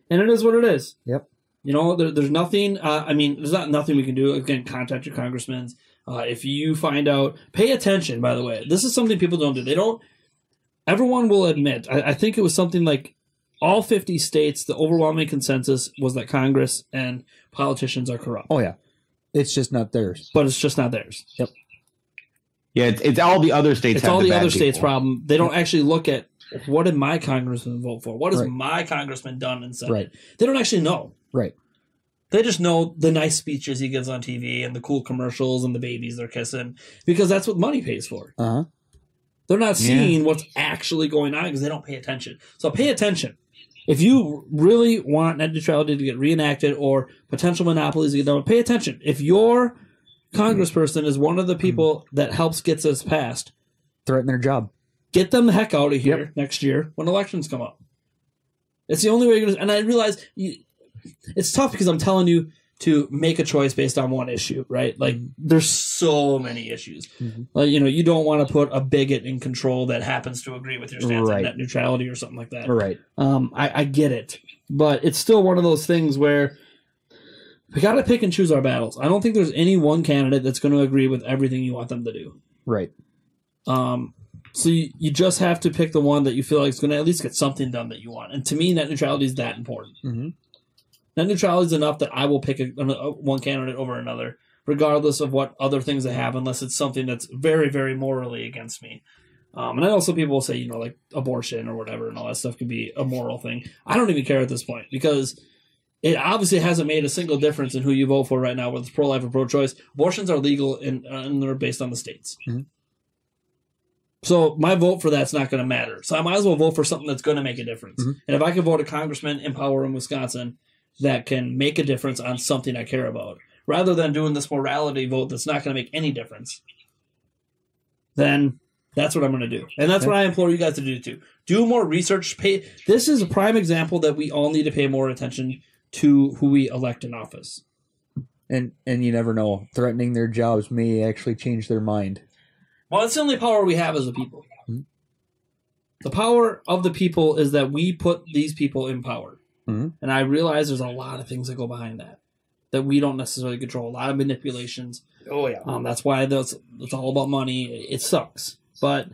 And it is what it is. Yep. There's nothing. There's not nothing we can do. Again, contact your congressmen. If you find out, pay attention. By the way, this is something people don't do. They don't. Everyone will admit. I think it was something like all 50 states. The overwhelming consensus was that Congress and politicians are corrupt. Oh yeah, it's just not theirs. But it's just not theirs. Yep. Yeah, it's all the other states. It's all the other states' problem. They don't actually look at. What did my congressman vote for? What has my congressman done and said? Right. They don't actually know. Right. They just know the nice speeches he gives on TV and the cool commercials and the babies they're kissing because that's what money pays for. Uh-huh. They're not seeing what's actually going on because they don't pay attention. So pay attention. If you really want net neutrality to get reenacted or potential monopolies to get done, pay attention. If your congressperson is one of the people that helps get this passed, threaten their job. Get them the heck out of here next year when elections come up. It's the only way you're going to... And I realize it's tough because I'm telling you to make a choice based on one issue, right? Like, there's so many issues. Like, you don't want to put a bigot in control that happens to agree with your stance on net neutrality or something like that. Right. I get it. But it's still one of those things where we got to pick and choose our battles. I don't think there's any one candidate that's going to agree with everything you want them to do. Right. So you just have to pick the one that you feel like is going to at least get something done that you want. And to me, net neutrality is that important. Net neutrality is enough that I will pick one candidate over another, regardless of what other things they have, unless it's something that's very, very morally against me. And I know some people will say, like abortion or whatever and all that stuff can be a moral thing. I don't even care at this point because it obviously hasn't made a single difference in who you vote for right now, whether it's pro-life or pro-choice. Abortions are legal and they're based on the states. So my vote for that's not going to matter. So I might as well vote for something that's going to make a difference. And if I can vote a congressman in power in Wisconsin that can make a difference on something I care about, rather than doing this morality vote that's not going to make any difference, then that's what I'm going to do. And that's what I implore you guys to do too. Do more research. This is a prime example that we all need to pay more attention to who we elect in office. And you never know. Threatening their jobs may actually change their mind. Well, it's the only power we have as a people. The power of the people is that we put these people in power. And I realize there's a lot of things that go behind that we don't necessarily control. A lot of manipulations. Oh, yeah. That's why it's all about money. It sucks. But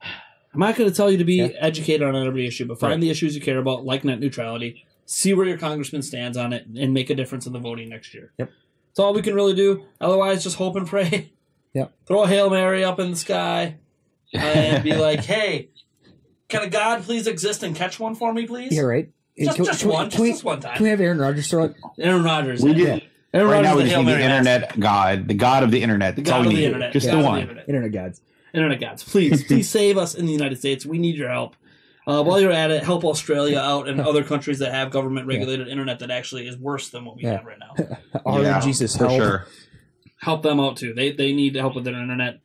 I'm not going to tell you to be educated on every issue, but find the issues you care about, like net neutrality. See where your congressman stands on it, and make a difference in the voting next year. That's all we can really do. Otherwise, just hope and pray. Throw a Hail Mary up in the sky and be like, hey, can a God please exist and catch one for me, please? Yeah, right. Just one time. Can we have Aaron Rodgers throw it? Aaron Rodgers. We did. Aaron Right Rodgers now, we is just need the internet god, the god of the internet. That's all we need. Just the one. Internet gods. Internet gods. Please save us in the United States. We need your help. While you're at it, help Australia out and other countries that have government-regulated internet that actually is worse than what we have right now. Jesus, for help. sure. Help them out, too. They need help with their internet.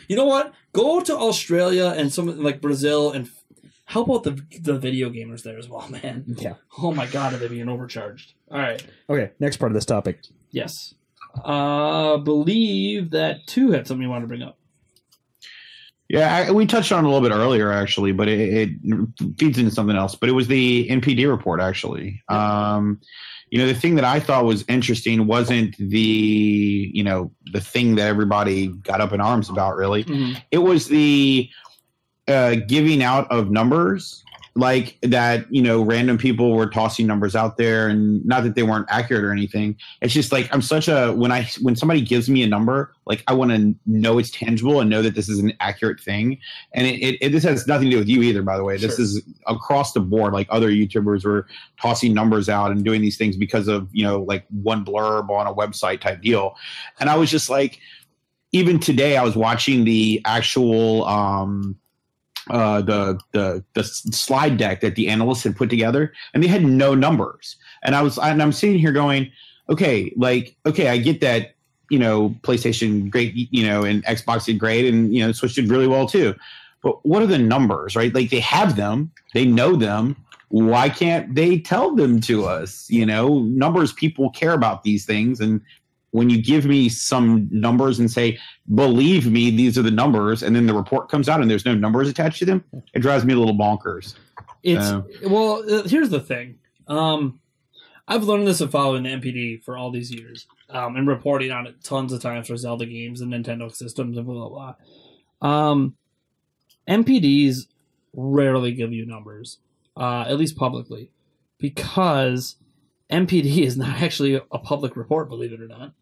You know what? Go to Australia and some like Brazil and help out the video gamers there as well, man. Yeah. Oh, my God, are they being overcharged? All right. Okay, next part of this topic. Yes. Believe that, too, had something you wanted to bring up. Yeah, we touched on it a little bit earlier, actually, but it feeds into something else. But it was the NPD report, actually. The thing that I thought was interesting wasn't the thing that everybody got up in arms about, really. Mm-hmm. It was the giving out of numbers. Like that, random people were tossing numbers out there, and not that they weren't accurate or anything. It's just like when somebody gives me a number, like I want to know it's tangible and know that this is an accurate thing. And this has nothing to do with you either, by the way. This is across the board. Like other YouTubers were tossing numbers out and doing these things because of like one blurb on a website type deal. And I was just like, even today, I was watching the actual. The slide deck that the analysts had put together, and they had no numbers. And I'm sitting here going, okay, I get that, PlayStation great, and Xbox did great, and Switch did really well too. But what are the numbers, right? Like they have them, they know them. Why can't they tell them to us? Numbers, people care about these things, and when you give me some numbers and say, believe me, these are the numbers, and then the report comes out and there's no numbers attached to them, it drives me a little bonkers. Here's the thing. I've learned this of following the NPD for all these years and reporting on it tons of times for Zelda games and Nintendo systems and blah, blah, blah. NPDs rarely give you numbers, at least publicly, because NPD is not actually a public report, believe it or not.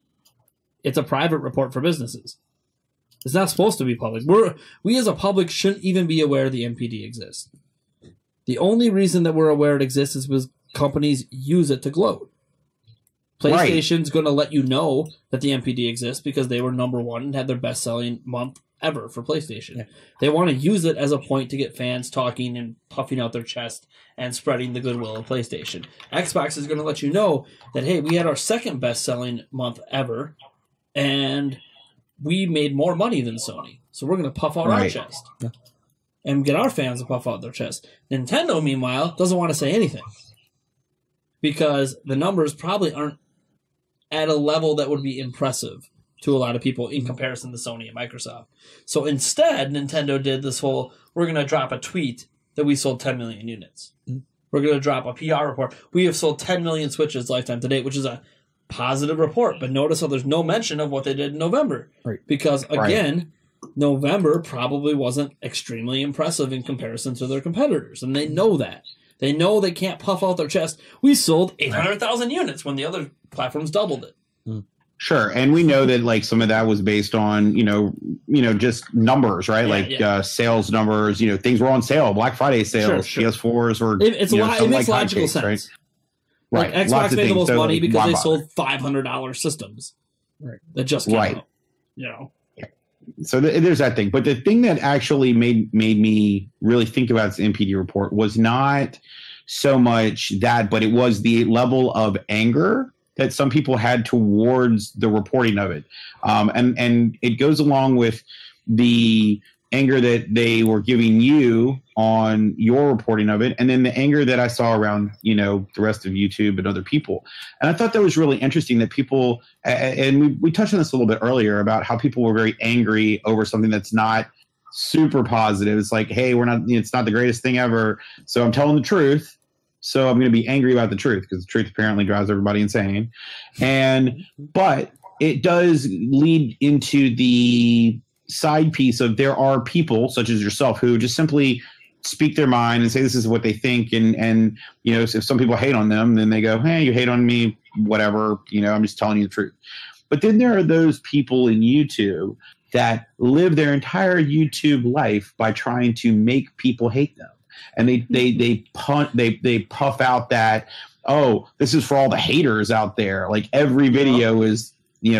It's a private report for businesses. It's not supposed to be public. We as a public shouldn't even be aware the NPD exists. The only reason that we're aware it exists is because companies use it to gloat. PlayStation's going to let you know that the NPD exists because they were number one and had their best-selling month ever for PlayStation. Yeah. They want to use it as a point to get fans talking and puffing out their chest and spreading the goodwill of PlayStation. Xbox is going to let you know that, hey, we had our second best-selling month ever, and we made more money than Sony. So we're going to puff out our chest and get our fans to puff out their chest. Nintendo, meanwhile, doesn't want to say anything because the numbers probably aren't at a level that would be impressive to a lot of people in comparison to Sony and Microsoft. So instead, Nintendo did this whole, we're going to drop a tweet that we sold 10 million units. Mm-hmm. We're going to drop a PR report. We have sold 10 million Switches lifetime to date, which is a positive report. But notice how there's no mention of what they did in November. Right. Because, again, November probably wasn't extremely impressive in comparison to their competitors. And they know that. They know they can't puff out their chest. We sold 800,000 units when the other platforms doubled it. Mm. Sure, and we know that like some of that was based on just numbers, right? Sales numbers. Things were on sale, Black Friday sales, PS4s were. It makes logical sense. Right, like Xbox made the most money because they sold $500 systems, that just came out. So there's that thing, but the thing that actually made me really think about this NPD report was not so much that, but it was the level of anger that some people had towards the reporting of it. And it goes along with the anger that they were giving you on your reporting of it, and then the anger that I saw around, the rest of YouTube and other people. And I thought that was really interesting that people, and we touched on this a little bit earlier about how people were very angry over something that's not super positive. It's like, hey, it's not the greatest thing ever, so I'm telling the truth. So I'm going to be angry about the truth because the truth apparently drives everybody insane. But it does lead into the side piece of there are people such as yourself who just simply speak their mind and say this is what they think. And if some people hate on them, then they go, hey, you hate on me, whatever. I'm just telling you the truth. But then there are those people in YouTube that live their entire YouTube life by trying to make people hate them. and they puff out that, oh, this is for all the haters out there. Like every video is,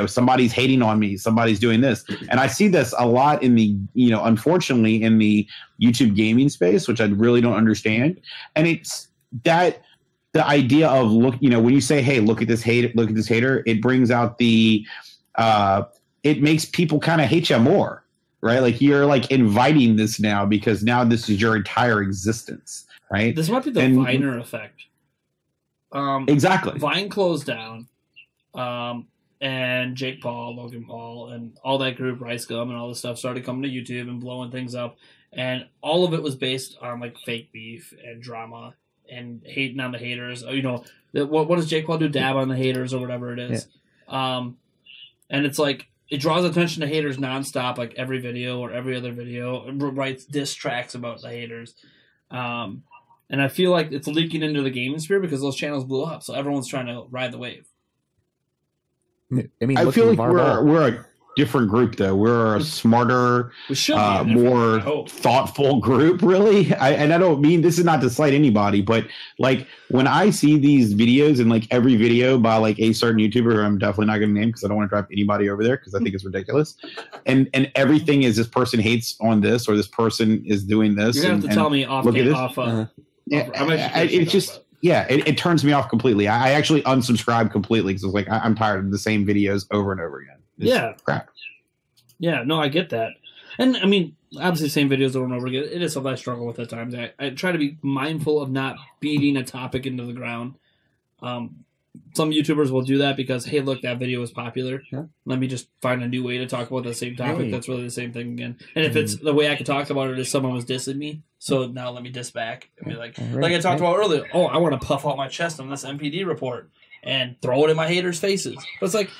somebody's hating on me, somebody's doing this. And I see this a lot in the, unfortunately in the YouTube gaming space, which I really don't understand. And it's that the idea of when you say, hey, look at this hater, it brings out the, it makes people kind of hate you more, right? Like you're like inviting this now because now this is your entire existence, right? This might be the Viner effect. Exactly. Vine closed down, and Jake Paul, Logan Paul, and all that group, Rice Gum, and all this stuff started coming to YouTube and blowing things up, and all of it was based on like fake beef and drama and hating on the haters. What does Jake Paul do? Dab on the haters or whatever it is. Yeah. And it's like it draws attention to haters nonstop, like every video or every other video, writes diss tracks about the haters. And I feel like it's leaking into the gaming sphere because those channels blew up, so everyone's trying to ride the wave. I mean, I feel like we're a different group, though. We're a smarter, more thoughtful group, really. And I don't mean this is not to slight anybody, but like when I see these videos and like every video by like a certain YouTuber, who I'm definitely not going to name because I don't want to drive anybody over there because I think it's ridiculous. And everything is this person hates on this or this person is doing this. You're going to have to tell me off. It's just. Yeah, it turns me off completely. I actually unsubscribe completely because it's like I'm tired of the same videos over and over again. It's crap. Yeah, no, I get that. And I mean, obviously, the same videos over and over again. It is something I struggle with at times. I try to be mindful of not beating a topic into the ground. Some YouTubers will do that because, hey, look, that video was popular. Yeah. Let me just find a new way to talk about the same topic. That's really the same thing again. And if it's the way I could talk about it is someone was dissing me, so now let me diss back and be like I talked about earlier. Oh, I want to puff out my chest on this MPD report and throw it in my haters' faces. But it's like,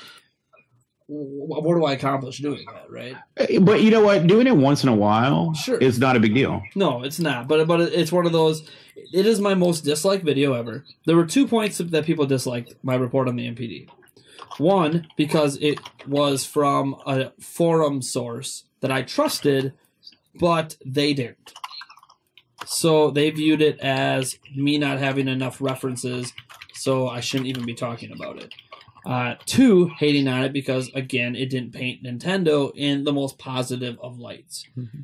what do I accomplish doing that, right? But you know what? Doing it once in a while is not a big deal. No, it's not. But it's one of those. It is my most disliked video ever. There were 2 points that people disliked my report on the MPD. One, because it was from a forum source that I trusted, but they didn't. So they viewed it as me not having enough references, so I shouldn't even be talking about it. 2, hating on it because, again, it didn't paint Nintendo in the most positive of lights. Mm-hmm.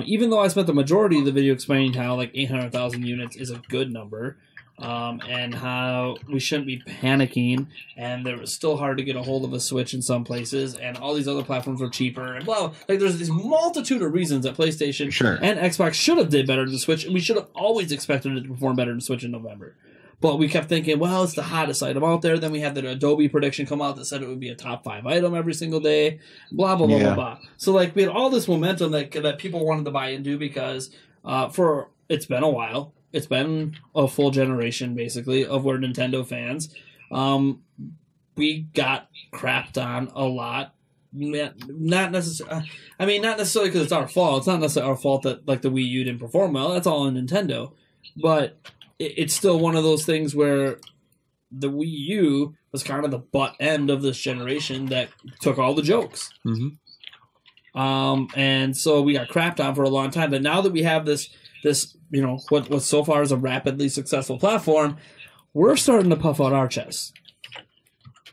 Even though I spent the majority of the video explaining how like 800,000 units is a good number, and how we shouldn't be panicking, and it was still hard to get a hold of a Switch in some places, and all these other platforms were cheaper, and blah. Like there's this multitude of reasons that PlayStation and Xbox should have did better than the Switch, and we should have always expected it to perform better than the Switch in November. But we kept thinking, well, it's the hottest item out there. Then we had the Adobe prediction come out that said it would be a top 5 item every single day. Blah, blah, blah, blah, blah. So, like, we had all this momentum that people wanted to buy into because it's been a while. It's been a full generation, basically, of we're Nintendo fans. We got crapped on a lot. Not necessarily because it's our fault. It's not necessarily our fault that, like, the Wii U didn't perform well. That's all on Nintendo. But it's still one of those things where the Wii U was kind of the butt end of this generation that took all the jokes. Mm-hmm. And so we got crapped on for a long time. But now that we have this what so far is a rapidly successful platform, we're starting to puff out our chests.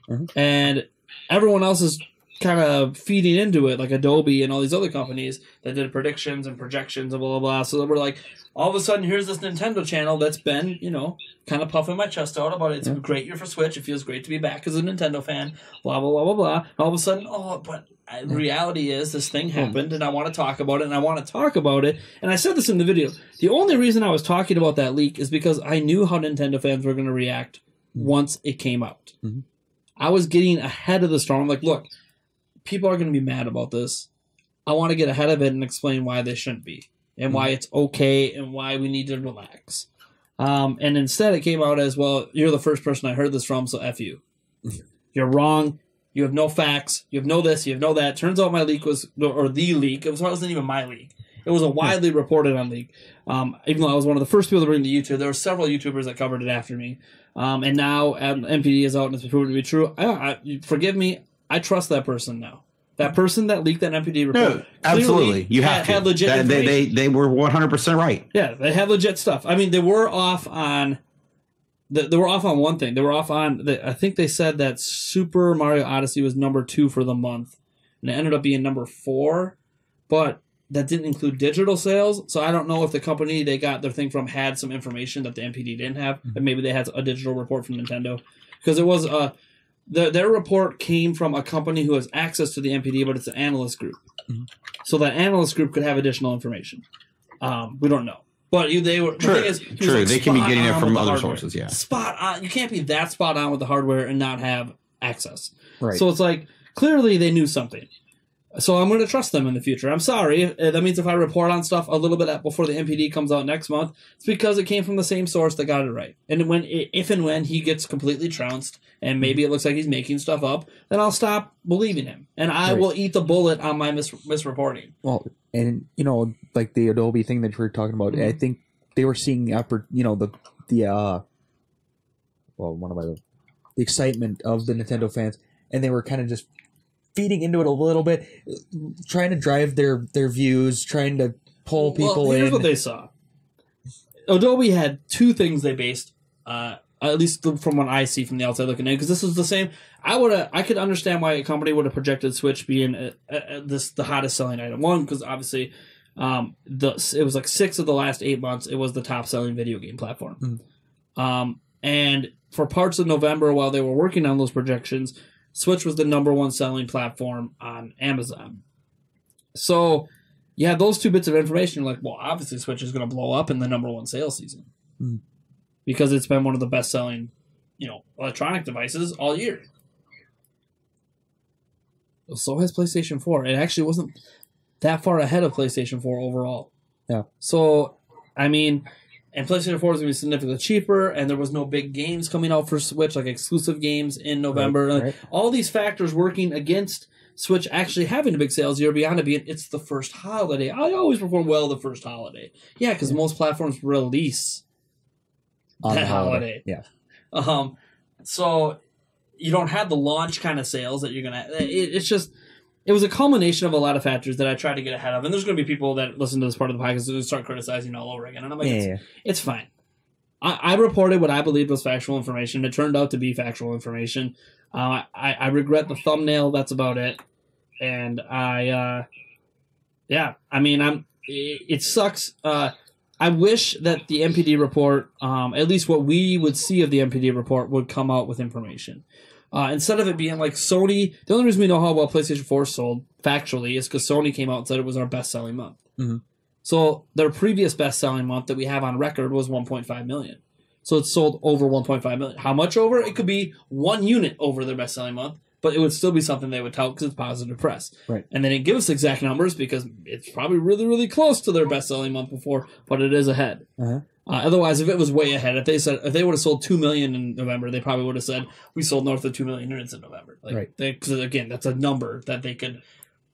Mm-hmm. And everyone else is kind of feeding into it, like Adobe and all these other companies that did predictions and projections and blah, blah, blah. So we're like, all of a sudden, here's this Nintendo channel that's been, kind of puffing my chest out about it. It's a great year for Switch. It feels great to be back as a Nintendo fan. Blah, blah, blah, blah, blah. All of a sudden, the reality is this thing happened, and I want to talk about it, and I want to talk about it. And I said this in the video. The only reason I was talking about that leak is because I knew how Nintendo fans were going to react once it came out. Mm-hmm. I was getting ahead of the storm. I'm like, look, people are going to be mad about this. I want to get ahead of it and explain why they shouldn't be. And why it's okay, and why we need to relax. And instead it came out as, well, you're the first person I heard this from, so F you. You're wrong. You have no facts. You have no this. You have no that. Turns out my leak was, or the leak, it wasn't even my leak. It was a widely reported on leak. Even though I was one of the first people to bring it to YouTube, there were several YouTubers that covered it after me. And now MPD is out and it's proven to be true. Forgive me, I trust that person now. That person that leaked that NPD report. No, absolutely. You have to. Had legit they were 100% right. Yeah, they had legit stuff. I mean, they were off on. They were off on one thing. They were off on. I think they said that Super Mario Odyssey was number 2 for the month, and it ended up being number 4, but that didn't include digital sales. So I don't know if the company they got their thing from had some information that the NPD didn't have, and maybe they had a digital report from Nintendo, because it was their report came from a company who has access to the NPD, but it's an analyst group. Mm-hmm. So that analyst group could have additional information. We don't know. But they were true. The thing is, true. They can be getting it from other sources. Yeah, spot on. You can't be that spot on with the hardware and not have access. Right. So it's like clearly they knew something. So I'm going to trust them in the future. I'm sorry. That means if I report on stuff a little bit before the NPD comes out next month, it's because it came from the same source that got it right. And if and when he gets completely trounced and maybe it looks like he's making stuff up, then I'll stop believing him. And I will eat the bullet on my misreporting. Well, and, like the Adobe thing that you were talking about, I think they were seeing the excitement of the Nintendo fans, and they were kind of just feeding into it a little bit, trying to drive their views, trying to pull people in. Here's what they saw. Adobe had 2 things they based, at least from what I see from the outside looking in, because this was the same. I could understand why a company would have projected Switch being the hottest selling item. One, because obviously it was like 6 of the last 8 months, it was the top selling video game platform. And for parts of November, while they were working on those projections, Switch was the number 1 selling platform on Amazon. So you have those 2 bits of information. You're like, well, obviously Switch is going to blow up in the number 1 sales season because it's been one of the best selling, electronic devices all year. So has PlayStation 4. It actually wasn't that far ahead of PlayStation 4 overall. Yeah. So, I mean, and PlayStation 4 is going to be significantly cheaper, and there was no big games coming out for Switch, like exclusive games in November. Right. All these factors working against Switch actually having a big sales year beyond it being it's the first holiday. I always perform well the first holiday. Yeah, because most platforms release on that holiday. Yeah. So you don't have the launch kind of sales that you're going to... It's just... It was a culmination of a lot of factors that I tried to get ahead of. And there's going to be people that listen to this part of the podcast and start criticizing all over again. And I'm like, it's fine. I reported what I believed was factual information. It turned out to be factual information. I regret the thumbnail. That's about it. And it sucks. I wish that the NPD report, at least what we would see of the NPD report, would come out with information. Instead of it being like Sony, the only reason we know how well PlayStation 4 sold factually is because Sony came out and said it was our best-selling month. Mm-hmm. So their previous best-selling month that we have on record was 1.5 million. So it sold over 1.5 million. How much over? It could be 1 unit over their best-selling month, but it would still be something they would tout because it's positive press. Right. And they didn't give us exact numbers because it's probably really, really close to their best-selling month before, but it is ahead. Uh-huh. Otherwise, if it was way ahead, if they would have sold 2 million in November, they probably would have said we sold north of 2 million units in November. Because again, that's a number that they could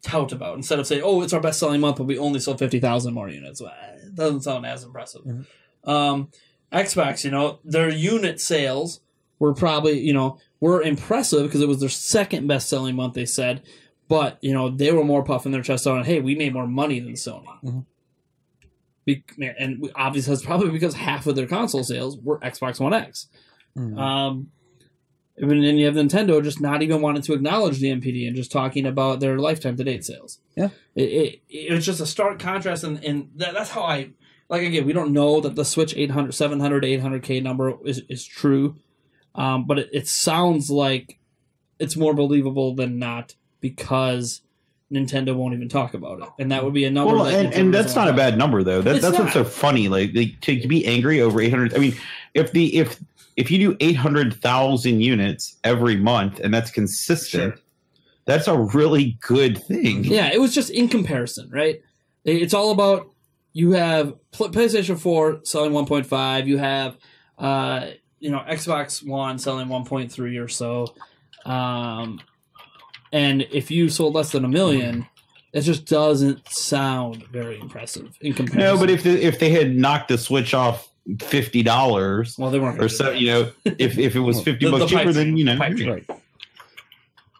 tout about instead of saying, "Oh, it's our best-selling month, but we only sold 50,000 more units." Well, it doesn't sound as impressive. Mm-hmm. Xbox, their unit sales were probably, were impressive because it was their second best-selling month. They said, but they were more puffing their chest on, "Hey, we made more money than Sony." Mm-hmm. And obviously that's probably because half of their console sales were Xbox One X. Mm-hmm. And then you have Nintendo just not even wanting to acknowledge the NPD and just talking about their lifetime to date sales. Yeah, it was just a stark contrast, and that's how again, we don't know that the Switch 700 to 800K number is true, but it sounds like it's more believable than not because Nintendo won't even talk about it, and that would be a number. Well, and that's not a bad number though. That's what's so funny. Like to be angry over 800. I mean, if you do 800,000 units every month and that's consistent, that's a really good thing. Yeah, it was just in comparison, right? It's all about you have PlayStation 4 selling 1.5, you have Xbox One selling 1.3 or so. And if you sold less than 1 million, it just doesn't sound very impressive in comparison. No, but if they had knocked the Switch off $50, well, they weren't. Or so, if it was $50 cheaper, then right.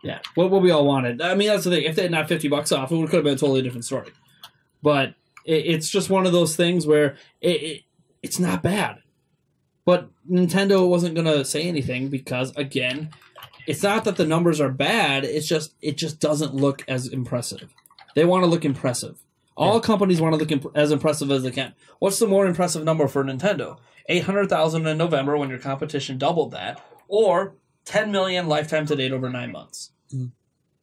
Yeah, what we all wanted. I mean, that's the thing. If they had not $50 off, it could have been a totally different story. But it's just one of those things where it's not bad. But Nintendo wasn't going to say anything because, again, it's not that the numbers are bad. It just doesn't look as impressive. They want to look impressive. All companies want to look as impressive as they can. What's the more impressive number for Nintendo? 800,000 in November when your competition doubled that, or 10 million lifetime to date over 9 months.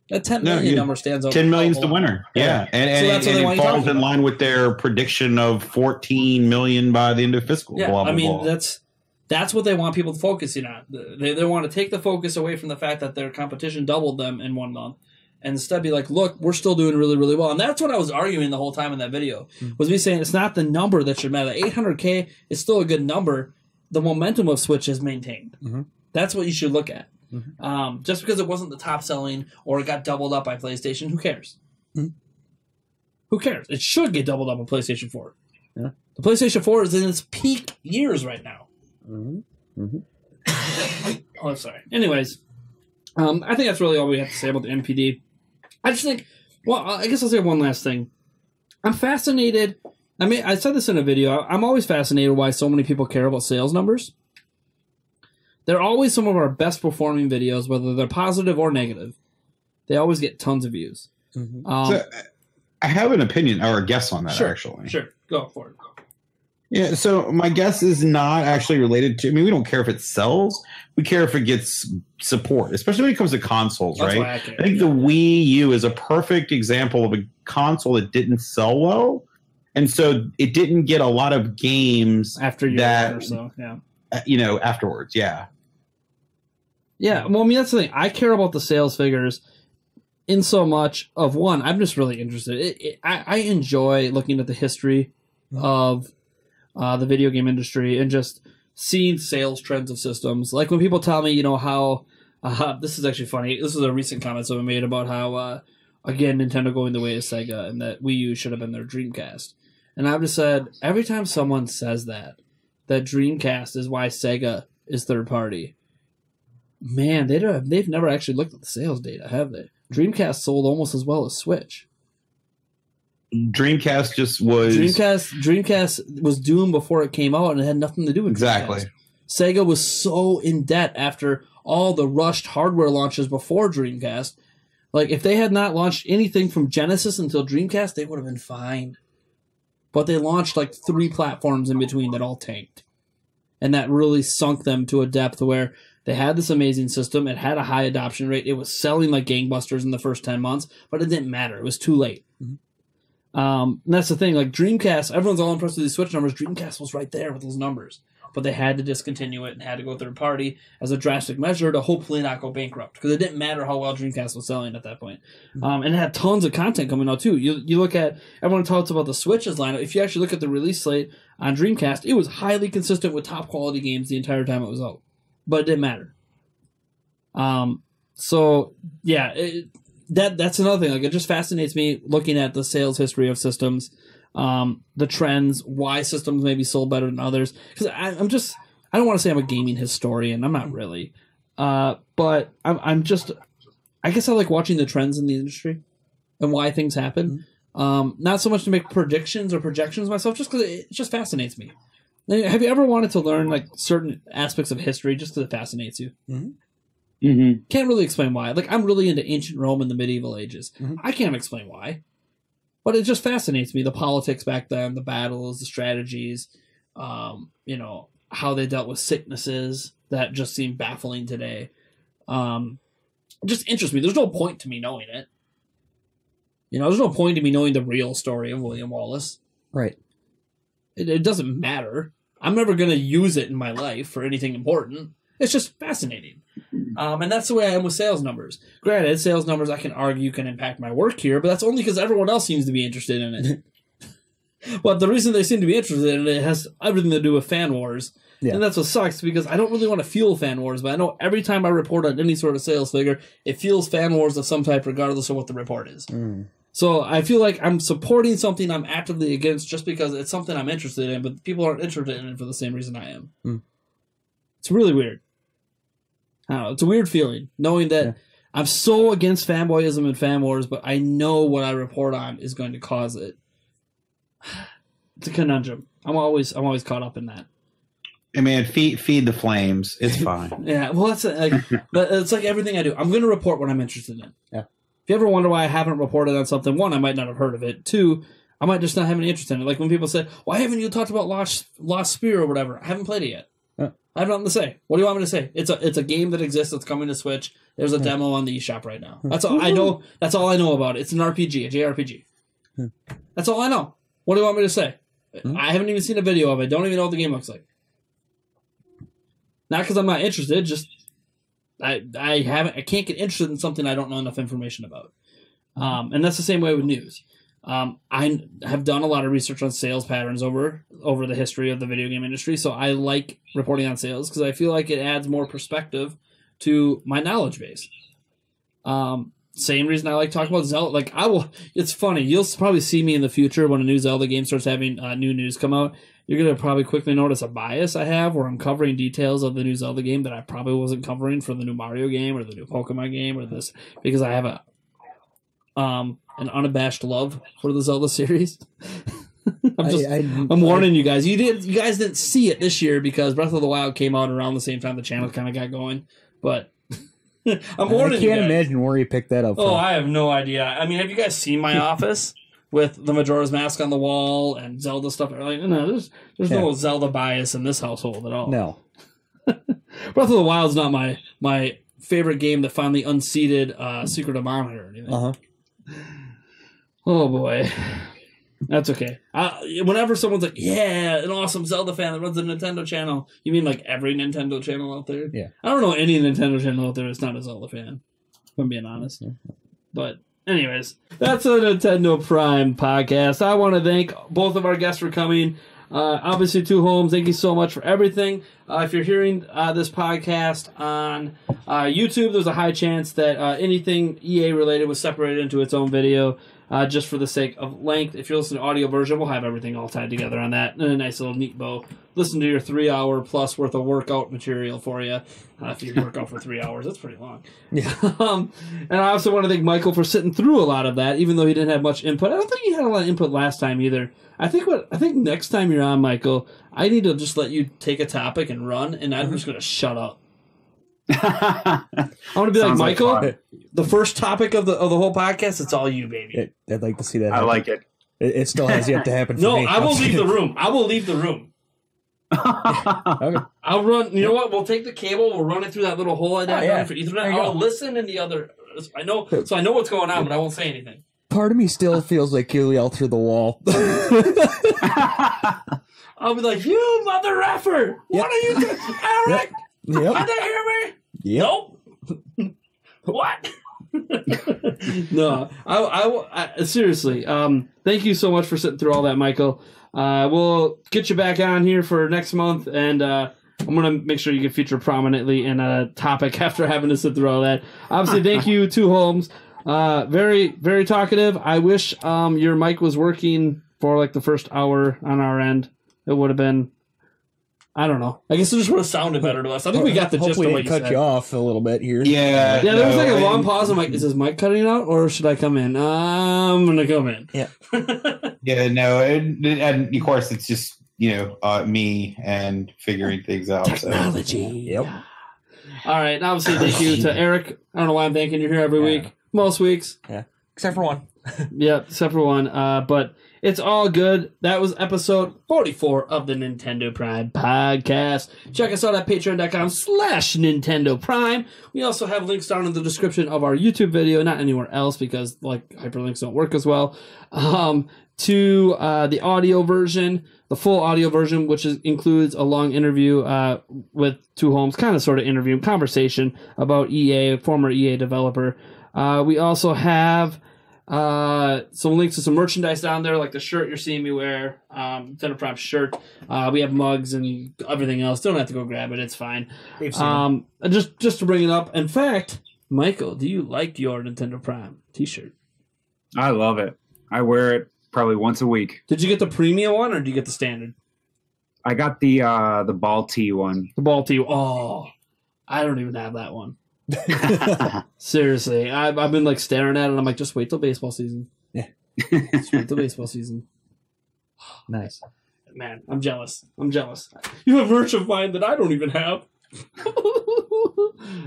That 10 million number stands out. 10 million's the winner. Yeah. And so it falls in line with their prediction of 14 million by the end of fiscal. Yeah, blah, blah, I mean, blah. that's what they want people focusing on. They want to take the focus away from the fact that their competition doubled them in 1 month. And instead be like, look, we're still doing really, really well. And that's what I was arguing the whole time in that video, was me saying it's not the number that should matter. 800K is still a good number. The momentum of Switch is maintained. Mm-hmm. That's what you should look at. Mm-hmm. Just because it wasn't the top selling or it got doubled up by PlayStation, who cares? Mm-hmm. Who cares? It should get doubled up on PlayStation 4. Yeah. The PlayStation 4 is in its peak years right now. Mm-hmm. Mm-hmm. Oh, sorry. Anyways, I think that's really all we have to say about the NPD. I just think, well, I guess I'll say one last thing. I'm fascinated. I mean, I said this in a video. I'm always fascinated why so many people care about sales numbers. They're always some of our best performing videos, whether they're positive or negative. They always get tons of views. Mm-hmm. So I have an opinion or a guess on that, actually. Sure, go for it. Yeah, so my guess is not actually related to, I mean, we don't care if it sells. We care if it gets support, especially when it comes to consoles, That's right? Why I care. I think the Wii U is a perfect example of a console that didn't sell well. And so it didn't get a lot of games after that, or so, yeah. Afterwards, yeah. Yeah, well, I mean, that's the thing. I care about the sales figures in so much of, one, I'm just really interested. I enjoy looking at the history of the video game industry and just seeing sales trends of systems. Like when people tell me, how this is actually funny. This is a recent comment someone made about how, again, Nintendo going the way of Sega and that Wii U should have been their Dreamcast. And I've just said, every time someone says that Dreamcast is why Sega is third party, man, they've never actually looked at the sales data, have they? Dreamcast sold almost as well as Switch. Dreamcast just was... Dreamcast was doomed before it came out, and it had nothing to do with exactly. Dreamcast. Sega was so in debt after all the rushed hardware launches before Dreamcast. Like, if they had not launched anything from Genesis until Dreamcast, they would have been fine. But they launched like 3 platforms in between that all tanked. And that really sunk them to a depth where they had this amazing system. It had a high adoption rate. It was selling like gangbusters in the first 10 months, but it didn't matter. It was too late. Mm-hmm. And that's the thing. Like Dreamcast, everyone's all impressed with these Switch numbers. Dreamcast was right there with those numbers. But they had to discontinue it and had to go third party as a drastic measure to hopefully not go bankrupt. Because it didn't matter how well Dreamcast was selling at that point. And it had tons of content coming out too. You look at, everyone talks about the Switch's lineup. If you actually look at the release slate on Dreamcast, it was highly consistent with top quality games the entire time it was out. But it didn't matter. So yeah, that's another thing. Like it just fascinates me looking at the sales history of systems. The trends, why systems may be sold better than others. Because I don't want to say I'm a gaming historian. I'm not really. But I'm just, I guess I like watching the trends in the industry and why things happen. Not so much to make predictions or projections myself, just because it just fascinates me. Have you ever wanted to learn like certain aspects of history just because it fascinates you? Mm-hmm. Mm-hmm. Can't really explain why. Like I'm really into ancient Rome and the medieval ages. Mm-hmm. I can't explain why. But it just fascinates me, the politics back then, the battles, the strategies, how they dealt with sicknesses that just seem baffling today. It just interests me. There's no point to me knowing it. There's no point to me knowing the real story of William Wallace. Right. It doesn't matter. I'm never going to use it in my life for anything important. It's just fascinating. And that's the way I am with sales numbers. Granted, sales numbers I can argue can impact my work here, but that's only because everyone else seems to be interested in it. But the reason they seem to be interested in it has everything to do with fan wars. Yeah. And that's what sucks, because I don't really want to fuel fan wars, but I know every time I report on any sort of sales figure, it fuels fan wars of some type regardless of what the report is. So I feel like I'm supporting something I'm actively against just because it's something I'm interested in, but people aren't interested in it for the same reason I am. It's really weird. I don't know, it's a weird feeling, knowing that I'm so against fanboyism and fan wars, but I know what I report on is going to cause it. It's a conundrum. I'm always caught up in that. Hey man, feed the flames. It's fine. Yeah, well, it's like everything I do. I'm going to report what I'm interested in. Yeah. If you ever wonder why I haven't reported on something, one, I might not have heard of it. Two, I might just not have any interest in it. Like when people say, "Why haven't you talked about Lost Spear or whatever?" I haven't played it yet. Yeah. I have nothing to say. What do you want me to say? It's a game that exists. It's coming to Switch. There's a demo on the eShop right now. That's all I know. That's all I know about it. It's an RPG, a JRPG. That's all I know. What do you want me to say? I haven't even seen a video of it. Don't even know what the game looks like. Not because I'm not interested. Just I can't get interested in something I don't know enough information about. And that's the same way with news. I have done a lot of research on sales patterns over the history of the video game industry, so I like reporting on sales because I feel like it adds more perspective to my knowledge base. Same reason I like talking about Zelda. Like it's funny. You'll probably see me in the future when a new Zelda game starts having new news come out. You're gonna probably quickly notice a bias I have where I'm covering details of the new Zelda game that I probably wasn't covering for the new Mario game or the new Pokemon game or this because I have an unabashed love for the Zelda series. I'm warning you guys. You guys didn't see it this year because Breath of the Wild came out around the same time the channel kind of got going, but. I'm warning you guys. I can't imagine where you picked that up from. Oh, I have no idea. I mean, have you guys seen my office with the Majora's Mask on the wall and Zelda stuff? Like, no, there's no Zelda bias in this household at all. No. Breath of the Wild is not my favorite game that finally unseated Secret of Mana or anything. Uh-huh. Oh, boy. That's okay. Whenever someone's like, yeah, an awesome Zelda fan that runs a Nintendo channel, you mean like every Nintendo channel out there? Yeah. I don't know any Nintendo channel out there that's not a Zelda fan, if I'm being honest. But anyways, that's a Nintendo Prime podcast. I want to thank both of our guests for coming. Obviously, Two Homes, thank you so much for everything. If you're hearing this podcast on YouTube, there's a high chance that anything EA related was separated into its own video. Just for the sake of length. If you're listening to audio version, we'll have everything all tied together on that in a nice little neat bow. Listen to your 3-hour plus worth of workout material for you. If you work out for 3 hours, that's pretty long. Yeah. And I also want to thank Michael for sitting through a lot of that, even though he didn't have much input. I don't think he had a lot of input last time either. I think next time you're on, Michael, I need to just let you take a topic and run, and I'm just going to shut up. I want to be like Michael. The first topic of the whole podcast, it's all you, baby. I'd like to see that. I like it. It still has yet to happen. For no, me. I will leave the room. I will leave the room. Okay. I'll run. You know what? We'll take the cable. We'll run it through that little hole I got for Ethernet. I'll listen in the other. I know what's going on, but I won't say anything. Part of me still feels like you'll yell through the wall. I'll be like, "You mother effer! What are you doing, Eric? Yep. Can they hear me? Yep. Nope. What?" No, I seriously. Thank you so much for sitting through all that, Michael. We'll get you back on here for next month, and I'm gonna make sure you get featured prominently in a topic after having to sit through all that. Obviously, thank you, Two Homes. Very, very talkative. I wish your mic was working for like the first hour on our end. It would have been. I don't know. I guess it just would have sounded better to us. I think we got the gist of what you said. Cut you off a little bit here. Yeah. Yeah, there was like a long pause. I'm like, is his mic cutting out or should I come in? I'm going to come in. Yeah. Yeah, no. And of course, it's just, me and figuring things out. Technology. So. Yep. All right. And obviously, thank you to Eric. I don't know why I'm thanking you here every week. Most weeks. Yeah. Except for one. Yeah, except for one. But it's all good. That was episode 44 of the Nintendo Prime podcast. Check us out at patreon.com/Nintendo Prime. We also have links down in the description of our YouTube video, not anywhere else because like hyperlinks don't work as well, to the audio version, the full audio version, which includes a long interview with Two Homes, kind of sort of interview, conversation about EA, a former EA developer. We also have some links to some merchandise down there, like the shirt you're seeing me wear, Nintendo Prime shirt. We have mugs and everything else. Don't have to go grab it; it's fine. Just to bring it up. In fact, Michael, do you like your Nintendo Prime T-shirt? I love it. I wear it probably once a week. Did you get the premium one, or did you get the standard? I got the ball tee one. The ball tee. Oh, I don't even have that one. Seriously, I've been like staring at it. And I'm like, just wait till baseball season. Yeah. Just wait till baseball season. Nice. Man, I'm jealous. You have merch of mine that I don't even have.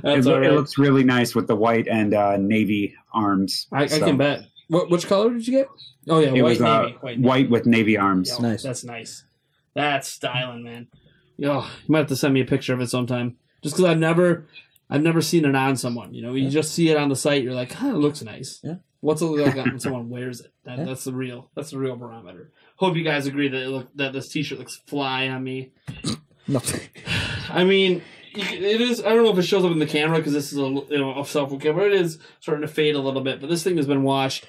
That's all right. It looks really nice with the white and navy arms. I can bet. Which color did you get? Oh yeah, It white was navy. white with navy arms. Yo, Nice. That's nice. That's styling, man. Yo, you might have to send me a picture of it sometime. Just because I've never seen it on someone. You know, you just see it on the site. You're like, it looks nice. Yeah. What's it look like when someone wears it? That's the real barometer. Hope you guys agree that this T-shirt looks fly on me. No. I mean, it is. I don't know if it shows up in the camera because this is a cell phone camera. It is starting to fade a little bit, but this thing has been washed.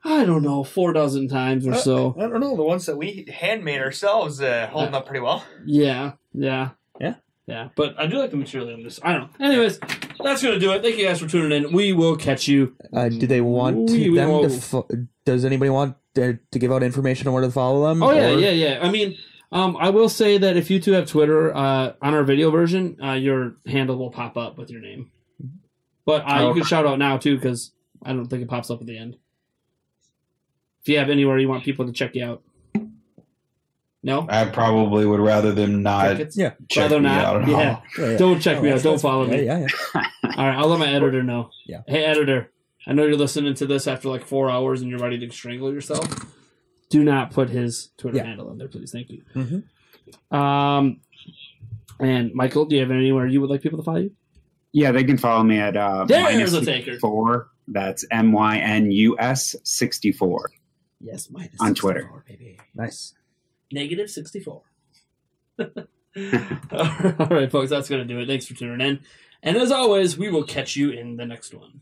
I don't know, 4 dozen times or so. I don't know. The ones that we handmade ourselves holding up pretty well. Yeah. But I do like the material in this. I don't know. Anyways, that's going to do it. Thank you guys for tuning in. We will catch you. Do they want does anybody want to give out information on where to follow them? Oh, yeah. I mean, I will say that if you two have Twitter, on our video version, your handle will pop up with your name. But you can shout out now, too, because I don't think it pops up at the end. If you have anywhere you want people to check you out. No? I probably would rather them not Yeah. check Rather me not. out at all. Yeah. Don't check me out. Don't follow me. Yeah. All right, I'll let my editor know. Yeah. Hey, editor, I know you're listening to this after like 4 hours and you're ready to strangle yourself. Do not put his Twitter handle in there, please. Thank you. Mm-hmm. And Michael, do you have anywhere you would like people to follow you? Yeah, they can follow me at There's a taker. -64. That's MYNUS 64. Yes, minus on Twitter. baby. Nice. Negative 64. All right, folks, that's going to do it. Thanks for tuning in. And as always, we will catch you in the next one.